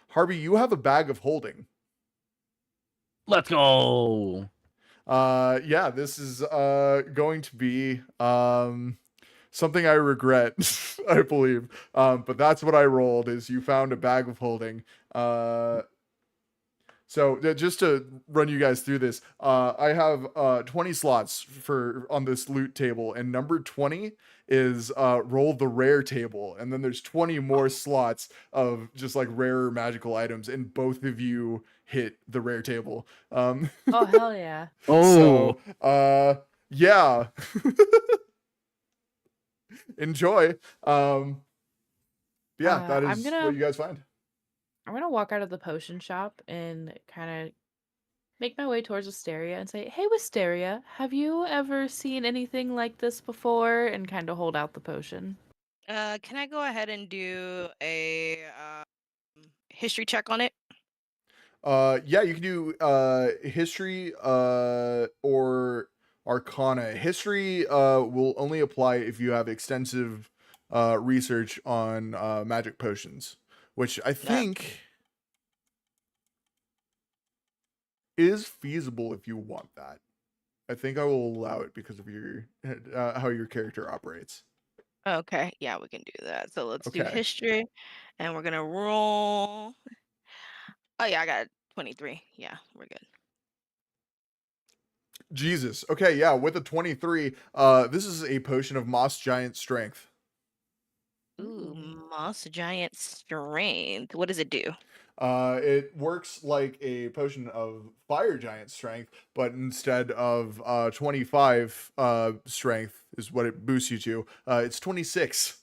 Harvey, you have a bag of holding. Let's go. Yeah, this is going to be something I regret, I believe. But that's what I rolled, is you found a bag of holding. So just to run you guys through this, I have 20 slots on this loot table, and number 20 is roll the rare table, and then there's 20 more slots of just like rarer magical items, and both of you hit the rare table. Oh hell yeah! Oh, Yeah. Enjoy. Yeah, that I'm is gonna what you guys find. walk out of the potion shop and kind of make my way towards Wisteria and say, "Hey, Wisteria, have you ever seen anything like this before?" And kind of hold out the potion. Can I go ahead and do a history check on it? Yeah, you can do history or arcana. History will only apply if you have extensive research on magic potions, which I think is feasible if you want that. I think I will allow it because of your how your character operates. Okay, yeah, we can do that. So let's do Okay. history, and we're gonna roll. Oh yeah, I got 23. Yeah, we're good. Jesus. Okay, yeah, with a 23, this is a potion of moss giant strength. Ooh, moss giant strength. What does it do? It works like a potion of fire giant strength, but instead of 25 strength is what it boosts you to. It's 26.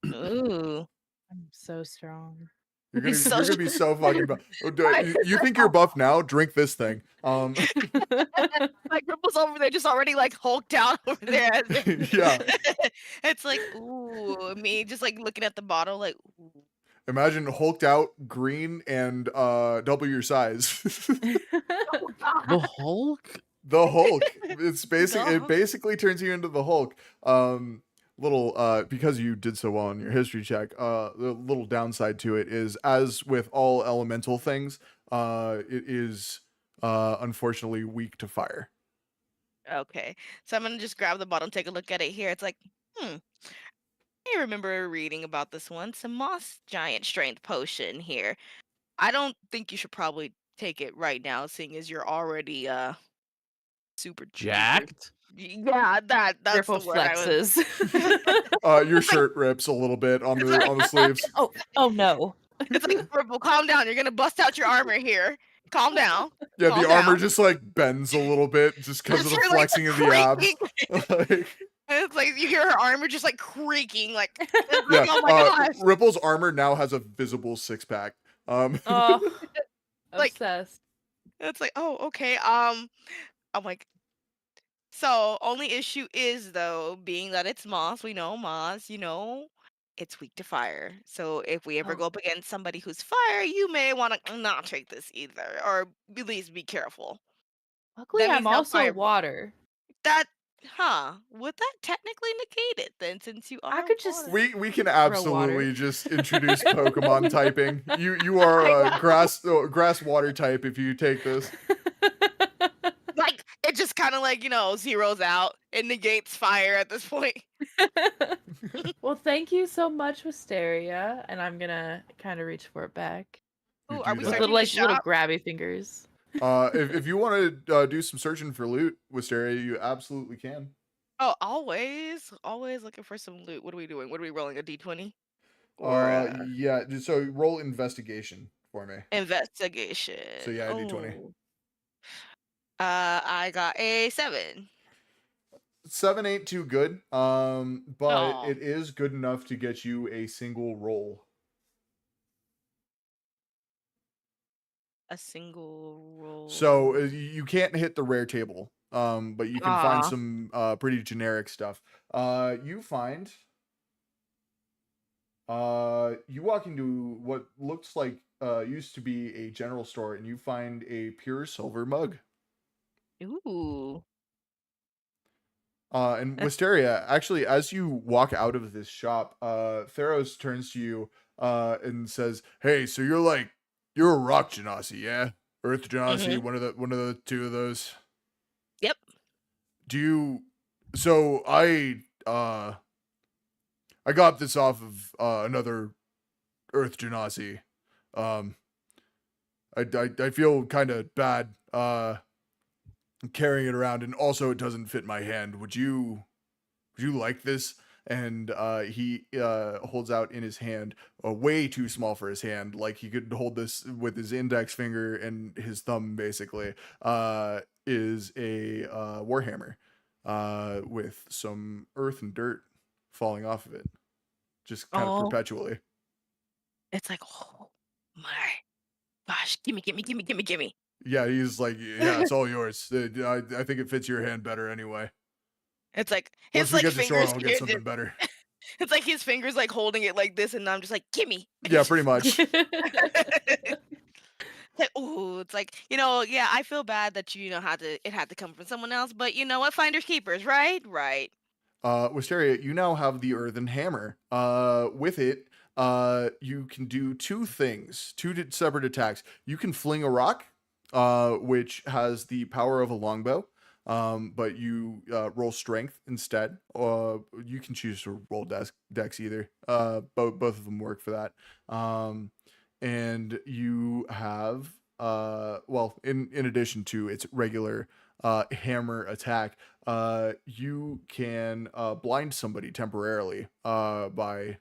Ooh, I'm so strong. You're gonna So you're gonna be so fucking buff. You think you're buff now? Drink this thing. like Ripple's over there, just already like hulked out over there. Yeah. It's like, ooh, me just like looking at the bottle, like, ooh. Imagine hulked out, green, and double your size. the Hulk. The Hulk. It's basically it Duh. basically turns you into the Hulk. Because you did so well in your history check, the little downside to it is, as with all elemental things, it is unfortunately weak to fire. Okay, so I'm gonna just grab the bottle and take a look at it here. It's like, I remember reading about this one. Some moss giant strength potion here. I don't think you should probably take it right now, seeing as you're already super duper. Jacked. Yeah, that's Ripple the word I was. flexes. Your shirt rips a little bit on the sleeves. Oh no! It's like, Ripple, calm down. You're gonna bust out your armor here. Calm down. Yeah, Calm the armor down. just like bends a little bit just because of the You're, like, flexing of the abs. creaking. And it's like you hear her armor just like creaking, like, it's Yeah, like, oh my gosh. Ripple's armor now has a visible six pack. Oh, Like- obsessed. It's like, oh, okay. I'm like, so only issue is though, being that it's moss, we know moss, it's weak to fire. So if we ever Oh. go up against somebody who's fire, you may want to not take this either, or at least be careful. Luckily, That means I'm now also fire- water. That, would that technically negate it then, since you are could just- water? we can water. absolutely just introduce Pokemon typing. You are a grass water type if you take this. Like, it just kind of like, zeroes out. It negates fire at this point. Well, thank you so much, Wisteria, and I'm gonna kind of reach for it back You Ooh, do are we that. with searching little the shop? grabby fingers. If you want to do some searching for loot, Wisteria, you absolutely can. Oh, always looking for some loot. What are we doing? What are we rolling? A d20 or Yeah. So roll investigation for me. investigation? So yeah, a d20. Oh. I got a 7. 7 ain't too good. But Aw. it is good enough to get you a single roll. A single roll. So you can't hit the rare table. But you can find Aw. some pretty generic stuff. You find you walk into what looks like used to be a general store, and you find a pure silver mug. Ooh. And Wisteria, actually, as you walk out of this shop, Theros turns to you and says, "Hey, so you're a rock genasi, yeah? Earth genasi, one of the two of those." Yep. So I got this off of another Earth genasi. I feel kind of bad carrying it around, and also it doesn't fit my hand. Would you would you like this? And he holds out in his hand, way too small for his hand. Like he could hold this with his index finger and his thumb, basically. Is a warhammer with some earth and dirt falling off of it, just kind of Oh, perpetually. it's like, oh my gosh, gimme, gimme, gimme, gimme, gimme. Yeah, he's like, yeah, it's all yours. I think it fits your hand better anyway. It's like Once his we like get to shore, fingers I'll get something better. it's like his fingers like holding it like this, and I'm just like, gimme. Yeah, pretty much. Like, ooh, it's like, yeah, I feel bad that it had to come from someone else, but you know what? Finders keepers, right? Right. Wisteria, you now have the earthen hammer. With it, you can do two things, separate attacks. You can fling a rock, which has the power of a longbow, but you roll strength instead. You can choose to roll dex either. Both of them work for that. And you have, well, in addition to its regular hammer attack, you can blind somebody temporarily by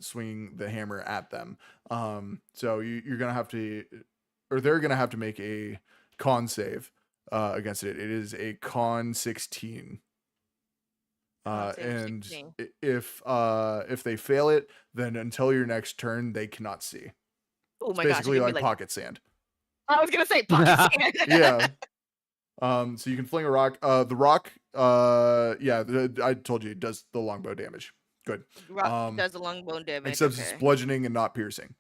swinging the hammer at them. So you're gonna have to, or they're gonna have to make a con save against it. It is a con 16. Con save And 16. if they fail it, then until your next turn, they cannot see. Oh It's my gosh, it basically could be like pocket sand. I was gonna say pocket sand. Yeah. So you can fling a rock. The rock, yeah, I told you it does the longbow damage. Good. Rock does the long bone damage. Except it's Okay. bludgeoning and not piercing.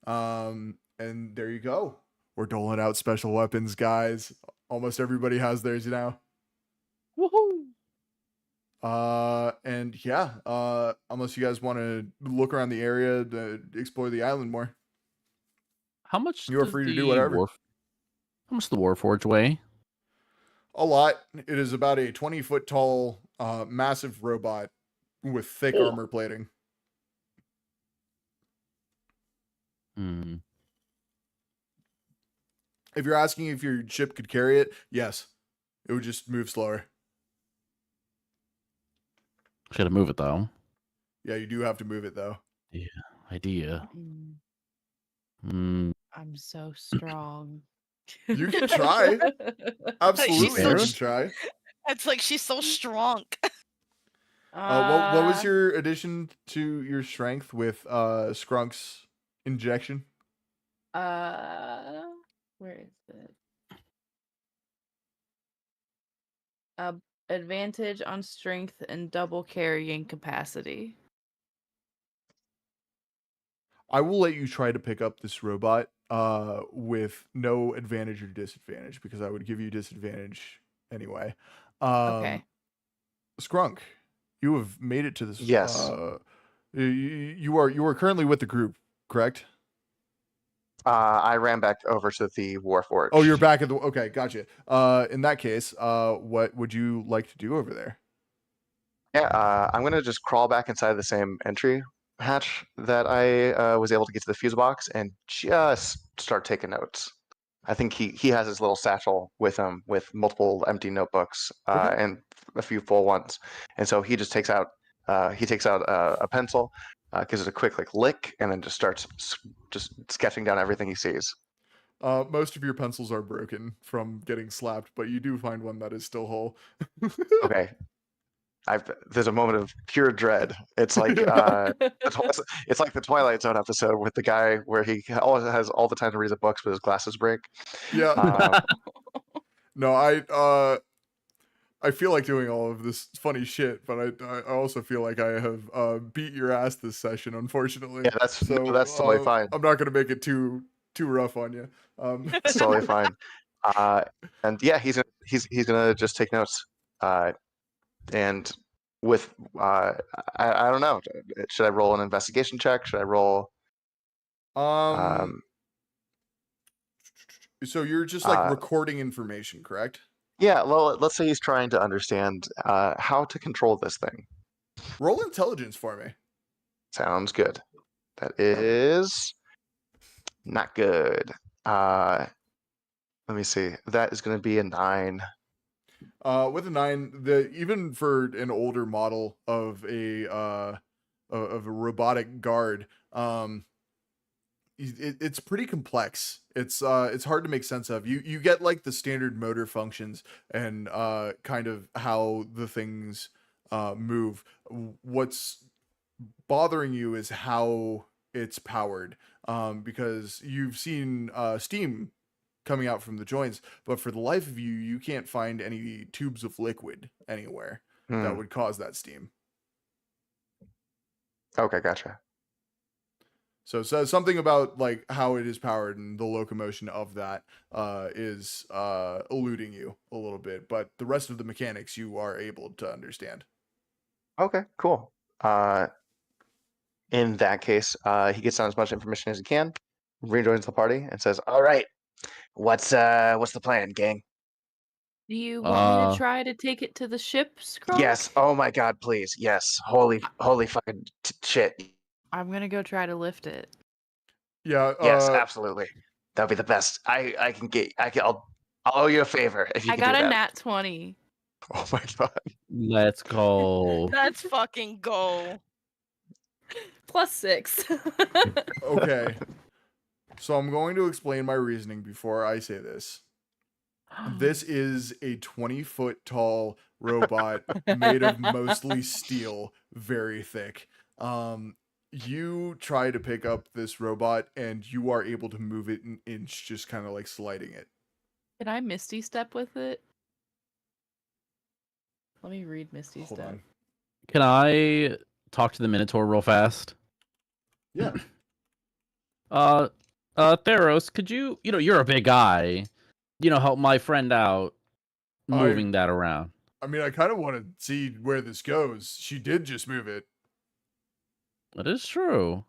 And there you go. We're doling out special weapons, guys. Almost everybody has theirs now. Woohoo! And yeah, unless you guys want to look around the area to explore the island more, How much? you are does free to do the whatever. How much does the Warforge weigh? A lot. It is about a 20-foot tall, massive robot with thick Oh. armor plating. Hmm. If you're asking if your ship could carry it, yes. It would just move slower. Gotta move it though. Yeah, you do have to move it though. Idea. I'm so strong. You can try. Absolutely, so you can sh- try. It's like she's so strong. What was your addition to your strength with Skrunk's injection? Where is it? Advantage on strength and double carrying capacity. I will let you try to pick up this robot with no advantage or disadvantage because I would give you disadvantage anyway. Okay. Skrunk, you have made it to this. Yes. You are currently with the group, correct? I ran back over to the Warforge. Oh, you're back at the. Okay, gotcha. In that case, what would you like to do over there? Yeah, I'm gonna just crawl back inside the same entry hatch that I was able to get to the fuse box and just start taking notes. I think he has his little satchel with him with multiple empty notebooks Okay. and a few full ones, and so he just takes out a pencil, gives it a quick like lick, and then just starts just sketching down everything he sees. Most of your pencils are broken from getting slapped, but you do find one that is still whole. Okay. There's a moment of pure dread. It's like it's like the Twilight Zone episode with the guy where he always has all the time to read the books, but his glasses break. Yeah. No, I feel like doing all of this funny shit, but I also feel like I have beat your ass this session, unfortunately. Yeah, that's totally fine. I'm not gonna make it too rough on you. It's totally fine. And yeah, he's gonna just take notes. And with I don't know. Should I roll an investigation check? Should I roll? So you're just like recording information, correct? Yeah. Well, let's say he's trying to understand how to control this thing. Roll intelligence for me. Sounds good. That is not good. Let me see. That is going to be a 9. With a 9, even for an older model of a robotic guard, it's pretty complex. It's hard to make sense of. You get like the standard motor functions and kind of how the things move. What's bothering you is how it's powered, because you've seen steam coming out from the joints, but for the life of you, you can't find any tubes of liquid anywhere that would cause that steam. Okay, gotcha. So something about like how it is powered and the locomotion of that is eluding you a little bit, but the rest of the mechanics you are able to understand. Okay, cool. In that case, he gets down as much information as he can, rejoins the party, and says, "All right, what's the plan, gang?" Do you want me to Uh, try to take it to the ship, Scroll? Yes. Oh my God, please. Yes. Holy fucking shit. I'm gonna go try to lift it. Yeah. Yes, absolutely. That'd be the best. I'll owe you a favor if you I can do got a that. nat 20. Oh my God. let's go. Let's fucking go. Plus 6. Okay. So I'm going to explain my reasoning before I say this. This is a 20-foot tall robot made of mostly steel, very thick. You try to pick up this robot and you are able to move it an inch, just kind of like sliding it. Can I Misty Step with it? Let me read Misty Hold Step. on. Can I talk to the Minotaur real fast? Yeah. Theros, could you, you're a big guy, help my friend out moving that around? I mean, I kind of want to see where this goes. She did just move it. That is true.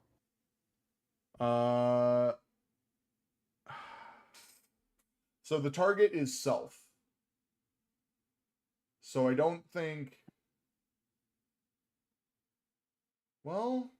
So the target is self. So I don't think. Well.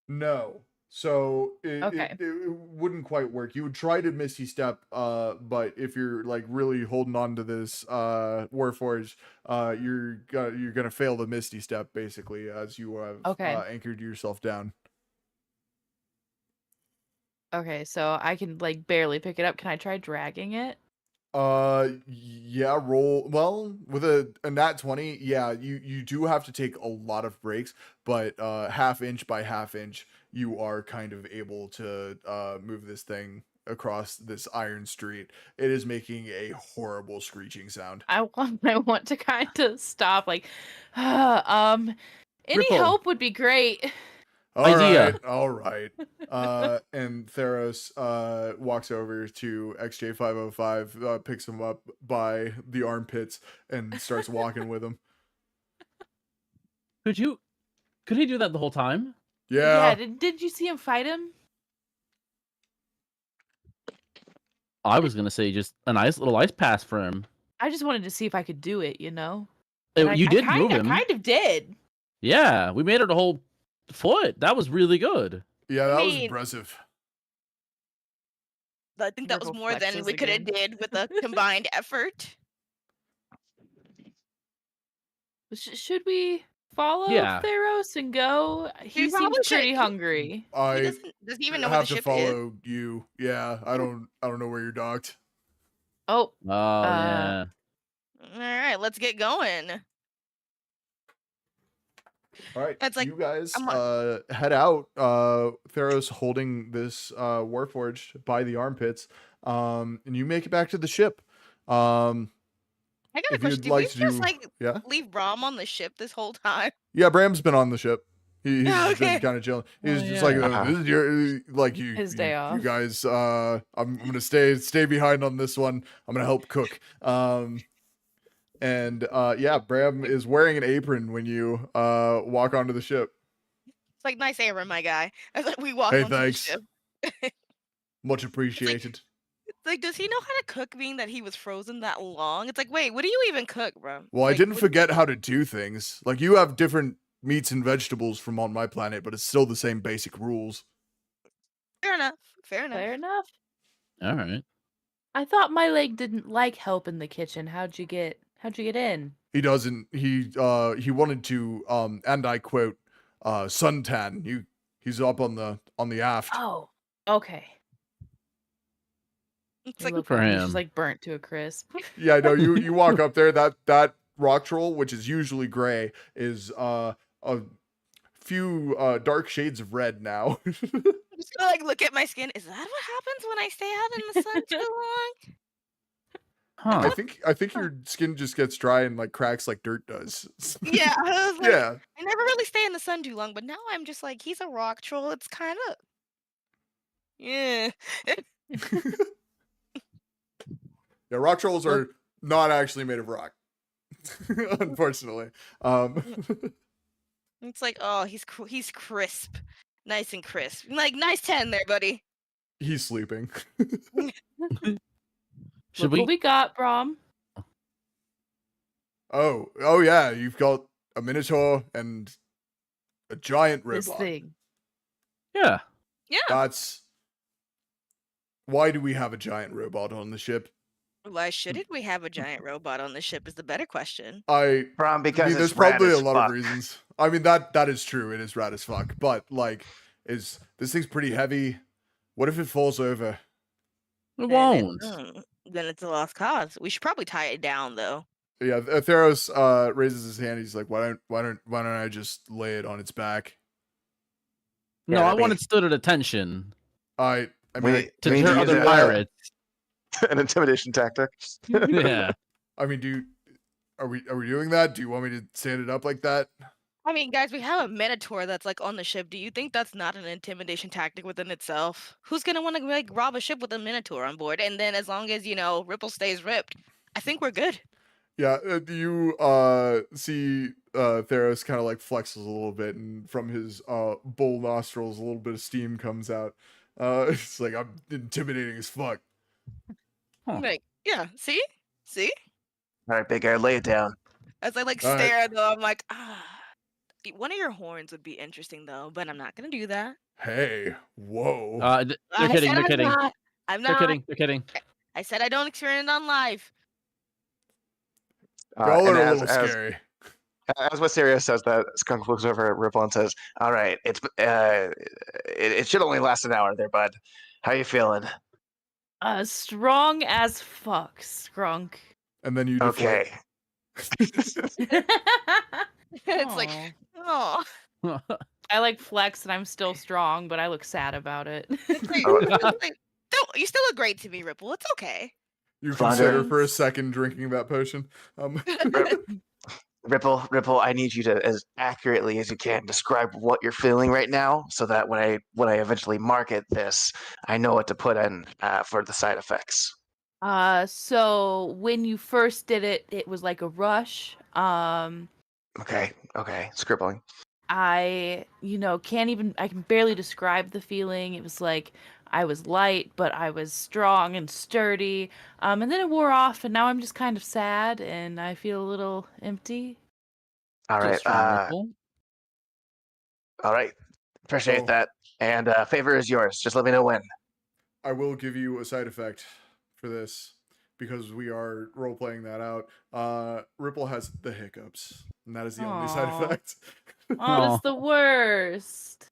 No. So Okay. it wouldn't quite work. You would try to Misty Step, but if you're like really holding on to this Warforged, you're gonna fail the Misty Step basically as you have Okay. anchored yourself down. Okay, so I can like barely pick it up. Can I try dragging it? Yeah, roll. Well, with a nat 20, yeah, you do have to take a lot of breaks, but half inch by half inch, you are kind of able to move this thing across this iron street. It is making a horrible screeching sound. I want to kind of stop like any Ripple. help would be great. Idea. All right. And Theros walks over to XJ505, picks him up by the armpits and starts walking with him. Could he do that the whole time? Yeah. Did you see him fight him? I was gonna say just a nice little ice pass for him. I just wanted to see if I could do it, And You did move him. I kind of did. Yeah, we made it a whole foot. That was really good. Yeah, that was mean- impressive. I think that was Ripple more than flexes we could have again. did with a combined effort. Should we follow Yeah. Theros and go? He seems probably pretty should. hungry. He I doesn't even know where have the to ship is. follow you. Yeah, I don't know where you're docked. Oh, Oh yeah. All right, let's get going. All right, It's like, you guys I'm head out. Theros holding this Warforged by the armpits, and you make it back to the ship. I got a If question. you'd Did like we to just do- like Yeah, leave Brom on the ship this whole time? yeah. Bram's been on the ship. He's just been Okay. kind of chilling. He's Oh, just yeah. like, this is your like you. His day you, off. You guys, I'm gonna stay behind on this one. I'm gonna help cook. And yeah, Bram is wearing an apron when you walk onto the ship. It's like, nice errand, my guy. As like we walk Hey, onto the thanks. ship. Much appreciated. Like, does he know how to cook? Being that he was frozen that long, it's like, wait, what do you even cook, bro? Well, I Like, didn't what do you forget cook? how to do things. Like, you have different meats and vegetables from on my planet, but it's still the same basic rules. Fair enough. Fair enough. Fair enough. All right. I thought my leg didn't like help in the kitchen. How'd you get in? He doesn't. He wanted to and I quote, suntan. He's up on the aft. Oh, okay. It's I like, love for when he's just him. like burnt to a crisp. Yeah, I know. You walk up there. That rock troll, which is usually gray, is a few dark shades of red now. I'm just gonna like look at my skin. Is that what happens when I stay out in the sun too long? I Huh. think your skin just gets dry and like cracks like dirt does. Yeah, I was like, Yeah. I never really stay in the sun too long, but now I'm just like, he's a rock troll. It's kind of, yeah. Yeah, rock trolls Well- are not actually made of rock. Unfortunately. It's like, oh, he's crisp, nice and crisp. Like, nice 10 there, buddy. He's sleeping. Should Look what we? we got, Brom? Oh yeah, you've got a minotaur and a giant This robot. thing. Yeah. Yeah. That's why do we have a giant robot on the ship? Why shouldn't we have a giant robot on the ship? Is the better question. Brom, because there's it's rad probably a as lot fuck. of reasons. I mean that is true. It is rad as fuck. But like, is this thing's pretty heavy? What if it falls over? It Then won't. then it's a lost cause. We should probably tie it down though. Yeah, Theros raises his hand. He's like, why don't I just lay it on its back? No, Yeah, I that'd want be- it stood at attention I mean, We- to we need deter to use other it- pirates. An intimidation tactic. Yeah. I mean, are we doing that? Do you want me to stand it up like that? I mean, guys, we have a minotaur that's like on the ship. Do you think that's not an intimidation tactic within itself? Who's gonna want to like rob a ship with a minotaur on board? And then as long as Ripple stays ripped, I think we're good. Yeah, do you see Theros kind of like flexes a little bit, and from his bull nostrils, a little bit of steam comes out. It's like, I'm intimidating as fuck. Huh. Like, yeah, see? All right, big guy, lay it down. As I like All right. stare though, I'm like, one of your horns would be interesting though, but I'm not gonna do that. Hey, whoa. They're I kidding. said They're I'm kidding. not. I'm They're not. kidding. They're kidding. I said I don't experience it on live. Y'all And are a little scary. As Wisteria says that, Skunk looks over at Ripple and says, "All right, it should only last an hour there, bud. How you feeling?" Strong as fuck, Skrunk. And then you deflate. Okay. It's like, Aw. oh. I like flex and I'm still strong, but I look sad about it. You still look great to me, Ripple. It's okay. You Flounder. consider for a second drinking that potion. Ripple, I need you to, as accurately as you can, describe what you're feeling right now, so that when I eventually market this, I know what to put in for the side effects. So when you first did it, it was like a rush. Okay, scribbling. I can barely describe the feeling. It was like I was light, but I was strong and sturdy. And then it wore off, and now I'm just kind of sad, and I feel a little empty. All Still right, strong, Ripple. all right. Appreciate Oh. that. And favor is yours. Just let me know when. I will give you a side effect for this because we are role playing that out. Ripple has the hiccups, and that is the only side Aw. effect. Oh, Aw. that's the worst.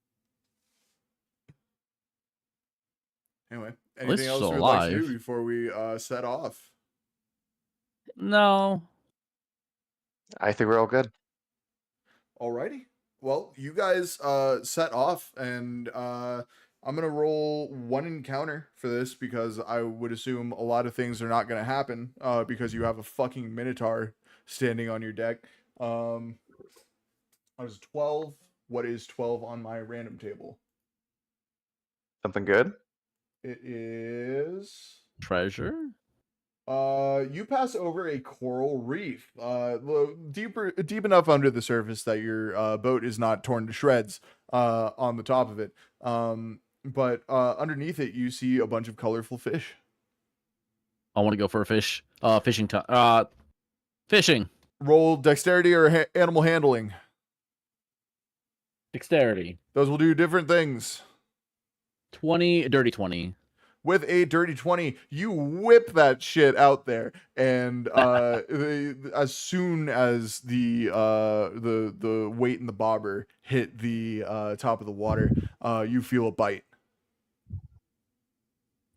Anyway, At least anything else she's we'd like to do alive. before we set off? No. I think we're all good. Alrighty. Well, you guys set off, and I'm gonna roll one encounter for this because I would assume a lot of things are not gonna happen because you have a fucking minotaur standing on your deck. I was 12. What is 12 on my random table? Something good? It is Treasure? you pass over a coral reef, deep enough under the surface that your boat is not torn to shreds on the top of it. but underneath it, you see a bunch of colorful fish. I want to go for a fish. Fishing time. Fishing. Roll dexterity or animal handling. Dexterity. Those will do different things. 20, dirty 20. With a dirty 20, you whip that shit out there, and as soon as the weight in the bobber hit the top of the water, you feel a bite.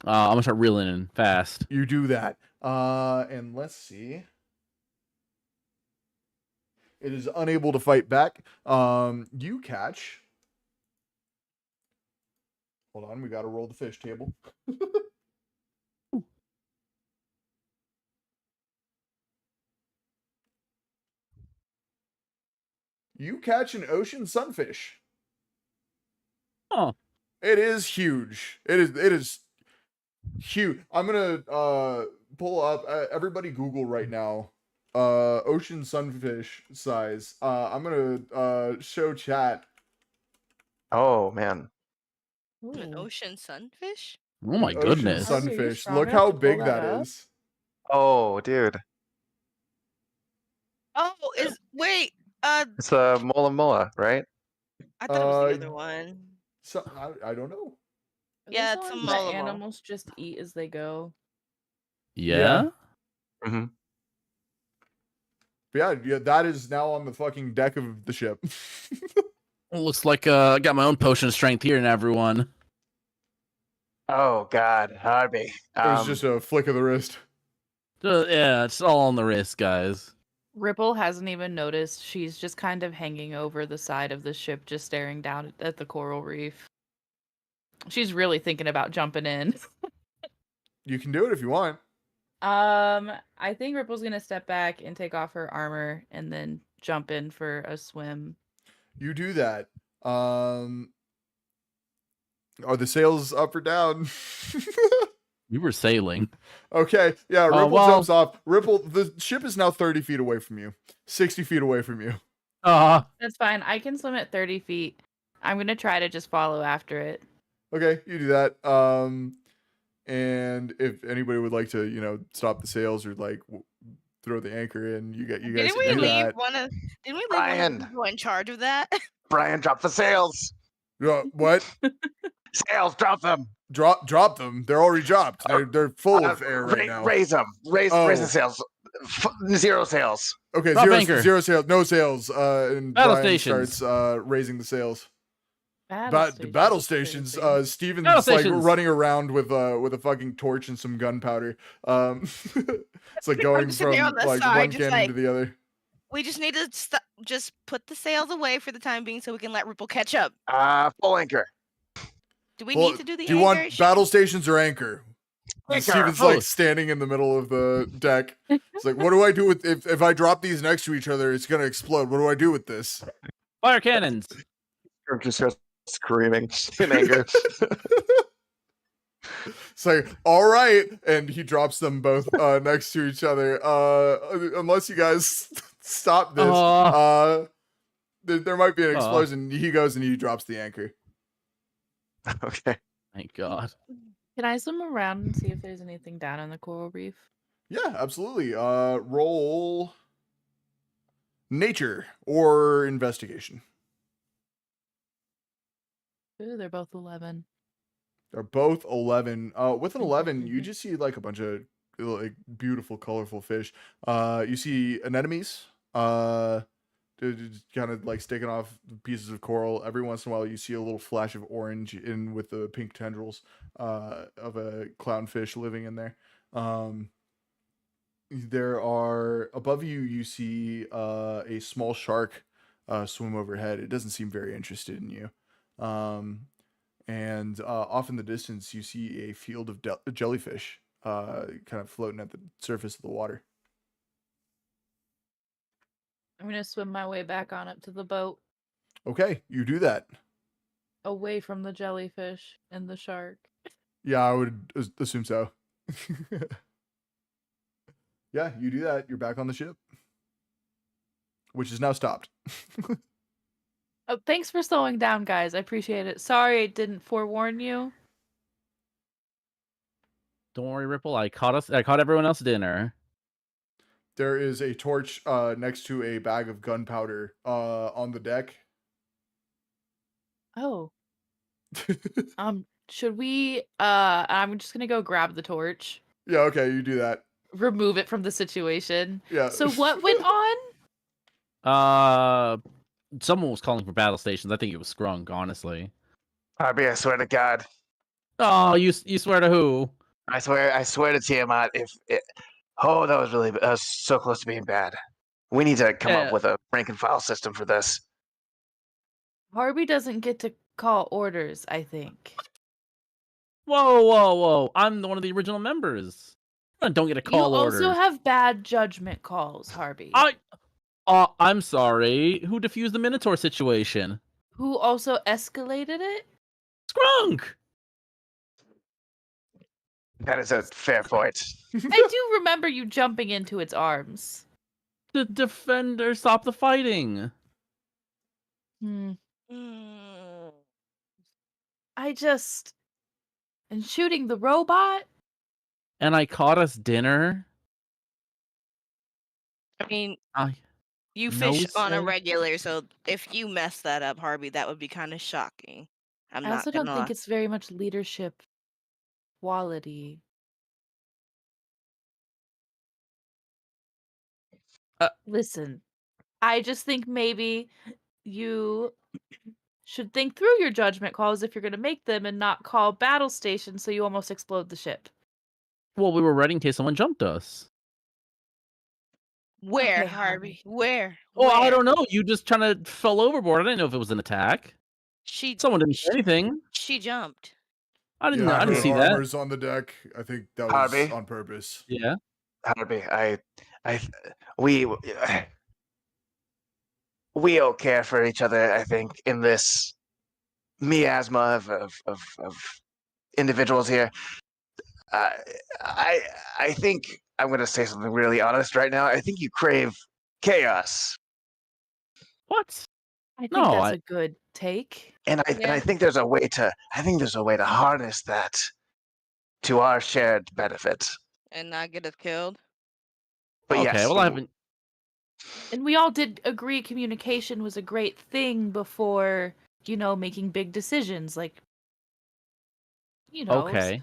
I'm gonna start reeling in fast. You do that, and let's see. It is unable to fight back. You catch. Hold on, we got to roll the fish table. You catch an ocean sunfish. Oh. It is huge. It is huge. I'm gonna pull up. Everybody Google right now. Ocean sunfish size. I'm gonna show chat. Oh man. An Ooh. ocean sunfish? Oh my Ocean goodness. Oh, you're sunfish. strong Look enough how to pull big that that up? is. Oh, dude. Oh, wait. It's a mola mola, right? I thought it was the Uh, other one. So I don't know. Are Yeah, those it's the a ones that Molimo. animals just eat as they go. Yeah? Mm-hmm. But yeah, that is now on the fucking deck of the ship. Looks like I got my own potion of strength here, and everyone. Oh God, Harvey. It was just a flick of the wrist. Yeah, it's all on the wrist, guys. Ripple hasn't even noticed. She's just kind of hanging over the side of the ship, just staring down at the coral reef. She's really thinking about jumping in. You can do it if you want. I think Ripple's gonna step back and take off her armor and then jump in for a swim. You do that. Are the sails up or down? We were sailing. Okay, yeah, Ripple well- jumps off. Ripple, the ship is now 30 feet away from you. 60 feet away from you. That's fine. I can swim at 30 feet. I'm gonna try to just follow after it. Okay, you do that. And if anybody would like to, stop the sails or like throw the anchor in, you guys Didn't can we do leave that. one of the Brian. people in charge of that? Brian, drop the sails. What? Sails, drop them. Drop them. They're already dropped. They're full of air right now. Raise them. Raise Oh. the sails. Zero sails. Okay, Drop anchor. zero sails, no sails. And Battle Brian stations. starts raising the sails. Battle Battle stations. stations. Crazy. Steven's Battle like stations. running around with a fucking torch and some gunpowder. It's like going just sitting from on the like side, one just cannon like- to the other. We just need to just put the sails away for the time being so we can let Ripple catch up. Full anchor. Do we Well, need to do the do you want anchor? battle stations or anchor? Anchor. Steven's like Both. standing in the middle of the deck. It's like, what do I do with if I drop these next to each other? It's gonna explode. What do I do with this? Fire cannons. Kirk just starts screaming in anger. It's like, all right, and he drops them both next to each other. Unless you guys stop this, there might be an explosion. He goes and he drops the anchor. Okay. Thank God. Can I swim around and see if there's anything down on the coral reef? Yeah, absolutely. Roll nature or investigation. Ooh, they're both 11. They're both 11. With an 11, you just see like a bunch of like beautiful, colorful fish. You see anemones. Kind of like sticking off pieces of coral. Every once in a while, you see a little flash of orange in with the pink tendrils of a clownfish living in there. There are above you. You see a small shark swim overhead. It doesn't seem very interested in you. And off in the distance, you see a field of jellyfish kind of floating at the surface of the water. I'm gonna swim my way back on up to the boat, Okay, you do that. away from the jellyfish and the shark. Yeah, I would assume so. Yeah, you do that. You're back on the ship, which is now stopped. Oh, thanks for slowing down, guys. I appreciate it. Sorry I didn't forewarn you. Don't worry, Ripple. I caught everyone else dinner. There is a torch next to a bag of gunpowder on the deck. Oh. Should we I'm just gonna go grab the torch. Yeah, okay, you do that. Remove it from the situation. Yeah. So what went Uh, on? someone was calling for battle stations. I think it was Scrunk, honestly. Harvey, I swear to God. Oh, you swear to who? I swear to Tiamat. That was so close to being bad. We need to come up with a rank and file system for this. Harvey doesn't get to call orders, I think. Whoa! I'm one of the original members. I don't get a call orders. You also have bad judgment calls, Harvey. I'm sorry. Who defused the Minotaur situation? Who also escalated it? Scrunk! That is a fair point. I do remember you jumping into its arms. The defender stopped the fighting. And shooting the robot? And I caught us dinner. I mean, you no fish on a say. regular, so if you mess that up, Harvey, that would be kind of shocking. I also don't think it's very much leadership quality. Listen, I just think maybe you should think through your judgment calls if you're going to make them and not call battle station so you almost explode the ship. Well, we were ready in case someone jumped us. Where, Okay, Harvey? Where? Oh, I don't know. You just kind of fell overboard. I didn't know if it was an attack. Someone didn't say anything. She jumped. I didn't her see that. armor's on the deck. I think that was Harvey? on purpose. Yeah. Harvey, we all care for each other, I think, in this miasma of individuals here. I think I'm going to say something really honest right now. I think you crave chaos. What? I think that's a good take. And I think there's a way to harness that to our shared benefit. And not get us killed. But okay, yes, well, I haven't. And we all did agree communication was a great thing before, making big decisions. Like, Okay.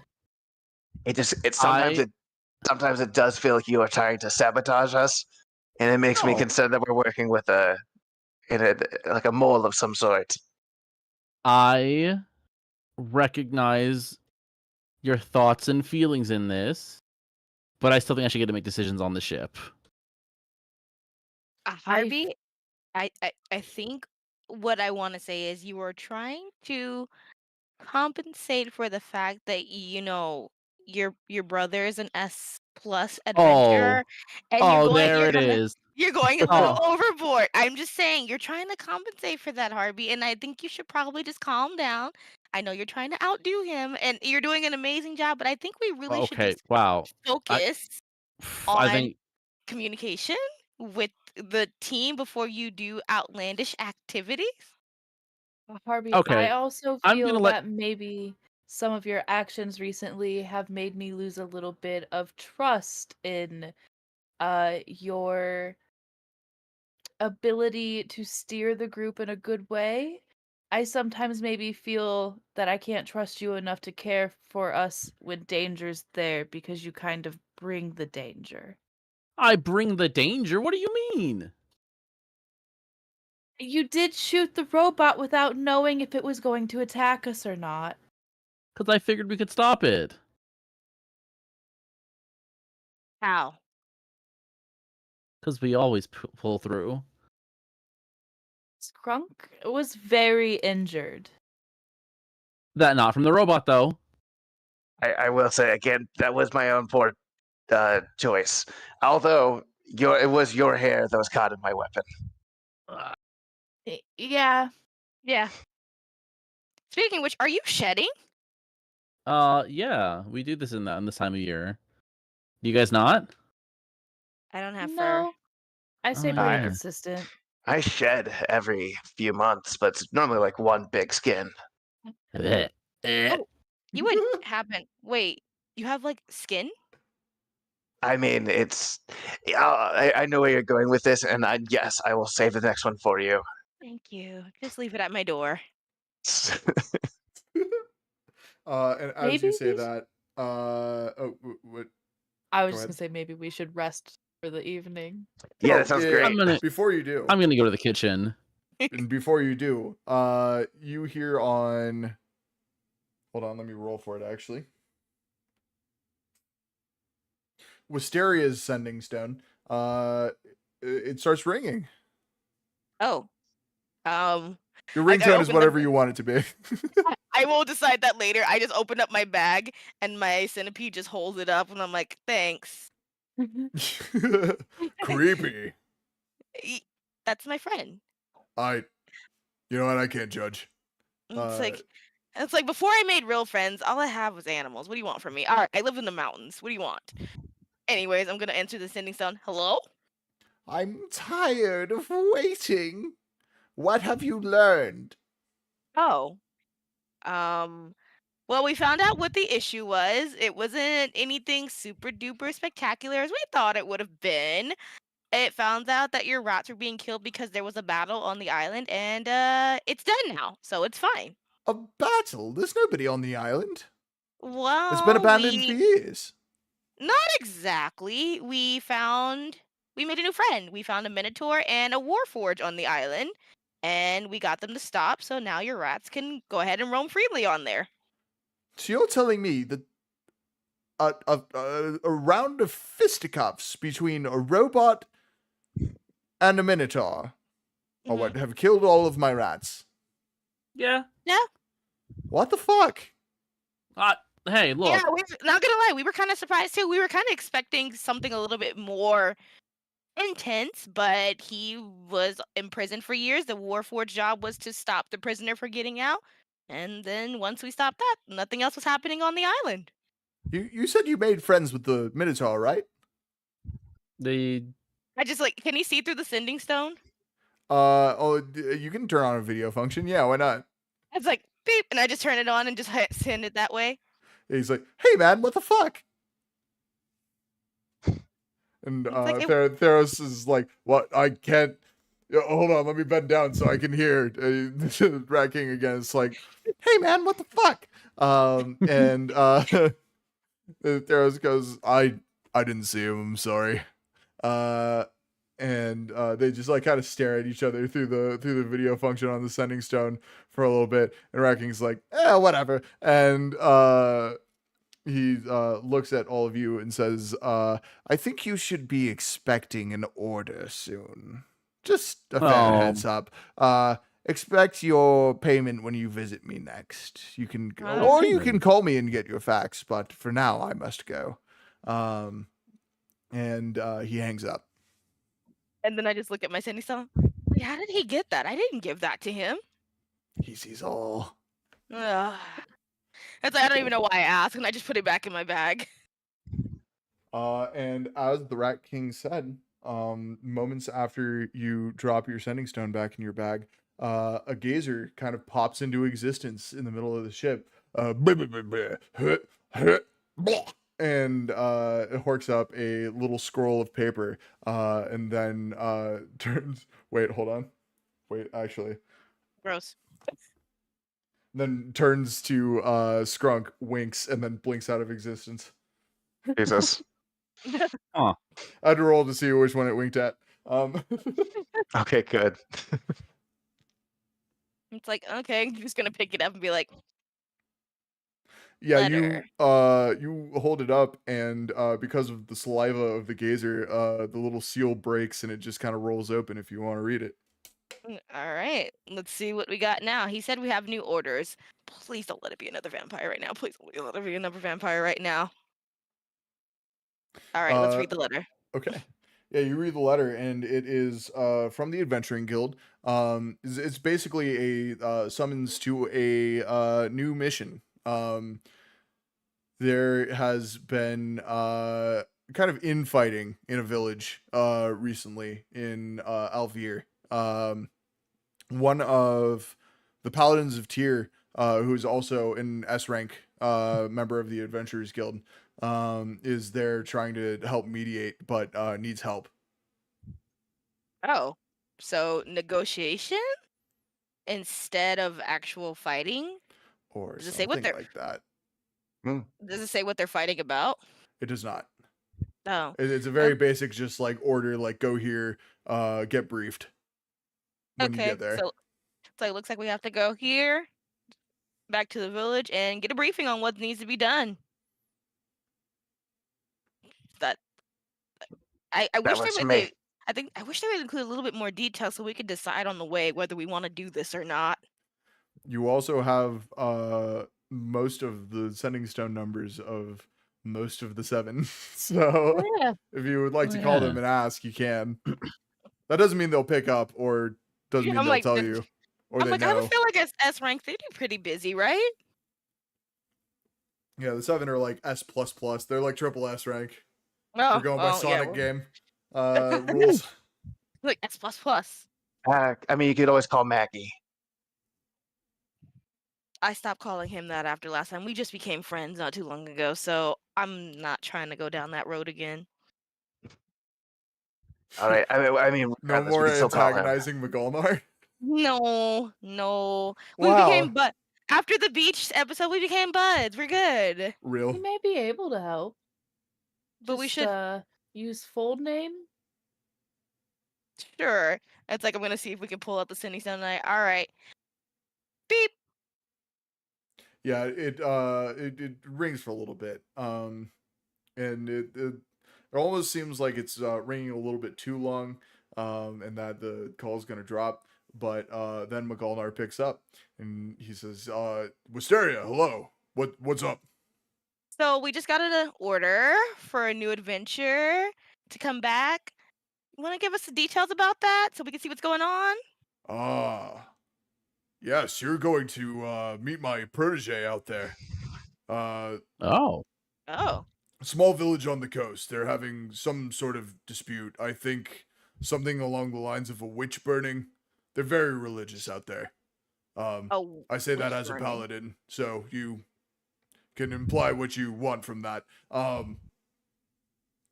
Sometimes it does feel like you are trying to sabotage us, and it makes me concerned that we're working with a mole of some sort. I recognize your thoughts and feelings in this, but I still think I should get to make decisions on the ship. Harvey, I think what I want to say is you are trying to compensate for the fact that your brother is an S+ adventurer, and you're going a little overboard. I'm just saying you're trying to compensate for that, Harvey, and I think you should probably just calm down. I know you're trying to outdo him, and you're doing an amazing job, but I think we really should just focus on communication with the team before you do outlandish activities. Harvey, Okay, I also feel that maybe some of your actions recently have made me lose a little bit of trust in your ability to steer the group in a good way. I sometimes maybe feel that I can't trust you enough to care for us when danger's there because you kind of bring the danger. I bring the danger? What do you mean? You did shoot the robot without knowing if it was going to attack us or not. Because I figured we could stop it. How? Because we always pull through. Scrunk was very injured. That not from the robot, though. I will say again, that was my own poor choice. Although it was your hair that was caught in my weapon. Yeah. Speaking of which, are you shedding? Yeah, we do this in this time of year. Do you guys not? I don't have fur. No, I stay pretty consistent. I shed every few months, but it's normally like one big skin. Bleh. Oh, you would happen. Wait, you have like skin? I mean, it's. I know where you're going with this, and yes, I will save the next one for you. Thank you. Just leave it at my door. And as Maybe you say we that, what? I was Go just ahead. gonna say maybe we should rest for the evening. Yeah, Oh, that sounds yeah, great. I'm gonna Before you do, I'm gonna go to the kitchen. and before you do, you hear on. Hold on, let me roll for it. Actually, Wisteria's sending stone. It starts ringing. Oh, um, Your I ringtone is opened the. whatever you want it to be. I will decide that later. I just opened up my bag and my centipede just holds it up, and I'm like, thanks. Creepy. That's my friend. You know what? I can't judge. It's like before I made real friends, all I have was animals. What do you want from me? All right, I live in the mountains. What do you want? Anyways, I'm gonna enter the sending stone. Hello? I'm tired of waiting. What have you learned? Oh. Well, we found out what the issue was. It wasn't anything super duper spectacular as we thought it would have been. It found out that your rats were being killed because there was a battle on the island, and it's done now, so it's fine. A battle? There's nobody on the island. It's been Well, abandoned for years. not exactly. We made a new friend. We found a minotaur and a warforge on the island, and we got them to stop. So now your rats can go ahead and roam freely on there. So you're telling me that a round of fisticuffs between a robot and a minotaur Mhm. what have killed all of my rats? Yeah. What the fuck? Hey, look. Yeah, not gonna lie, we were kind of surprised too. We were kind of expecting something a little bit more intense, but he was imprisoned for years. The Warforged job was to stop the prisoner from getting out, and then once we stopped that, nothing else was happening on the island. You said you made friends with the minotaur, right? The I just like, can he see through the sending stone? You can turn on a video function. Yeah, why not? It's like beep, and I just turn it on and just send it that way. He's like, hey man, what the fuck? And like, Theros is like, what? I can't. Hold on, let me bend down so I can hear. Rat King again. It's like, hey man, what the fuck? And Theros goes, I didn't see him. I'm sorry. And they just like kind of stare at each other through the video function on the sending stone for a little bit. And Rat King's like, whatever. And he looks at all of you and says, I think you should be expecting an order soon. Just a fair heads up. Expect your payment when you visit me next. You can or you can call me and get your facts, but for now I must go. And he hangs up. And then I just look at my sending stone. Wait, how did he get that? I didn't give that to him. He sees all. Ugh. It's like, I don't even know why I asked, and I just put it back in my bag. And as the Rat King said, moments after you drop your sending stone back in your bag, a gazer kind of pops into existence in the middle of the ship. And it horks up a little scroll of paper, and then turns. Wait, hold on. Wait, actually. Gross. Then turns to Skrunk, winks, and then blinks out of existence. Jesus. I had to roll to see which one it winked at. Okay, good. It's like, okay, I'm just gonna pick it up and be like, Yeah, letter. you hold it up, and because of the saliva of the gazer, the little seal breaks and it just kind of rolls open if you want to read it. All right, let's see what we got now. He said we have new orders. Please don't let it be another vampire right now. Please don't let it be another vampire right now. All right, let's read the letter. Okay. Yeah, you read the letter, and it is from the Adventuring Guild. It's basically a summons to a new mission. There has been kind of infighting in a village recently in Alvier. one of the Paladins of Tyr, who's also an S rank member of the Adventurers Guild, is there trying to help mediate, but needs help. Oh, so negotiation instead of actual fighting? Or Does it say what something they're like that. Does it say what they're fighting about? It does not. Oh, It's a very basic, just like order, like go here, get briefed when you okay. get there. So it looks like we have to go here, back to the village, and get a briefing on what needs to be done. That I That wish they works for would. me. I wish they would include a little bit more detail so we could decide on the way whether we want to do this or not. You also have most of the sending stone numbers of most of the 7. So Yeah. if you would like Oh, to call yeah. them and ask, you can. That doesn't mean they'll pick up, or doesn't Yeah, mean I'm they'll like, tell did- you, or I'm they like, I know. feel like as S rank, they'd be pretty busy, right? Yeah, the 7 are like S++. They're like triple S rank. Oh, We're going by yeah, Sonic game rules. like S plus plus. I mean, you could always call Maggie. I stopped calling him that after last time. We just became friends not too long ago, so I'm not trying to go down that road again. All right. I mean, No regardless, we more can still call him. antagonizing McGolmar. No. We Wow. became after the beach episode, we became buds. We're good. Real. He may be able to help. But we Just, should use full name. sure. It's like I'm gonna see if we can pull out the sending stone tonight. All right. Beep. Yeah, it rings for a little bit. And it almost seems like it's ringing a little bit too long, and that the call's gonna drop. But then McGolnar picks up and he says, Wisteria, hello. What's up? So we just got an order for a new adventure to come back. You want to give us the details about that so we can see what's going on? Yes, you're going to meet my protege out there. Oh. Oh. A small village on the coast. They're having some sort of dispute. I think something along the lines of a witch burning. They're very religious out there. Oh, I say that witch as a burning. paladin, so you can imply what you want from that.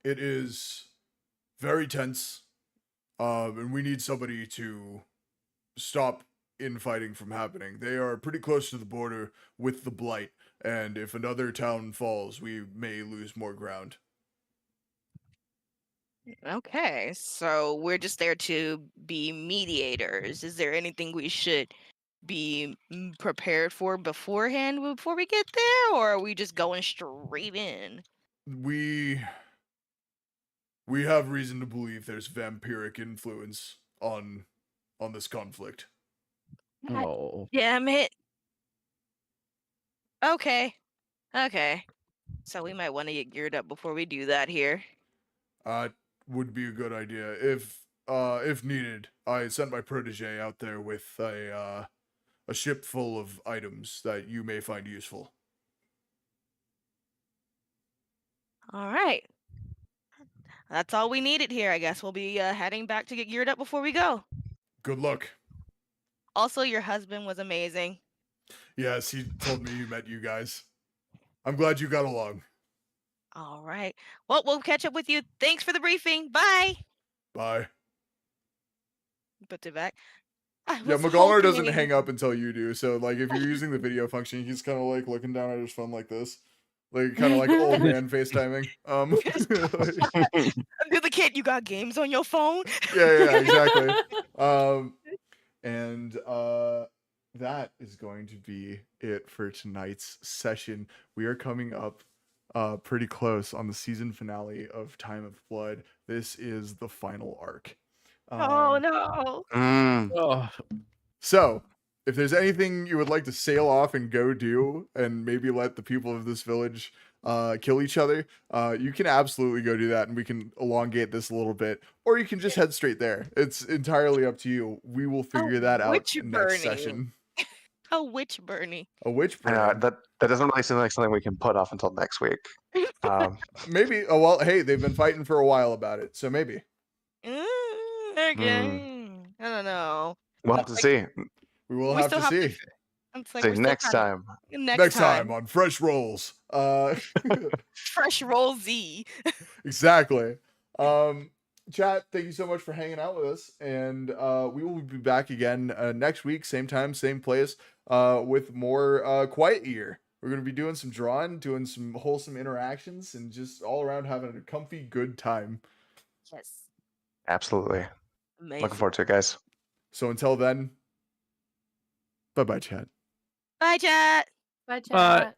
It is very tense, and we need somebody to stop infighting from happening. They are pretty close to the border with the Blight, and if another town falls, we may lose more ground. Okay, so we're just there to be mediators. Is there anything we should be prepared for beforehand before we get there, or are we just going straight in? We have reason to believe there's vampiric influence on this conflict. God Oh. damn it. Okay. So we might want to get geared up before we do that here. Would be a good idea. If needed, I sent my protege out there with a ship full of items that you may find useful. All right. That's all we needed here. I guess we'll be heading back to get geared up before we go. Good luck. Also, your husband was amazing. Yes, he told me he met you guys. I'm glad you got along. All right. Well, we'll catch up with you. Thanks for the briefing. Bye. Bye. Put it back. Yeah, McGolnar doesn't hang up until you do. So, like, if you're using the video function, he's kind of like looking down at his phone like this, like kind of like old man FaceTiming. Do the kid, you got games on your phone? Yeah, exactly. And that is going to be it for tonight's session. We are coming up pretty close on the season finale of Time of Blood. This is the final arc. Oh no. Oh. So, if there's anything you would like to sail off and go do, and maybe let the people of this village kill each other, you can absolutely go do that, and we can elongate this a little bit, or you can just head straight there. It's entirely up to you. We will figure that out witch next burning. session. A witch burning. A witch burning. That doesn't really seem like something we can put off until next week. Maybe. Oh well. Hey, they've been fighting for a while about it, so maybe. Okay. I don't know. We'll have to see. We will We have still to have to see. It's like See we're still next kinda- time. Next time. on Fresh Rolls. Fresh roll Z. Exactly. Chat, thank you so much for hanging out with us, and we will be back again next week, same time, same place, with more Quiet Year. We're gonna be doing some drawing, doing some wholesome interactions, and just all around having a comfy, good time. Yes. Absolutely. Amazing. Looking forward to it, guys. So until then, bye bye, chat. Bye, chat. Bye, chat. Bye.